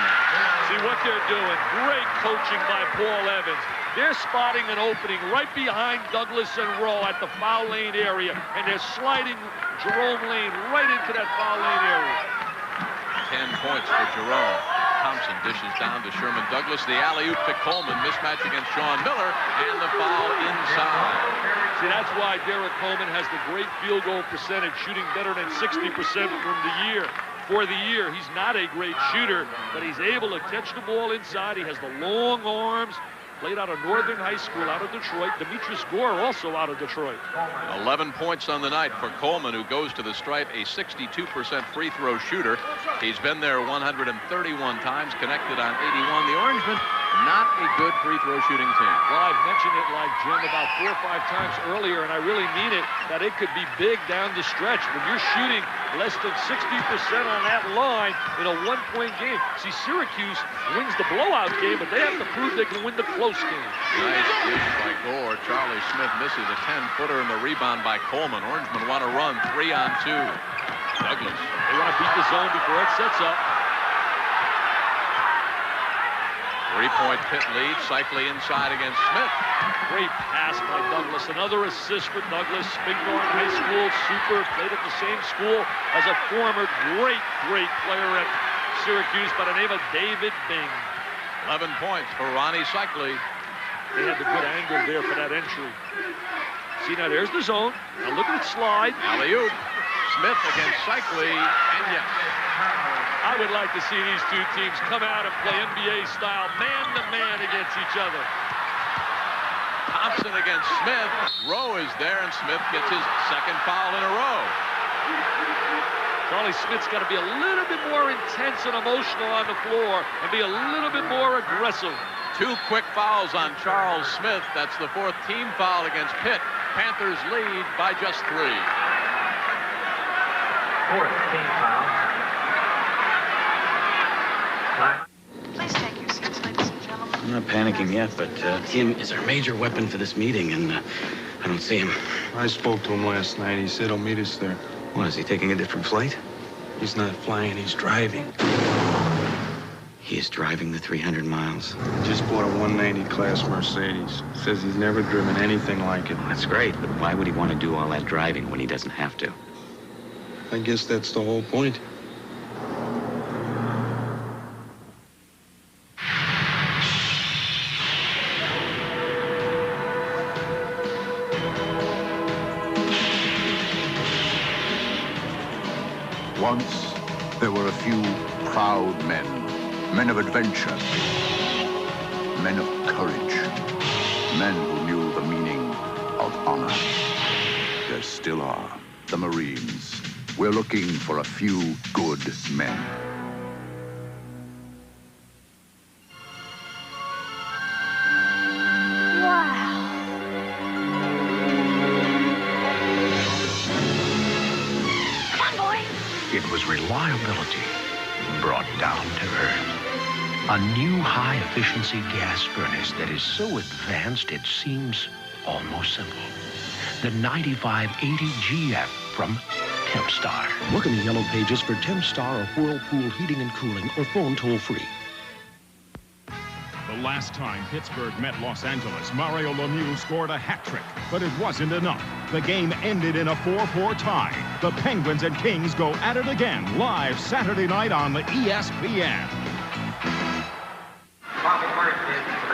See what they're doing. Great coaching by Paul Evans. They're spotting an opening right behind Douglas and Rowe at the foul lane area, and they're sliding Jerome Lane right into that foul lane area. 10 points for Jerome. Thompson dishes down to Sherman Douglas. The alley-oop to Coleman. Mismatch against Sean Miller, and the foul inside. See, that's why Derek Coleman has the great field goal percentage, shooting better than 60% from the year. For the year, he's not a great shooter, but he's able to catch the ball inside. He has the long arms. Played out of Northern High School out of Detroit. Demetrius Gore also out of Detroit. 11 points on the night for Coleman, who goes to the stripe, a 62% free throw shooter. He's been there 131 times, connected on 81. The Orangemen not a good free throw shooting team. Well, I've mentioned it, like Jim, about 4 or 5 times earlier, and I really mean it, that it could be big down the stretch. When you're shooting less than 60% on that line in a 1-point game. See, Syracuse wins the blowout game, but they have to prove they can win the close game. Nice dish by Gore. Charlie Smith misses a 10-footer and the rebound by Coleman. Orangemen want to run 3-on-2. Douglas. They want to beat the zone before it sets up. 3-point Pitt lead. Cycling inside against Smith. Great pass by Douglas. Another assist for Douglas. Bighorn High School, super. Played at the same school as a former great player at Syracuse by the name of David Bing. 11 points for Ronnie Cycling. They had the good angle there for that entry. See, now there's the zone. Now look at it slide. Alley-oop. Smith against Cycling, and yes. I would like to see these two teams come out and play NBA style, man-to-man against each other. Thompson against Smith. Rowe is there, and Smith gets his second foul in a row. Charlie Smith's got to be a little bit more intense and emotional on the floor and be a little bit more aggressive. 2 quick fouls on Charles Smith. That's the 4th team foul against Pitt. Panthers lead by just 3. 4th team foul. Please take your seats, ladies and gentlemen. I'm not panicking yet, but Tim is our major weapon for this meeting, and I don't see him. I spoke to him last night. He said he'll meet us there. What, is he taking a different flight? He's not flying, he's driving. He is driving the 300 miles. Just bought a 190 class Mercedes. Says he's never driven anything like it. That's great, but why would he want to do all that driving when he doesn't have to? I guess that's the whole point. Once, there were a few proud men of adventure, men of courage, men who knew the meaning of honor. There still are, the Marines. We're looking for a few good men. It was reliability brought down to earth. A new high-efficiency gas furnace that is so advanced it seems almost simple. The 9580GF from Tempstar. Look in the yellow pages for Tempstar or Whirlpool Heating and Cooling, or phone toll-free. The last time Pittsburgh met Los Angeles, Mario Lemieux scored a hat trick, but it wasn't enough. The game ended in a 4-4 tie. The Penguins and Kings go at it again, live Saturday night on the ESPN.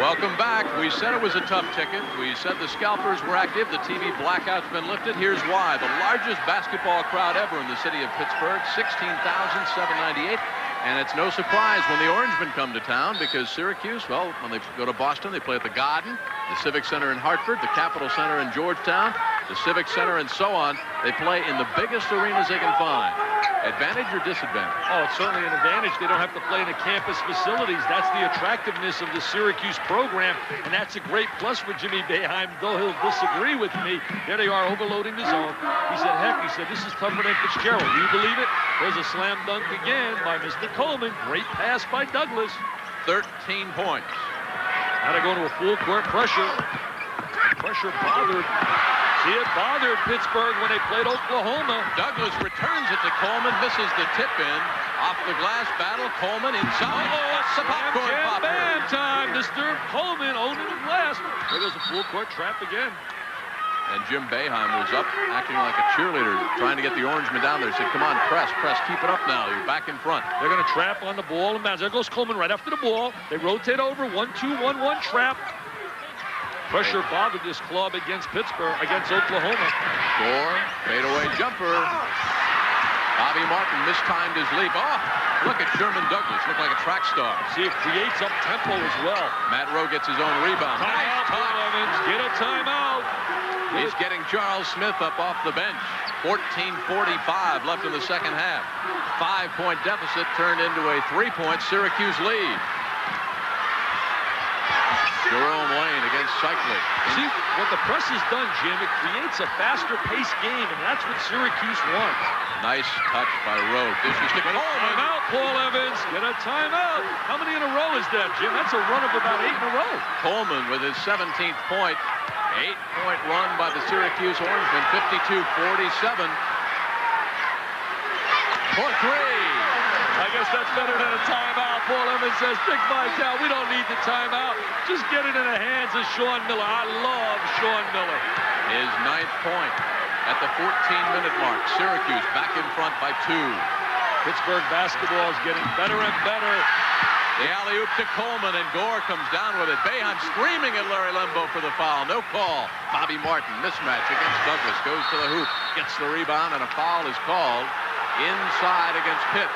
Welcome back. We said it was a tough ticket. We said the scalpers were active. The TV blackout's been lifted. Here's why. The largest basketball crowd ever in the city of Pittsburgh, 16,798. And it's no surprise when the Orangemen come to town, because Syracuse, well, when they go to Boston, they play at the Garden, the Civic Center in Hartford, the Capitol Center in Georgetown, the Civic Center, and so on. They play in the biggest arenas they can find. Advantage or disadvantage? Oh, it's certainly an advantage. They don't have to play in the campus facilities. That's the attractiveness of the Syracuse program, and that's a great plus for Jimmy Boeheim, though he'll disagree with me. There they are overloading the zone. He said, heck, he said, this is tougher than Fitzgerald. You believe it? There's a slam dunk again by Mr. Coleman. Great pass by Douglas. 13 points. Now they go to a full court pressure. Pressure bothered. See, it bothered Pittsburgh when they played Oklahoma. Douglas returns it to Coleman, misses the tip-in. Off the glass battle, Coleman inside. That's the popcorn popper. Bam time. Disturbed Coleman owning the glass. There goes a full court trap again. And Jim Boeheim was up, acting like a cheerleader, trying to get the Orangemen down there. He said, come on, press, keep it up now. You're back in front. They're going to trap on the ball and bounce. There goes Coleman right after the ball. They rotate over, 1-2-1-1 trap. Pressure bothered this club against Pittsburgh, against Oklahoma. Gore, fadeaway jumper. Bobby Martin mistimed his leap. Oh, look at Sherman Douglas, look like a track star. See, it creates up tempo as well. Matt Rowe gets his own rebound. Timeout, Evans. Get a timeout. He's getting Charles Smith up off the bench. 14:45 left in the second half. 5-point deficit turned into a 3-point Syracuse lead. Jerome Lane against Cycling. See, what the press has done, Jim, it creates a faster-paced game, and that's what Syracuse wants. Nice touch by Rowe. Dishes to Coleman. Timeout, Paul Evans. Get a timeout. How many in a row is that, Jim? That's a run of about 8 in a row. Coleman with his 17th point. 8-point run by the Syracuse Orangemen. 52-47. For 3. I guess that's better than a timeout. Paul Evans says, Dick Vitale, we don't need the timeout. Just get it in the hands of Sean Miller. I love Sean Miller. His 9th point at the 14-minute mark. Syracuse back in front by 2. Pittsburgh basketball is getting better and better. The alley-oop to Coleman, and Gore comes down with it. Boeheim screaming at Larry Lembo for the foul. No call. Bobby Martin, mismatch against Douglas. Goes to the hoop, gets the rebound, and a foul is called inside against Pitt.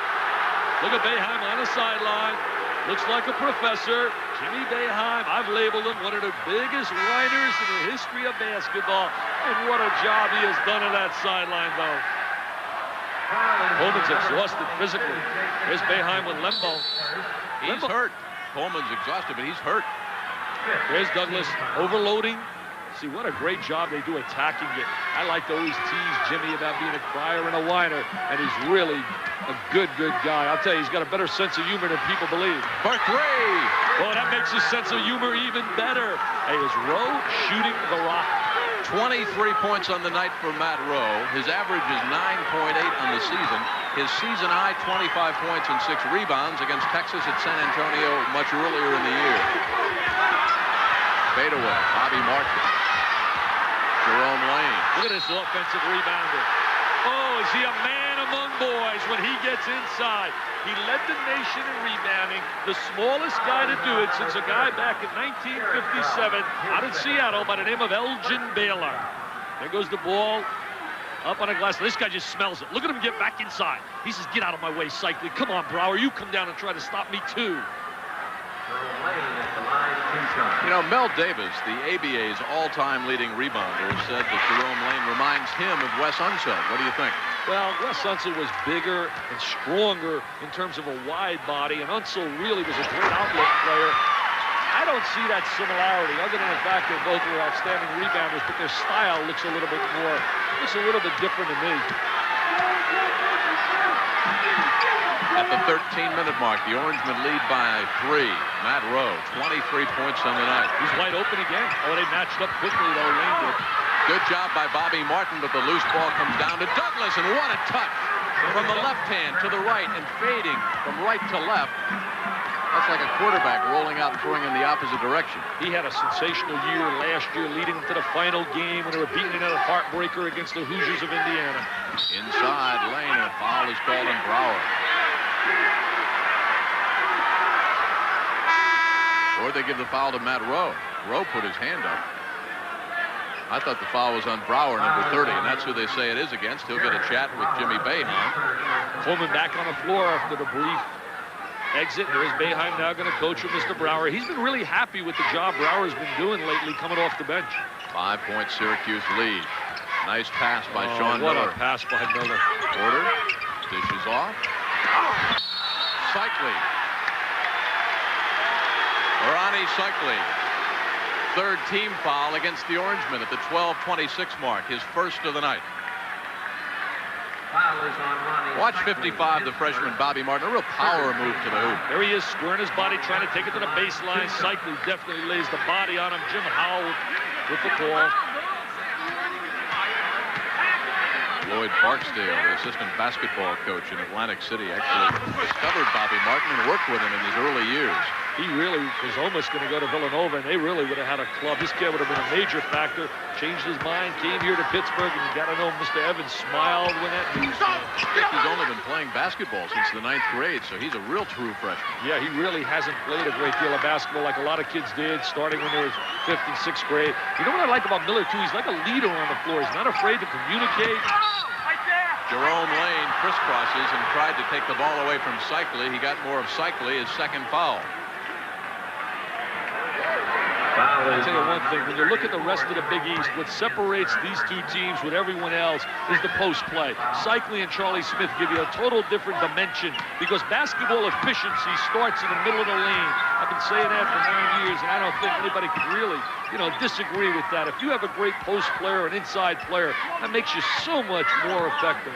Look at Boeheim on the sideline. Looks like a professor. Jimmy Boeheim, I've labeled him one of the biggest whiners in the history of basketball. And what a job he has done on that sideline, though. Coleman's exhausted physically. There's Boeheim with Lembo. He's hurt. Coleman's exhausted, but he's hurt. There's Douglas overloading. See, what a great job they do attacking it. I like to always tease Jimmy about being a crier and a whiner, and he's really a good guy. I'll tell you, he's got a better sense of humor than people believe. For 3. Well, that makes his sense of humor even better. Hey, is Rowe shooting the rock? 23 points on the night for Matt Rowe. His average is 9.8 on the season. His season high, 25 points and 6 rebounds against Texas at San Antonio much earlier in the year. Fadeaway, Bobby Martin. Jerome Lane. Look at this offensive rebounder. Oh, is he a man among boys when he gets inside? He led the nation in rebounding, the smallest guy to do it since a guy back in 1957 out in Seattle by the name of Elgin Baylor. There goes the ball up on a glass. This guy just smells it. Look at him get back inside. He says, get out of my way, Cycling. Come on, Brower, you come down and try to stop me too. You know, Mel Davis, the ABA's all-time leading rebounder, said that Jerome Lane reminds him of Wes Unseld. What do you think? Well, Wes Unseld was bigger and stronger in terms of a wide body, and Unseld really was a great outlet player. I don't see that similarity, other than the fact that both were outstanding rebounders, but their style looks a little bit different to me. At the 13-minute mark, the Orangemen lead by 3. Matt Rowe, 23 points on the night. He's wide open again. Oh, they matched up quickly, though, Lane did. Good job by Bobby Martin, but the loose ball comes down to Douglas, and what a touch from the left hand to the right and fading from right to left. That's like a quarterback rolling out and throwing in the opposite direction. He had a sensational year last year, leading to the final game when they were beating another heartbreaker against the Hoosiers of Indiana. Inside Lane, and a foul is called on Brower. Or they give the foul to Matt Rowe. Rowe put his hand up. I thought the foul was on Brower, number 30, and that's who they say it is against. He'll get a chat with Jimmy Boeheim. Coleman back on the floor after the brief exit. There's Boeheim now going to coach with Mr. Brower. He's been really happy with the job Brower's been doing lately coming off the bench. 5-point Syracuse lead. Nice pass by Sean Miller. Miller. What a pass by Miller. Porter dishes off. Cycling. Ronnie Cycling. Third team foul against the Orangemen at the 12:26 mark. His first of the night. Watch 55, the freshman Bobby Martin. A real power move to the hoop. There he is, squaring his body, trying to take it to the baseline. Cycling definitely lays the body on him. Jim Howell with the call. Lloyd Barksdale, the assistant basketball coach in Atlantic City, actually discovered Bobby Martin and worked with him in his early years. He really was almost going to go to Villanova, and they really would have had a club. This kid would have been a major factor. Changed his mind, came here to Pittsburgh, and you got to know Mr. Evans smiled when that news came. He's only been playing basketball since the 9th grade, so he's a real true freshman. Yeah, he really hasn't played a great deal of basketball like a lot of kids did, starting when they were 5th and 6th grade. You know what I like about Miller, too? He's like a leader on the floor. He's not afraid to communicate. Jerome Lane crisscrosses and tried to take the ball away from Cycli. He got more of Cycli, his second foul. I'll tell you one thing, when you look at the rest of the Big East, what separates these two teams with everyone else is the post play. Cycli and Charlie Smith give you a total different dimension because basketball efficiency starts in the middle of the lane. I've been saying that for 9 years, and I don't think anybody could really, disagree with that. If you have a great post player, an inside player, that makes you so much more effective.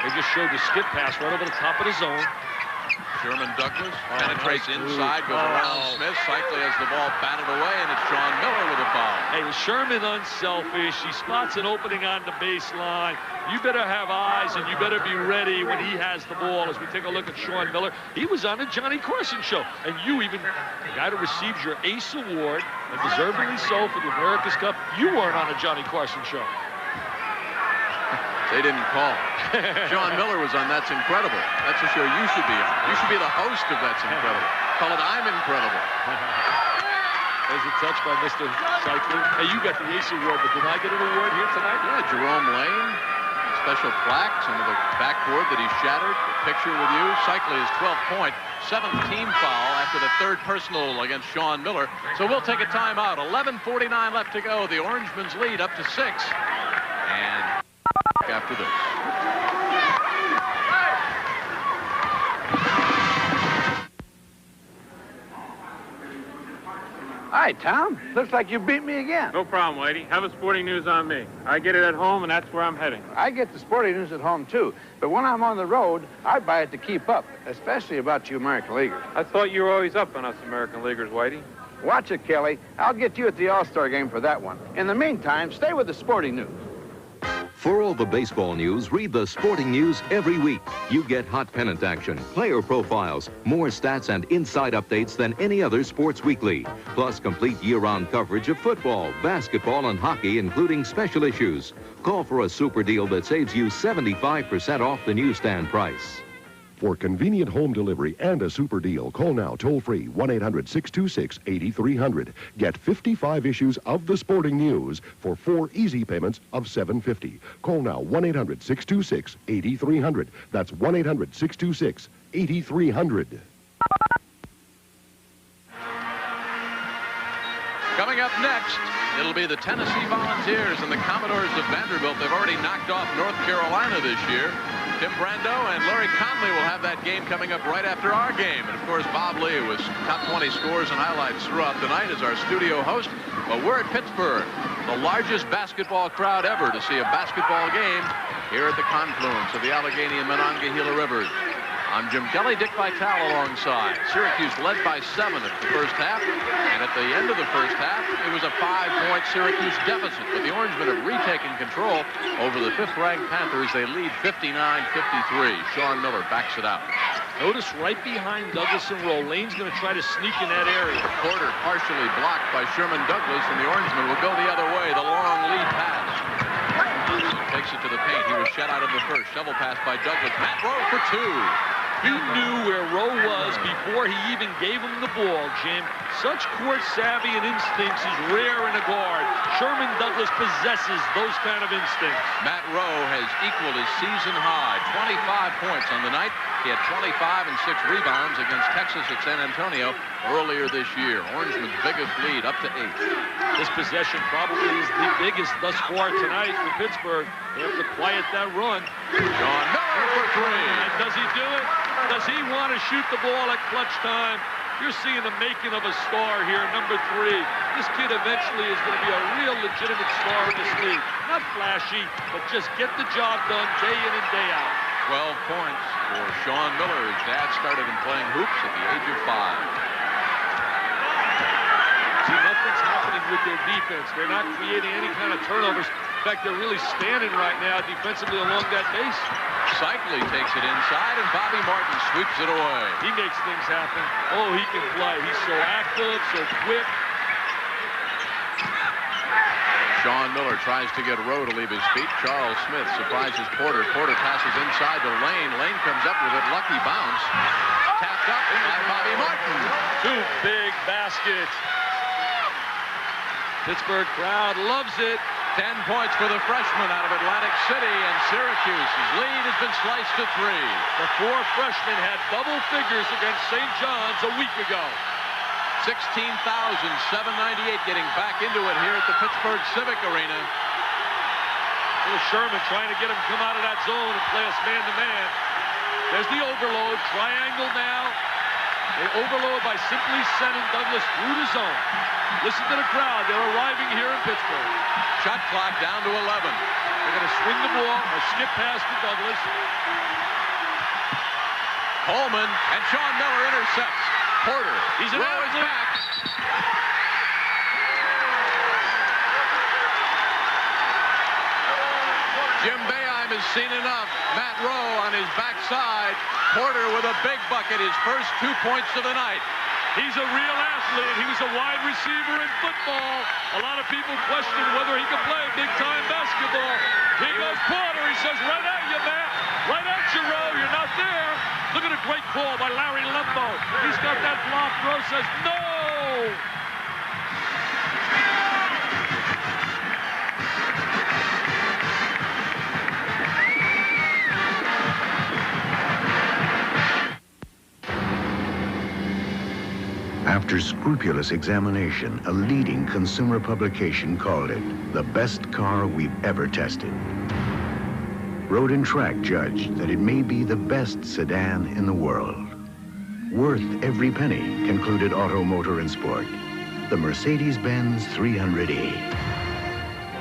They just showed the skip pass right over the top of the zone. Sherman Douglas penetrates inside, goes around Smith. Cycling has the ball batted away, and it's Sean Miller with a foul. Hey, Sherman unselfish. He spots an opening on the baseline. You better have eyes, and you better be ready when he has the ball. As we take a look at Sean Miller, he was on the Johnny Carson show. And you even, the guy that receives your ACE award, and deservedly so for the America's Cup, you weren't on the Johnny Carson show. They didn't call. Sean Miller was on That's Incredible. That's a show you should be on. You should be the host of That's Incredible. Call it I'm Incredible. There's a touch by Mr. Cycling. Hey, you got the ACE award, but did I get an award here tonight? Yeah, Jerome Lane. Special plaque, some of the backboard that he shattered. A picture with you. Cycling is 12-point. 7th team foul after the 3rd personal against Sean Miller. So we'll take a timeout. 11:49 left to go. The Orangemen's lead up to 6. And after this. Hi, Tom. Looks like you beat me again. No problem, Whitey. Have a sporting news on me. I get it at home, and that's where I'm heading. I get the sporting news at home, too. But when I'm on the road, I buy it to keep up, especially about you American Leaguers. I thought you were always up on us American Leaguers, Whitey. Watch it, Kelly. I'll get you at the All-Star game for that one. In the meantime, stay with the sporting news. For all the baseball news, read the Sporting News every week. You get hot pennant action, player profiles, more stats and inside updates than any other sports weekly. Plus complete year-round coverage of football, basketball, and hockey, including special issues. Call for a super deal that saves you 75% off the newsstand price. For convenient home delivery and a super deal, call now toll-free 1-800-626-8300. Get 55 issues of the Sporting News for 4 easy payments of $7.50. Call now 1-800-626-8300. That's 1-800-626-8300. Coming up next, it'll be the Tennessee Volunteers and the Commodores of Vanderbilt. They've already knocked off North Carolina this year. Tim Brando and Larry Conley will have that game coming up right after our game. And, of course, Bob Lee was top 20 scores and highlights throughout the night as our studio host. But we're at Pittsburgh, the largest basketball crowd ever to see a basketball game here at the confluence of the Allegheny and Monongahela Rivers. I'm Jim Kelly, Dick Vitale alongside. Syracuse led by 7 at the first half, and at the end of the first half, it was a 5-point Syracuse deficit. But the Orangemen have retaken control over the 5th-ranked Panthers. They lead 59-53. Sean Miller backs it out. Notice right behind Douglas and Rowe, Lane's going to try to sneak in that area. Porter partially blocked by Sherman Douglas, and the Orangemen will go the other way. The long lead pass. Takes it to the paint. He was shut out of the first. Shovel pass by Douglas. Matt Rowe for 2. He knew where Rowe was before he even gave him the ball, Jim. Such court savvy and instincts is rare in a guard. Sherman Douglas possesses those kind of instincts. Matt Rowe has equaled his season high. 25 points on the night. He had 25 and 6 rebounds against Texas at San Antonio earlier this year. Orangeman's biggest lead up to 8. This possession probably is the biggest thus far tonight for Pittsburgh. They have to quiet that run. Sean Miller for 3. And does he do it? Does he want to shoot the ball at clutch time? You're seeing the making of a star here, number 3. This kid eventually is going to be a real legitimate star in this league. Not flashy, but just get the job done day in and day out. 12 points for Sean Miller. His dad started him playing hoops at the age of 5. See, nothing's happening with their defense. They're not creating any kind of turnovers. In fact, they're really standing right now defensively along that base. Cycling takes it inside, and Bobby Martin sweeps it away. He makes things happen. Oh, he can play. He's so active, so quick. Sean Miller tries to get Rowe to leave his feet. Charles Smith surprises Porter. Porter passes inside to Lane. Lane comes up with a lucky bounce. Tapped up by Bobby Martin. 2 big baskets. Pittsburgh crowd loves it. 10 points for the freshman out of Atlantic City, and Syracuse's lead has been sliced to 3. The 4 freshmen had double figures against St. John's a week ago. 16,798 getting back into it here at the Pittsburgh Civic Arena. Little Sherman trying to get him to come out of that zone and play us man-to-man. There's the overload. Triangle now. They overload by simply sending Douglas through the zone. Listen to the crowd. They're arriving here in Pittsburgh. Shot clock down to 11. They're going to swing the ball or skip pass to Douglas. Coleman and Sean Miller intercepts. Porter. He's an Rowe is back. Jim Boeheim has seen enough. Matt Rowe on his backside. Porter with a big bucket, his first 2 points of the night. He's a real athlete. He was a wide receiver in football. A lot of people question whether he could play big-time basketball. Here goes Porter. He says, right at you, Matt. Right at you, Rowe. You're not there. Look at a great call by Larry Lembo. He's got that block. Rowe says, no! After scrupulous examination, a leading consumer publication called it the best car we've ever tested. Road and Track judged that it may be the best sedan in the world. Worth every penny, concluded Auto, Motor, and Sport, the Mercedes-Benz 300e.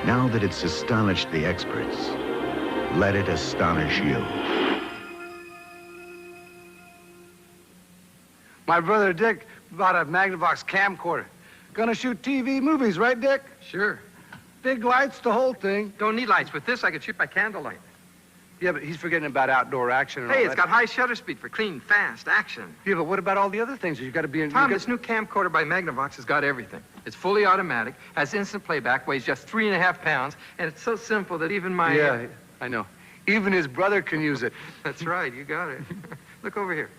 Now that it's astonished the experts, let it astonish you. My brother Dick bought a Magnavox camcorder. Gonna shoot TV movies, right, Dick? Sure. Big lights, the whole thing. Don't need lights. With this, I could shoot by candlelight. Yeah, but he's forgetting about outdoor action and all Hey, that. it's got high shutter speed for clean, fast action. Yeah, but what about all the other things? You've got to be in... Tom, this new camcorder by Magnavox has got everything. It's fully automatic, has instant playback, weighs just 3.5 pounds, and it's so simple that even my... Yeah, I know. Even his brother can use it. That's right, you got it. Look over here.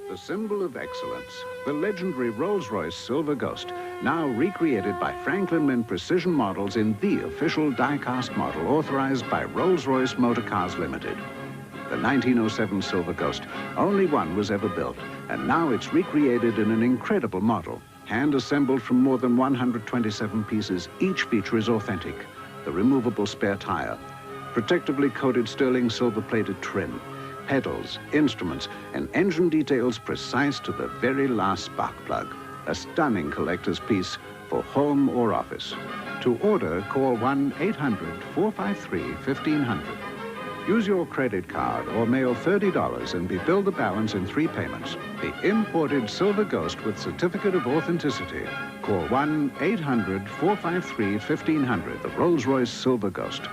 The symbol of excellence, the legendary Rolls-Royce Silver Ghost, now recreated by Franklin Mint Precision Models in the official die-cast model authorized by Rolls-Royce Motor Cars Limited. The 1907 Silver Ghost, only one was ever built, and now it's recreated in an incredible model, hand-assembled from more than 127 pieces. Each feature is authentic. The removable spare tire, protectively coated sterling silver-plated trim, pedals, instruments, and engine details precise to the very last spark plug. A stunning collector's piece for home or office. To order, call 1-800-453-1500. Use your credit card or mail $30 and be billed the balance in 3 payments. The imported Silver Ghost with certificate of authenticity. Call 1-800-453-1500, the Rolls-Royce Silver Ghost.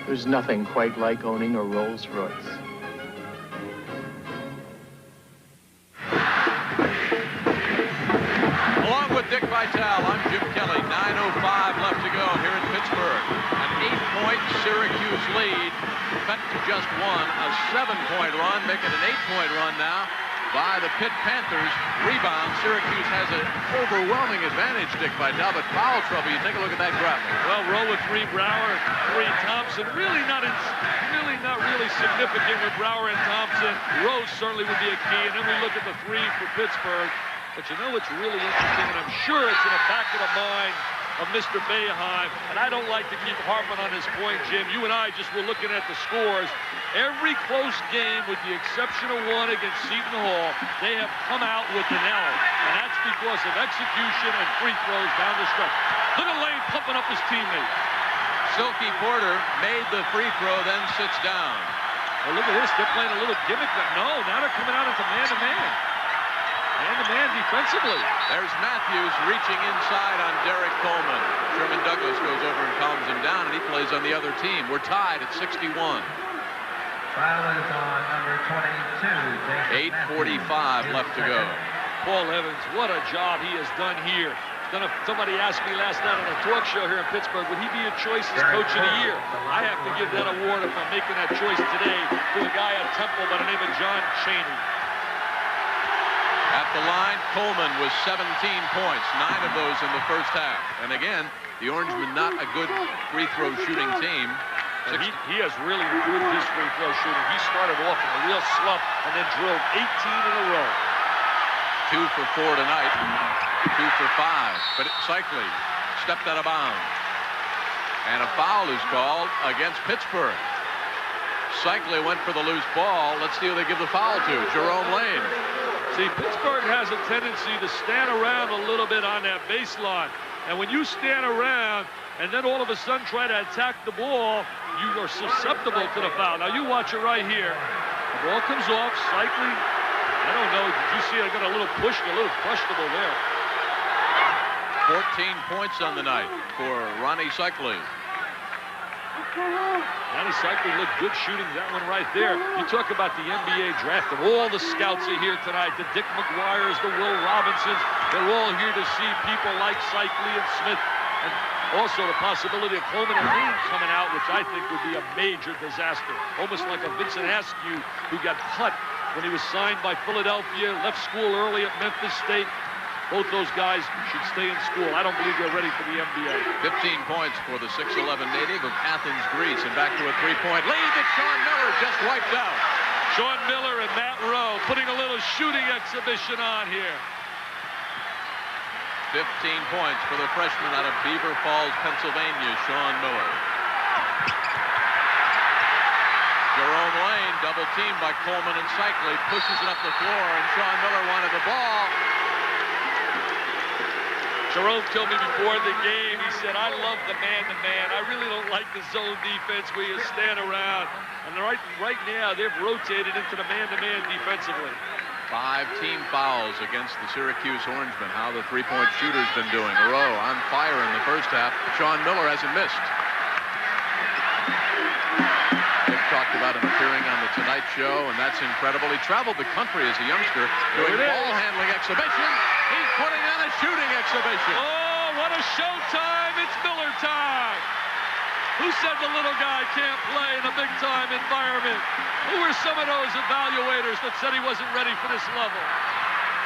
There's nothing quite like owning a Rolls-Royce. Along with Dick Vitale, I'm Jim Kelly. 9:05 left to go here in Pittsburgh. An 8-point Syracuse lead. Cut to just one. A 7-point run, making an 8-point run now by the Pitt Panthers. Rebound. Syracuse has an overwhelming advantage, Dick Vitale, but foul trouble. You take a look at that graphic. Well, Rowe with 3, Brower 3, Thompson. Really not significant with Brower and Thompson. Rowe certainly would be a key. And then we look at the 3 for Pittsburgh. But you know what's really interesting, and I'm sure it's in the back of the mind of Mr. Boeheim, and I don't like to keep harping on this point, Jim. You and I just were looking at the scores. Every close game, with the exception of one against Seton Hall, they have come out with an L, and that's because of execution and free throws down the stretch. Look at Lane pumping up his teammate. Silky Porter made the free throw, then sits down. Well, look at this. They're playing a little gimmick, but no, now they're coming out into man-to-man. Man-to-man defensively. There's Matthews reaching inside on Derek Coleman. Sherman Douglas goes over and calms him down, and he plays on the other team. We're tied at 61. Foul is on number 22. 8:45 left to go. Paul Evans, what a job he has done here. Somebody asked me last night on a talk show here in Pittsburgh, would he be a choice as Coach of the Year? I have to give that award if I'm making that choice today to a guy at Temple by the name of John Chaney. At the line, Coleman with 17 points, 9 of those in the first half. And again, the Orangemen not a good free throw shooting team. He has really improved his free throw shooting. He started off in a real slump and then drilled 18 in a row. 2 for 4 tonight, 2 for 5. But Cycling stepped out of bounds. And a foul is called against Pittsburgh. Cycli went for the loose ball. Let's see who they give the foul to. Jerome Lane. See, Pittsburgh has a tendency to stand around a little bit on that baseline. And when you stand around and then all of a sudden try to attack the ball, you are susceptible to the foul. Now, you watch it right here. The ball comes off. Cycli, I don't know. Did you see it? I got a little push, a little questionable there. 14 points on the night for Ronnie Cycli. Ronnie Cycli looked good shooting that one right there. You talk about the NBA draft, and all the scouts are here tonight. The Dick McGuires, the Will Robinsons, they're all here to see people like Cycli and Smith. And also the possibility of Coleman and Lane coming out, which I think would be a major disaster. Almost like a Vincent Askew who got cut when he was signed by Philadelphia, left school early at Memphis State. Both those guys should stay in school. I don't believe they're ready for the NBA. 15 points for the 6'11 native of Athens, Greece. And back to a three-point lead that Sean Miller just wiped out. Sean Miller and Matt Rowe putting a little shooting exhibition on here. 15 points for the freshman out of Beaver Falls, Pennsylvania, Sean Miller. Jerome Lane, double teamed by Coleman and Cycli, pushes it up the floor, and Sean Miller wanted the ball. Jerome told me before the game, he said, I love the man-to-man. I really don't like the zone defense where you stand around. And right now, they've rotated into the man-to-man defensively. 5 team fouls against the Syracuse Orangemen. How the three-point shooter's been doing. Rowe on fire in the first half. Sean Miller hasn't missed. They've talked about him appearing on the Tonight Show, and that's incredible. He traveled the country as a youngster doing ball handling exhibition. He's putting on a shooting exhibition. Oh, what a showtime. It's Miller time. Who said the little guy can't play in a big-time environment? Who were some of those evaluators that said he wasn't ready for this level?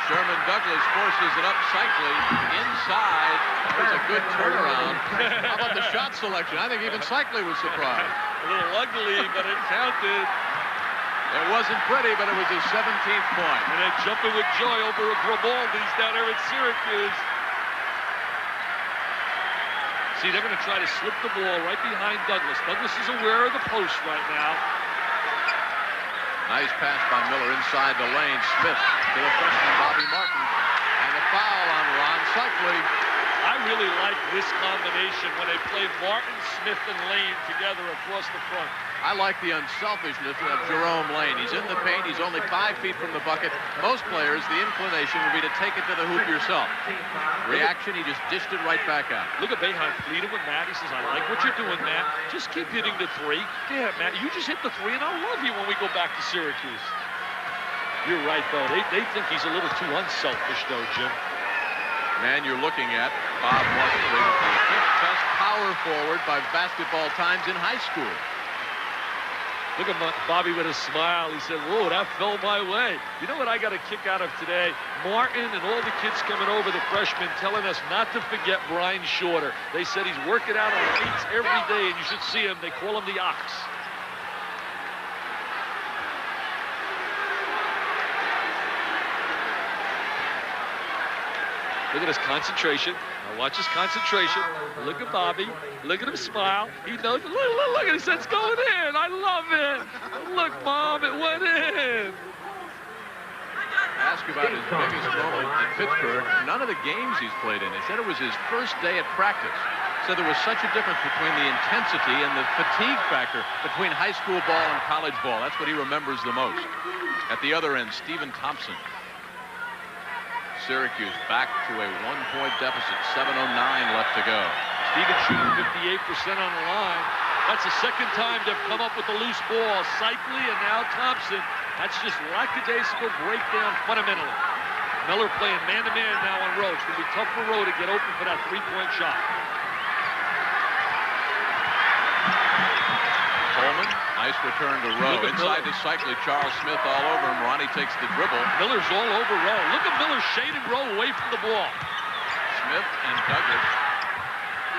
Sherman Douglas forces it up Cycli inside. That was a good turnaround. How about the shot selection? I think even Cycli was surprised. A little ugly, but it counted. It wasn't pretty, but it was his 17th point. And they're jumping with joy over a Grimaldi's down there at Syracuse. See, they're going to try to slip the ball right behind Douglas. Douglas is aware of the post right now. Nice pass by Miller inside the lane. Smith to the freshman Bobby Martin. And the foul on Ron Cycli. I really like this combination when they play Martin, Smith, and Lane together across the front. I like the unselfishness of Jerome Lane. He's in the paint. He's only 5 feet from the bucket. Most players, the inclination would be to take it to the hoop yourself. Reaction, he just dished it right back out. Look at Boeheim pleading with Matt. He says, I like what you're doing, Matt. Just keep hitting the three. Yeah, Matt, you just hit the three, and I'll love you when we go back to Syracuse. You're right, though. They think he's a little too unselfish, though, Jim. Man, you're looking at Bob Martin, rated the 5th best power forward by basketball times in high school. Look at Bobby with a smile. He said, whoa, that fell my way. You know what I got a kick out of today? Martin and all the kids coming over, the freshmen, telling us not to forget Brian Shorter. They said he's working out on weights every day, and you should see him. They call him the Ox. Look at his concentration. Now watch his concentration. Look at Bobby. Look at him smile. He knows. Look at it. He said it's going in. I love it. Look, Mom, it went in. Ask about his biggest moment at Pittsburgh. None of the games he's played in. He said it was his first day at practice. Said there was such a difference between the intensity and the fatigue factor between high school ball and college ball. That's what he remembers the most. At the other end, Stephen Thompson. Syracuse back to a 1-point deficit. 7:09 left to go. Stephen shooting 58% on the line. That's the second time they've come up with a loose ball. Cycli and now Thompson. That's just lackadaisical breakdown fundamentally. Miller playing man-to-man now on Rowe. It's going to be tough for Rowe to get open for that three-point shot. Coleman, nice return to Rowe. Inside to Cycli, Charles Smith all over him. Ronnie takes the dribble. Miller's all over Rowe. Look at Miller shading Rowe away from the ball. Smith and Douglas.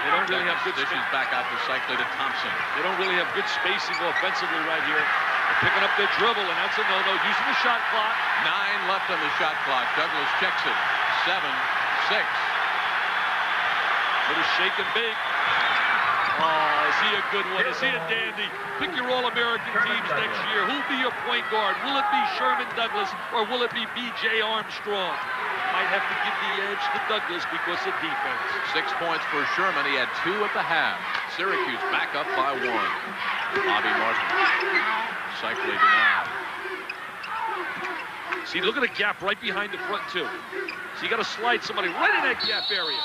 They don't really have good dishes back out to Cycli to Thompson. They don't really have good spacing offensively right here. They're picking up their dribble, and that's a no-no. Using the shot clock. 9 left on the shot clock. Douglas checks it. 7-6. Little shake and bake. Oh, is he a good one? Is he a dandy? Pick your All-American teams next year. Who'll be your point guard? Will it be Sherman Douglas or will it be B.J. Armstrong? Might have to give the edge to Douglas because of defense. 6 points for Sherman. He had 2 at the half. Syracuse back up by 1. Bobby Martin. Cycling denied. See, look at the gap right behind the front, too. So you got to slide somebody right in that gap area.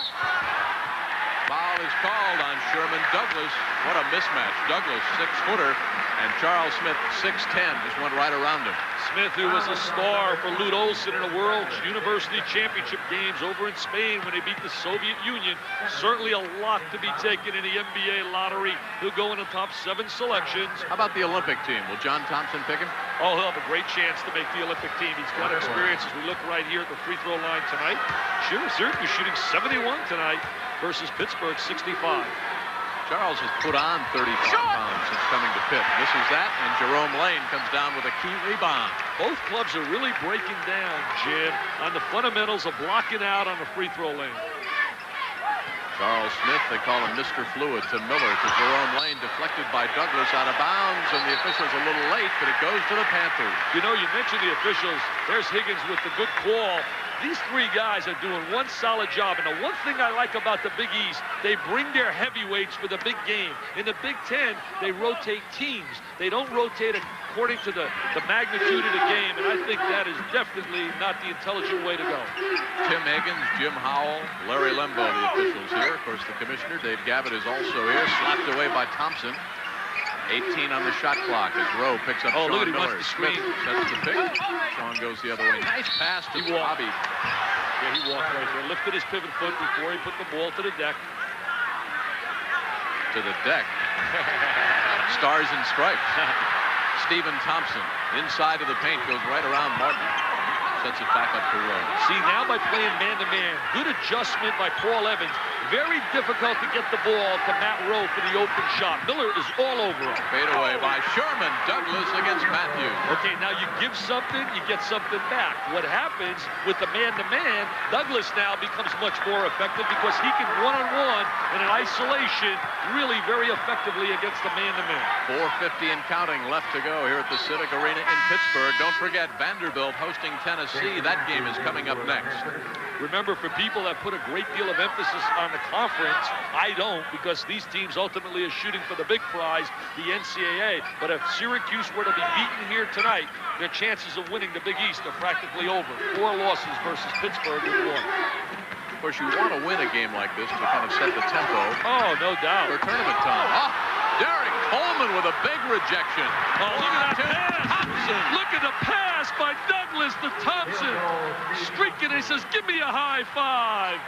Foul is called on Sherman Douglas. What a mismatch. Douglas, 6-footer, and Charles Smith, 6'10", just went right around him. Smith, who was a star for Lute Olson in the World University Championship games over in Spain when they beat the Soviet Union. Certainly a lot to be taken in the NBA lottery. He'll go in the top 7 selections. How about the Olympic team? Will John Thompson pick him? Oh, he'll have a great chance to make the Olympic team. He's got experience as we look right here at the free throw line tonight. Syracuse shooting 71 tonight versus Pittsburgh 65. Charles has put on 35 pounds since coming to Pitt. Misses that, and Jerome Lane comes down with a key rebound. Both clubs are really breaking down, Jim, on the fundamentals of blocking out on the free throw lane. Charles Smith, they call him Mr. Fluid, to Miller, to Jerome Lane, deflected by Douglas out of bounds, and the official's a little late, but it goes to the Panthers. You know, you mentioned the officials. There's Higgins with the good call. These 3 guys are doing one solid job. And the one thing I like about the Big East, they bring their heavyweights for the big game. In the Big Ten, they rotate teams. They don't rotate according to the magnitude of the game. And I think that is definitely not the intelligent way to go. Tim Higgins, Jim Howell, Larry Lembo, the officials here. Of course, the commissioner, Dave Gavitt, is also here. Slapped away by Thompson. 18 on the shot clock as Rowe picks up Sean look at Miller. Smith sets the pick. Sean goes the other way. Nice pass to Bobby. Yeah, he walked right there. Lifted his pivot foot before he put the ball to the deck. To the deck. Stars and stripes. Stephen Thompson inside of the paint goes right around Martin. Sets it back up to Rowe. See, now by playing man-to-man, good adjustment by Paul Evans. Very difficult to get the ball to Matt Rowe for the open shot. Miller is all over him. Fade away by Sherman Douglas against Matthews. Okay, now you give something, you get something back. What happens with the man-to-man, Douglas now becomes much more effective because he can one-on-one and in isolation really very effectively against the man-to-man. 4:50 and counting left to go here at the Civic Arena in Pittsburgh. Don't forget Vanderbilt hosting Tennessee. That game is coming up next. Remember, for people that put a great deal of emphasis on the conference, I don't, because these teams ultimately are shooting for the big prize, the NCAA. But if Syracuse were to be beaten here tonight, their chances of winning the Big East are practically over. 4 losses versus Pittsburgh with 1. Of course, you want to win a game like this to kind of set the tempo. Oh, no doubt. For tournament time. Oh, Derek Coleman with a big rejection. Oh, look at that pass. Thompson. Look at the pass by Douglas to Thompson. Streaking, he says, give me a high five.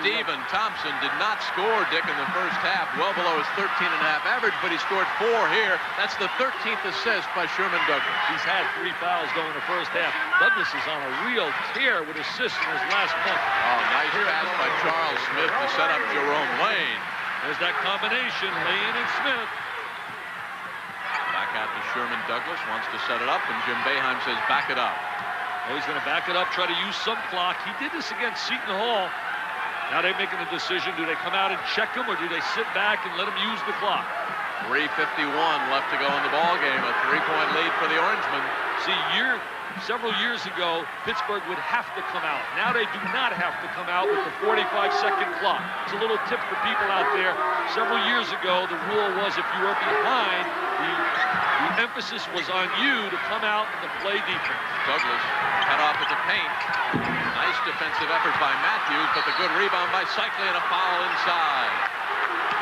Stephen Thompson did not score, Dick, in the first half, well below his 13.5 average, but he scored 4 here. That's the 13th assist by Sherman Douglas. He's had 3 fouls going in the first half. Douglas is on a real tear with assists in his last month. Oh, nice pass by Charles Smith to set up Jerome Lane. There's that combination, Lane and Smith. Back out to Sherman Douglas, wants to set it up, and Jim Boeheim says back it up. Oh, he's going to back it up, try to use some clock. He did this against Seton Hall. Now they're making a decision. Do they come out and check him, or do they sit back and let him use the clock? 3:51 left to go in the ball game. A 3-point lead for the Orangemen. See, several years ago, Pittsburgh would have to come out. Now they do not have to come out with the 45-second clock. It's a little tip for people out there. Several years ago, the rule was if you were behind, the emphasis was on you to come out and to play defense. Douglas cut off at the paint. Nice defensive effort by Matthews, but the good rebound by Cycli and a foul inside.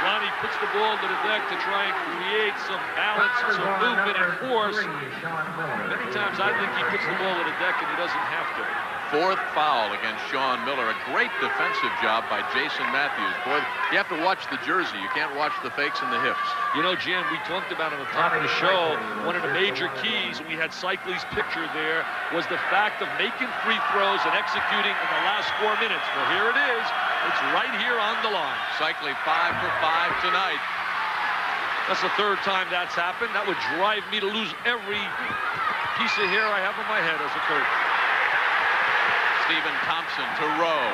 Ronnie puts the ball to the deck to try and create some balance, some movement and force. Many times I think he puts the ball to the deck and he doesn't have to. 4th foul against Sean Miller. A great defensive job by Jason Matthews. Boy, you have to watch the jersey. You can't watch the fakes and the hips. You know, Jim, we talked about on the top of the show, one of the major keys, and we had Cycli's picture there, was the fact of making free throws and executing in the last 4 minutes. Well, here it is. It's right here on the line. Cycli 5 for 5 tonight. That's the 3rd time that's happened. That would drive me to lose every piece of hair I have on my head as a coach. Stephen Thompson to Rowe.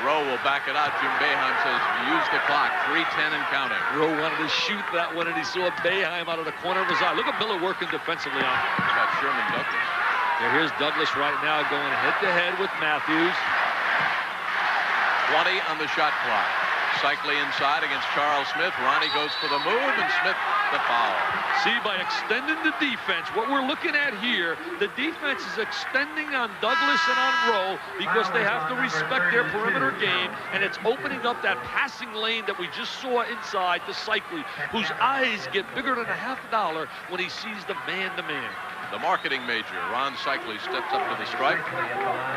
Rowe will back it out. Jim Boeheim says, use the clock. 3:10 and counting. Rowe wanted to shoot that one, and he saw Boeheim out of the corner of his eye. Look at Miller working defensively on it. Got Sherman Douglas. Yeah, here's Douglas right now going head-to-head with Matthews. 20 on the shot clock. Cycling inside against Charles Smith. Ronnie goes for the move, and Smith the foul. See, by extending the defense, what we're looking at here, the defense is extending on Douglas and on Rowe because they have to respect their perimeter game, and it's opening up that passing lane that we just saw inside to Cycling, whose eyes get bigger than $50 when he sees the man-to-man. The marketing major, Ron Cycling, steps up to the stripe.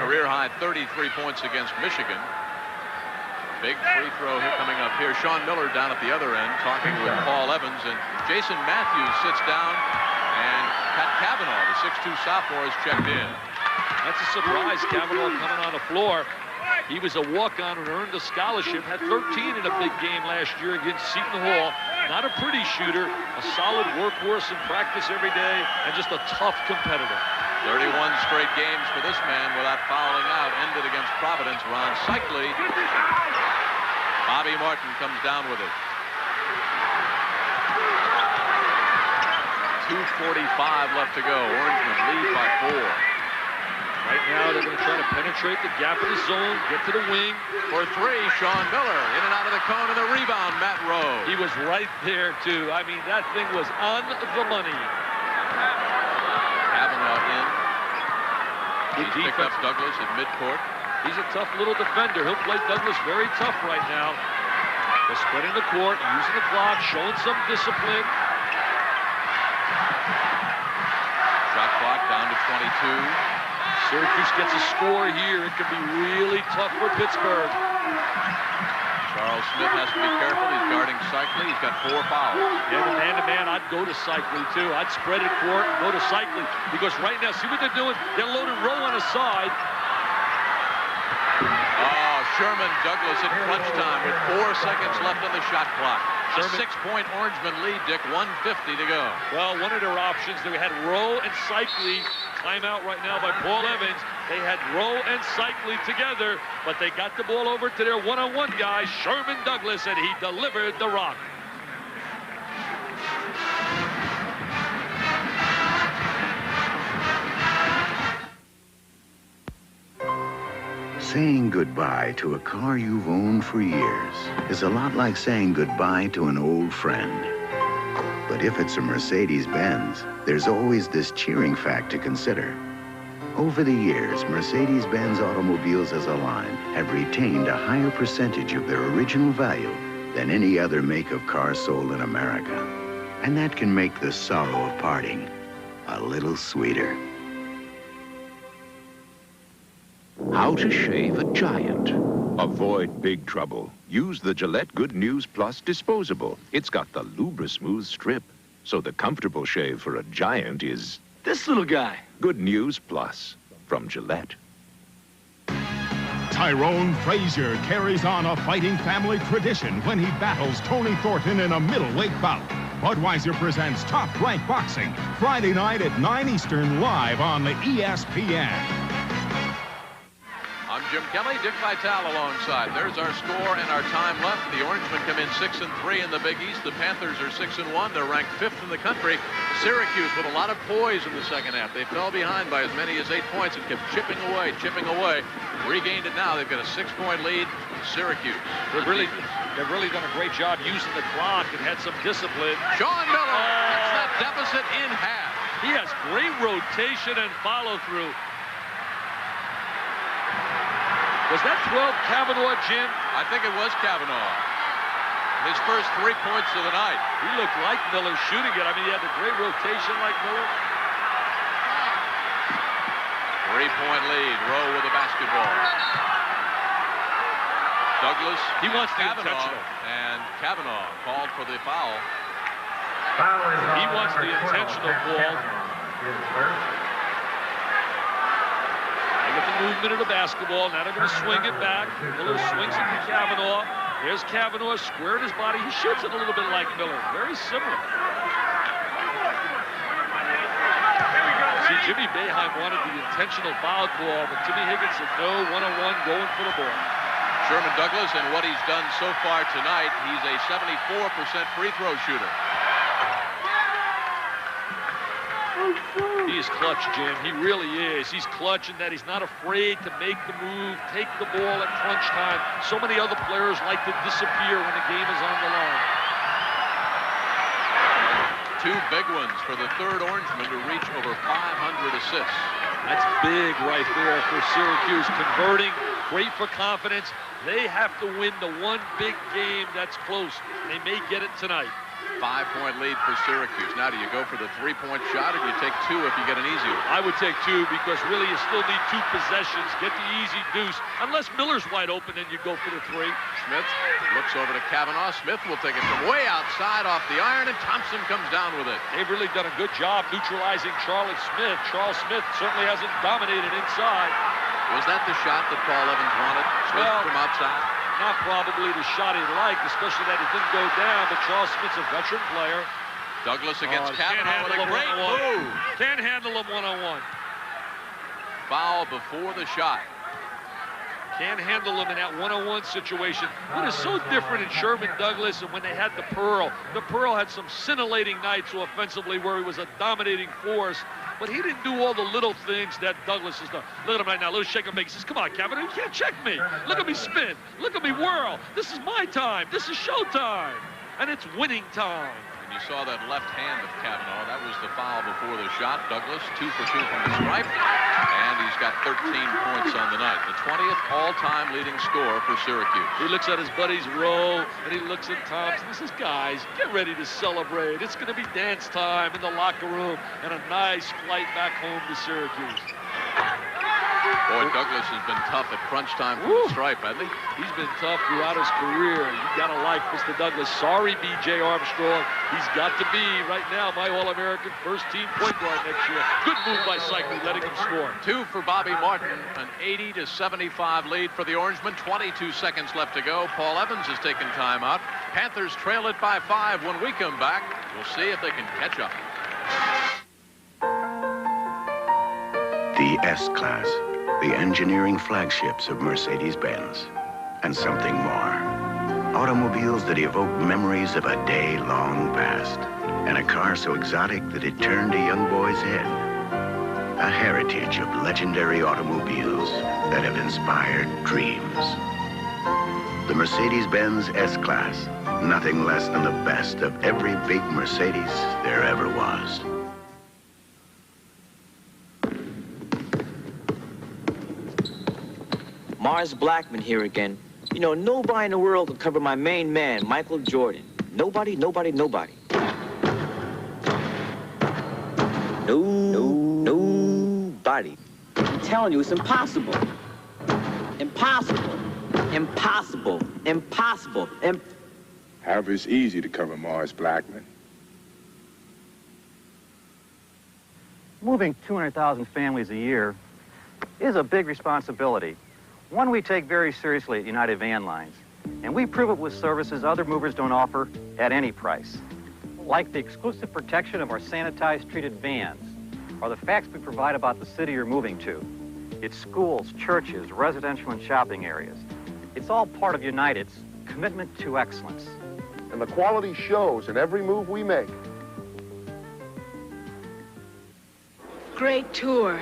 Career-high 33 points against Michigan. Big free throw here coming up here. Sean Miller down at the other end talking with Paul Evans, and Jason Matthews sits down, and Pat Cavanaugh, the 6'2 sophomore, is checked in. That's a surprise, Cavanaugh coming on the floor. He was a walk-on and earned a scholarship, had 13 in a big game last year against Seton Hall. Not a pretty shooter, a solid workhorse in practice every day, and just a tough competitor. 31 straight games for this man without fouling out. Ended against Providence. Ron Cycling. Bobby Martin comes down with it. 2:45 left to go. Orangemen lead by 4. Right now, they're going to try to penetrate the gap in the zone, get to the wing. For 3, Sean Miller. In and out of the cone, and the rebound, Matt Rowe. He was right there, too. I mean, that thing was on the money. Cavanaugh in. He's picked up Douglas at midcourt. He's a tough little defender. He'll play Douglas very tough right now. They're spreading the court, using the clock, showing some discipline. Shot clock down to 22. Syracuse gets a score here. It could be really tough for Pittsburgh. Charles Smith has to be careful. He's guarding Cycling. He's got 4 fouls. Yeah, the man-to-man, I'd go to Cycling, too. I'd spread it court and go to Cycling. Because right now, see what they're doing? They're loading Rowe on the side. Oh, Sherman Douglas at crunch time with 4 seconds left on the shot clock. A 6-point Orangeman lead, Dick. 1:50 to go. Well, one of their options, they had Rowe and Cycling. Timeout right now by Paul Evans. They had Rowe and Cycling together, but they got the ball over to their one-on-one guy, Sherman Douglas, and he delivered the rock. Saying goodbye to a car you've owned for years is a lot like saying goodbye to an old friend. But if it's a Mercedes-Benz, there's always this cheering fact to consider. Over the years, Mercedes-Benz automobiles as a line have retained a higher percentage of their original value than any other make of car sold in America. And that can make the sorrow of parting a little sweeter. How to shave a giant. Avoid big trouble. Use the Gillette Good News Plus disposable. It's got the Lubra-Smooth strip, so the comfortable shave for a giant is this little guy. Good News Plus from Gillette. Tyrone Frazier carries on a fighting family tradition when he battles Tony Thornton in a middleweight bout. Budweiser presents Top Rank Boxing, Friday night at 9 Eastern, live on the ESPN. I'm Jim Kelly, Dick Vitale alongside. There's our score and our time left. The Orangemen come in 6-3 in the Big East. The Panthers are 6-1. They're ranked 5th in the country. Syracuse with a lot of poise in the second half. They fell behind by as many as 8 points and kept chipping away. Regained it now. They've got a 6-point lead. Syracuse. They've really done a great job using the clock and had some discipline. Sean Miller cuts that deficit in half. He has great rotation and follow-through. Was that 12 Cavanaugh, Jim? I think it was Cavanaugh. His first 3 points of the night. He looked like Miller shooting it. I mean, he had a great rotation like Miller. 3-point lead. Rowe with the basketball. Douglas. He wants the Cavanaugh, intentional. and Cavanaugh called for the foul. He wants the intentional ball. They get the movement of the basketball. Now they're going to swing it back. Miller swings it to Cavanaugh. There's Cavanaugh squaring his body. He shoots it a little bit like Miller. Very similar. See, Jimmy Boeheim wanted the intentional foul call, but Jimmy Higgins said no, one-on-one, going for the ball. Sherman Douglas, and what he's done so far tonight, he's a 74% free throw shooter. He is clutch, Jim. He really is. He's clutch in that he's not afraid to make the move, take the ball at crunch time. So many other players like to disappear when the game is on the line. Two big ones for the third Orangeman to reach over 500 assists. That's big right there for Syracuse. Converting, great for confidence. They have to win the one big game that's close. They may get it tonight. 5-point lead for Syracuse. Now, do you go for the three-point shot, or do you take two if you get an easy one? I would take two because really you still need two possessions. Get the easy deuce. Unless Miller's wide open, then you go for the three. Smith looks over to Kavanaugh. Smith will take it from way outside off the iron, and Thompson comes down with it. They've really done a good job neutralizing Charles Smith. Charles Smith certainly hasn't dominated inside. Was that the shot that Paul Evans wanted? Smith from outside? Not probably the shot he liked, especially that it didn't go down, but Charles Smith's a veteran player. Douglas against Kavanaugh with a great move. Can't handle him one-on-one. Foul before the shot. Can't handle him in that one-on-one situation. What is so different in Sherman Douglas and when they had the Pearl had some scintillating nights offensively where he was a dominating force, but he didn't do all the little things that Douglas has done. Look at him right now, little shake and bake. He says, come on, Kavanaugh, you can't check me. Look at me spin. Look at me whirl. This is my time. This is showtime. And it's winning time. And you saw that left hand of Kavanaugh. That was the foul before the shot. Douglas, 2 for 2 from the stripe. And he's got 13 points on the night. The 20th all-time leading scorer for Syracuse. He looks at his buddies Rowe, and he looks at Thompson. He says, guys, get ready to celebrate. It's going to be dance time in the locker room and a nice flight back home to Syracuse. Boy, Douglas has been tough at crunch time from the stripe, hasn't he? He's been tough throughout his career. You got to like Mr. Douglas. Sorry, B.J. Armstrong. He's got to be, right now, my All-American first-team point guard next year. Good move by Cycli, letting him score. 2 for Bobby Martin. An 80-75 lead for the Orangemen. 22 seconds left to go. Paul Evans has taken time out. Panthers trail it by 5. When we come back, we'll see if they can catch up. The S-Class, the engineering flagships of Mercedes-Benz, and something more. Automobiles that evoke memories of a day long past, and a car so exotic that it turned a young boy's head. A heritage of legendary automobiles that have inspired dreams. The Mercedes-Benz S-Class, nothing less than the best of every big Mercedes there ever was. Mars Blackman here again. You know, nobody in the world can cover my main man, Michael Jordan. Nobody, nobody, nobody. Nobody. I'm telling you, it's impossible. Impossible. Impossible. Impossible. However, it's easy to cover Mars Blackman. Moving 200,000 families a year is a big responsibility. One we take very seriously at United Van Lines, and we prove it with services other movers don't offer at any price. Like the exclusive protection of our sanitized, treated vans, or the facts we provide about the city you're moving to. It's schools, churches, residential and shopping areas. It's all part of United's commitment to excellence. And the quality shows in every move we make. Great tour.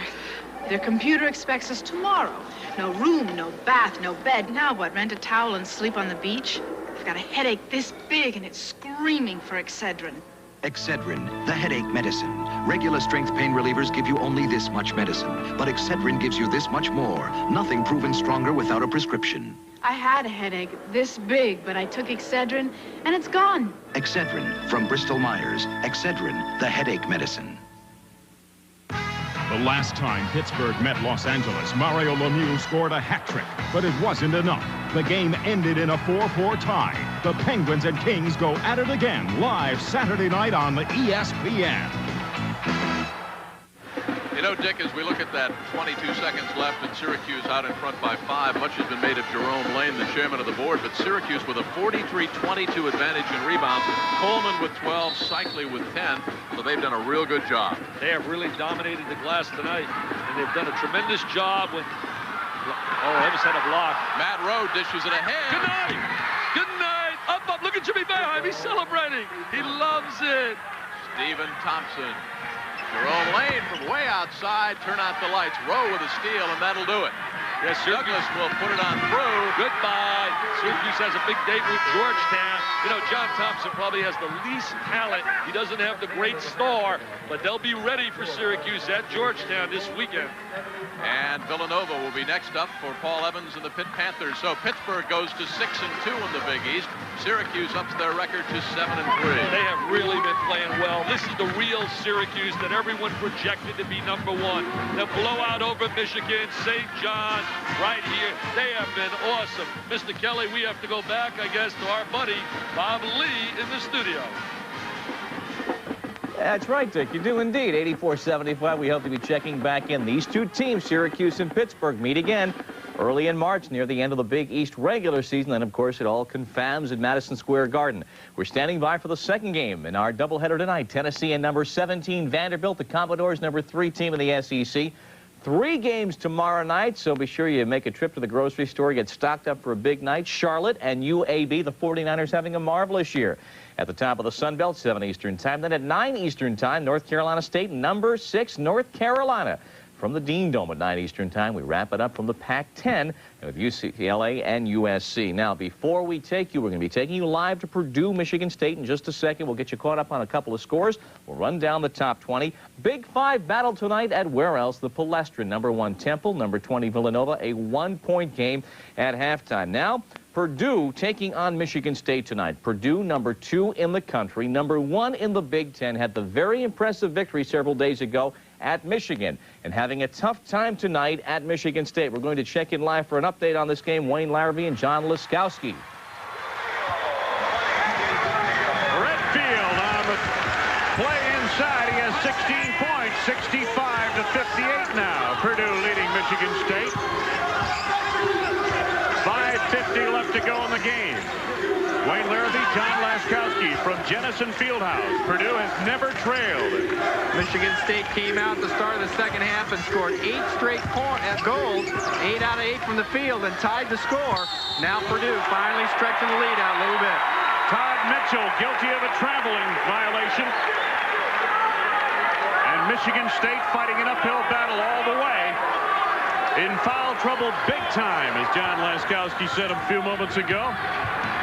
Their computer expects us tomorrow. No room, no bath, no bed. Now what, rent a towel and sleep on the beach? I've got a headache this big and it's screaming for Excedrin. Excedrin, the headache medicine. Regular strength pain relievers give you only this much medicine, but Excedrin gives you this much more. Nothing proven stronger without a prescription. I had a headache this big, but I took Excedrin and it's gone. Excedrin from Bristol Myers. Excedrin, the headache medicine. The last time Pittsburgh met Los Angeles, Mario Lemieux scored a hat trick, but it wasn't enough. The game ended in a 4-4 tie. The Penguins and Kings go at it again, live Saturday night on the ESPN. You know, Dick, as we look at that 22 seconds left and Syracuse out in front by 5, much has been made of Jerome Lane, the chairman of the board, but Syracuse with a 43-22 advantage in rebounds. Coleman with 12, Cycli with 10, so they've done a real good job. They have really dominated the glass tonight, and they've done a tremendous job when Oh, Evans had a block. Matt Rowe dishes it ahead. Good night. Good night. Up. Look at Jimmy Boeheim. He's celebrating. He loves it. Stephen Thompson. Jerome Lane from way outside. Turn out the lights. Rowe with a steal, and that'll do it. Yes, Douglas will put it on through. Goodbye. Syracuse has a big date with Georgetown. You know, John Thompson probably has the least talent. He doesn't have the great star, but they'll be ready for Syracuse at Georgetown this weekend. And Villanova will be next up for Paul Evans and the Pitt Panthers. So Pittsburgh goes to 6-2 in the Big East. Syracuse ups their record to 7-3. They have really been playing well. This is the real Syracuse that everyone projected to be #1. The blowout over Michigan, St. John's, right here. They have been awesome. Mr. Kelly, we have to go back, I guess, to our buddy Bob Lee in the studio. That's right, Dick. You do indeed. 84-75. We hope to be checking back in. These two teams, Syracuse and Pittsburgh, meet again early in March near the end of the Big East regular season. And, of course, it all confirms at Madison Square Garden. We're standing by for the second game in our doubleheader tonight. Tennessee and number 17, Vanderbilt. The Commodores, number 3 team in the SEC. 3 games tomorrow night, so be sure you make a trip to the grocery store, get stocked up for a big night. Charlotte and UAB, the 49ers having a marvelous year. At the top of the Sun Belt, 7 Eastern Time. Then at 9 Eastern Time, North Carolina State, number 6, North Carolina. From the Dean Dome at 9 Eastern Time, we wrap it up from the Pac-10 with UCLA and USC. Now, before we take you, we're going to be taking you live to Purdue, Michigan State in just a second. We'll get you caught up on a couple of scores. We'll run down the top 20. Big 5 battle tonight at where else? The Palestra, number 1 Temple, number 20 Villanova, a 1-point game at halftime. Now, Purdue taking on Michigan State tonight. Purdue, number 2 in the country, number 1 in the Big Ten, had the very impressive victory several days ago at Michigan, and having a tough time tonight at Michigan State. We're going to check in live for an update on this game. Wayne Larrabee and John Laskowski. Redfield on the play inside. He has 16 points, 65-58 now. Purdue leading Michigan State. 5:50 left to go in the game. Wayne Larrabee, John Laskowski from Jennison Fieldhouse. Purdue has never trailed. Michigan State came out at the start of the second half and scored 8 straight goals, 8 out of 8 from the field, and tied the score. Now Purdue finally stretching the lead out a little bit. Todd Mitchell guilty of a traveling violation. And Michigan State fighting an uphill battle all the way. In foul trouble big time, as John Laskowski said a few moments ago.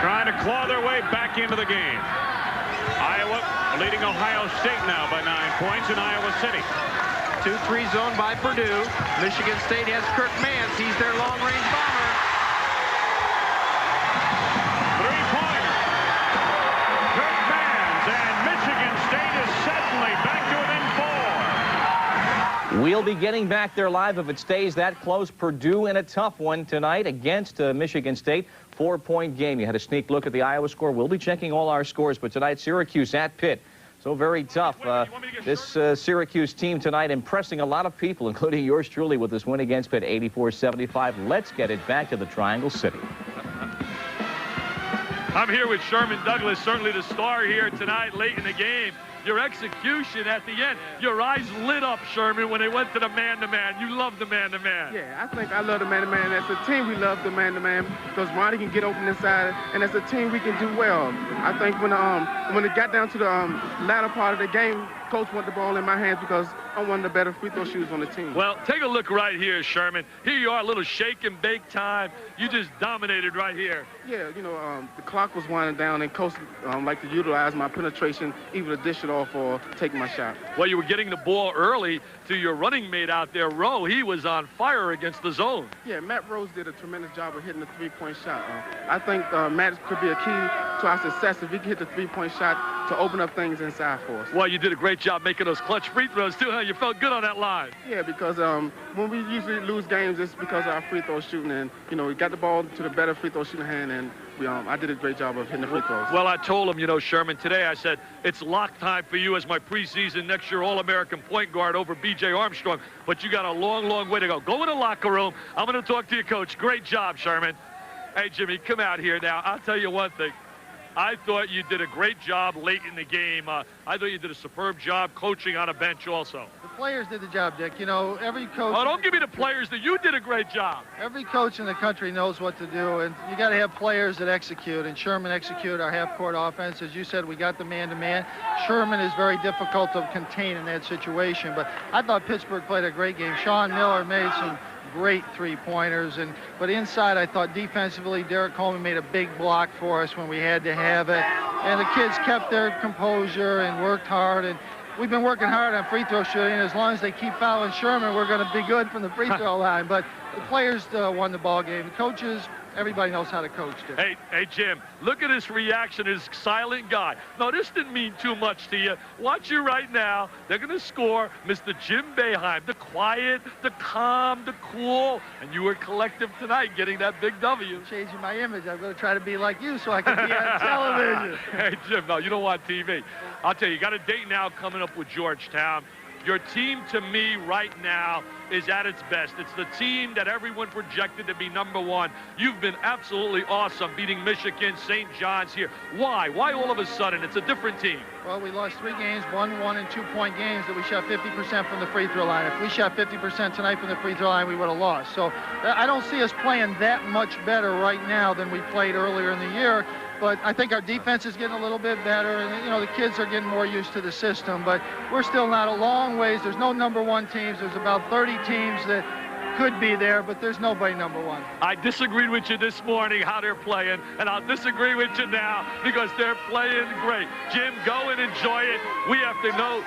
Trying to claw their way back into the game. Iowa leading Ohio State now by 9 points in Iowa City. 2-3 zone by Purdue. Michigan State has Kirk Mance. He's their long-range bomber. 3-pointer. Kirk Mance, and Michigan State is suddenly back to within 4. We'll be getting back there live if it stays that close. Purdue in a tough one tonight against Michigan State. 4-point game. You had a sneak look at the Iowa score. We'll be checking all our scores, but tonight Syracuse at Pitt. So very tough. This Syracuse team tonight impressing a lot of people, including yours truly, with this win against Pitt, 84-75. Let's get it back to the Triangle City. I'm here with Sherman Douglas, certainly the star here tonight late in the game. Your execution at the end, your eyes lit up, Sherman, when they went to the man-to-man. You love the man-to-man. Yeah, I think I love the man-to-man. As a team, we love the man-to-man because Marty can get open inside, and as a team, we can do well. I think when it got down to the latter part of the game, coach wanted the ball in my hands because I'm one of the better free throw shooters on the team. Well, take a look right here, Sherman. Here you are, a little shake and bake time. You just dominated right here. Yeah, you know, the clock was winding down, and coach liked to utilize my penetration, even to dish it off or take my shot. Well, you were getting the ball early to your running mate out there, Rowe. He was on fire against the zone. Yeah, Matt Rose did a tremendous job of hitting the three-point shot. I think Matt could be a key to our success if he can hit the three-point shot to open up things inside for us. Well, you did a great job making those clutch free throws, too, huh? You felt good on that line. Yeah, because when we usually lose games, it's because of our free throw shooting. And, you know, we got the ball to the better free throw shooting hand, and I did a great job of hitting the free throws. Well, I told him, you know, Sherman, today I said, it's lock time for you as my preseason next year All-American point guard over B.J. Armstrong. But you got a long, long way to go. Go in the locker room. I'm going to talk to your coach. Great job, Sherman. Hey, Jimmy, come out here now. I'll tell you one thing. I thought you did a great job late in the game. I thought you did a superb job coaching on a bench also. The players did the job, Dick. You know, every coach... Oh, don't give me the players. That you did a great job. Every coach in the country knows what to do, and you got to have players that execute, and Sherman executed our half-court offense. As you said, we got the man-to-man. Sherman is very difficult to contain in that situation, but I thought Pittsburgh played a great game. Sean Miller made some great three-pointers, but inside I thought defensively Derek Coleman made a big block for us when we had to have it, and the kids kept their composure and worked hard, and we've been working hard on free throw shooting. As long as they keep fouling Sherman, we're going to be good from the free throw line. But the players won the ball game. The coaches, everybody knows how to coach. Hey, Jim, look at his reaction, his silent guy. No, this didn't mean too much to you. Watch you right now. They're going to score Mr. Jim Boeheim, the quiet, the calm, the cool. And you were collective tonight getting that big W. Changing my image. I'm going to try to be like you so I can be on television. Hey, Jim, no, you don't want TV. I'll tell you, you got a date now coming up with Georgetown. Your team, to me, right now, is at its best. It's the team that everyone projected to be #1. You've been absolutely awesome, beating Michigan, St. John's here. Why? Why all of a sudden? It's a different team. Well, we lost 3 games, 1 and 2-point games that we shot 50% from the free throw line. If we shot 50% tonight from the free throw line, we would have lost. So I don't see us playing that much better right now than we played earlier in the year. But I think our defense is getting a little bit better, and, you know, the kids are getting more used to the system. But we're still not a long ways. There's no #1 teams. There's about 30 teams that could be there, but there's nobody #1. I disagreed with you this morning how they're playing, and I'll disagree with you now because they're playing great. Jim, go and enjoy it. We have to know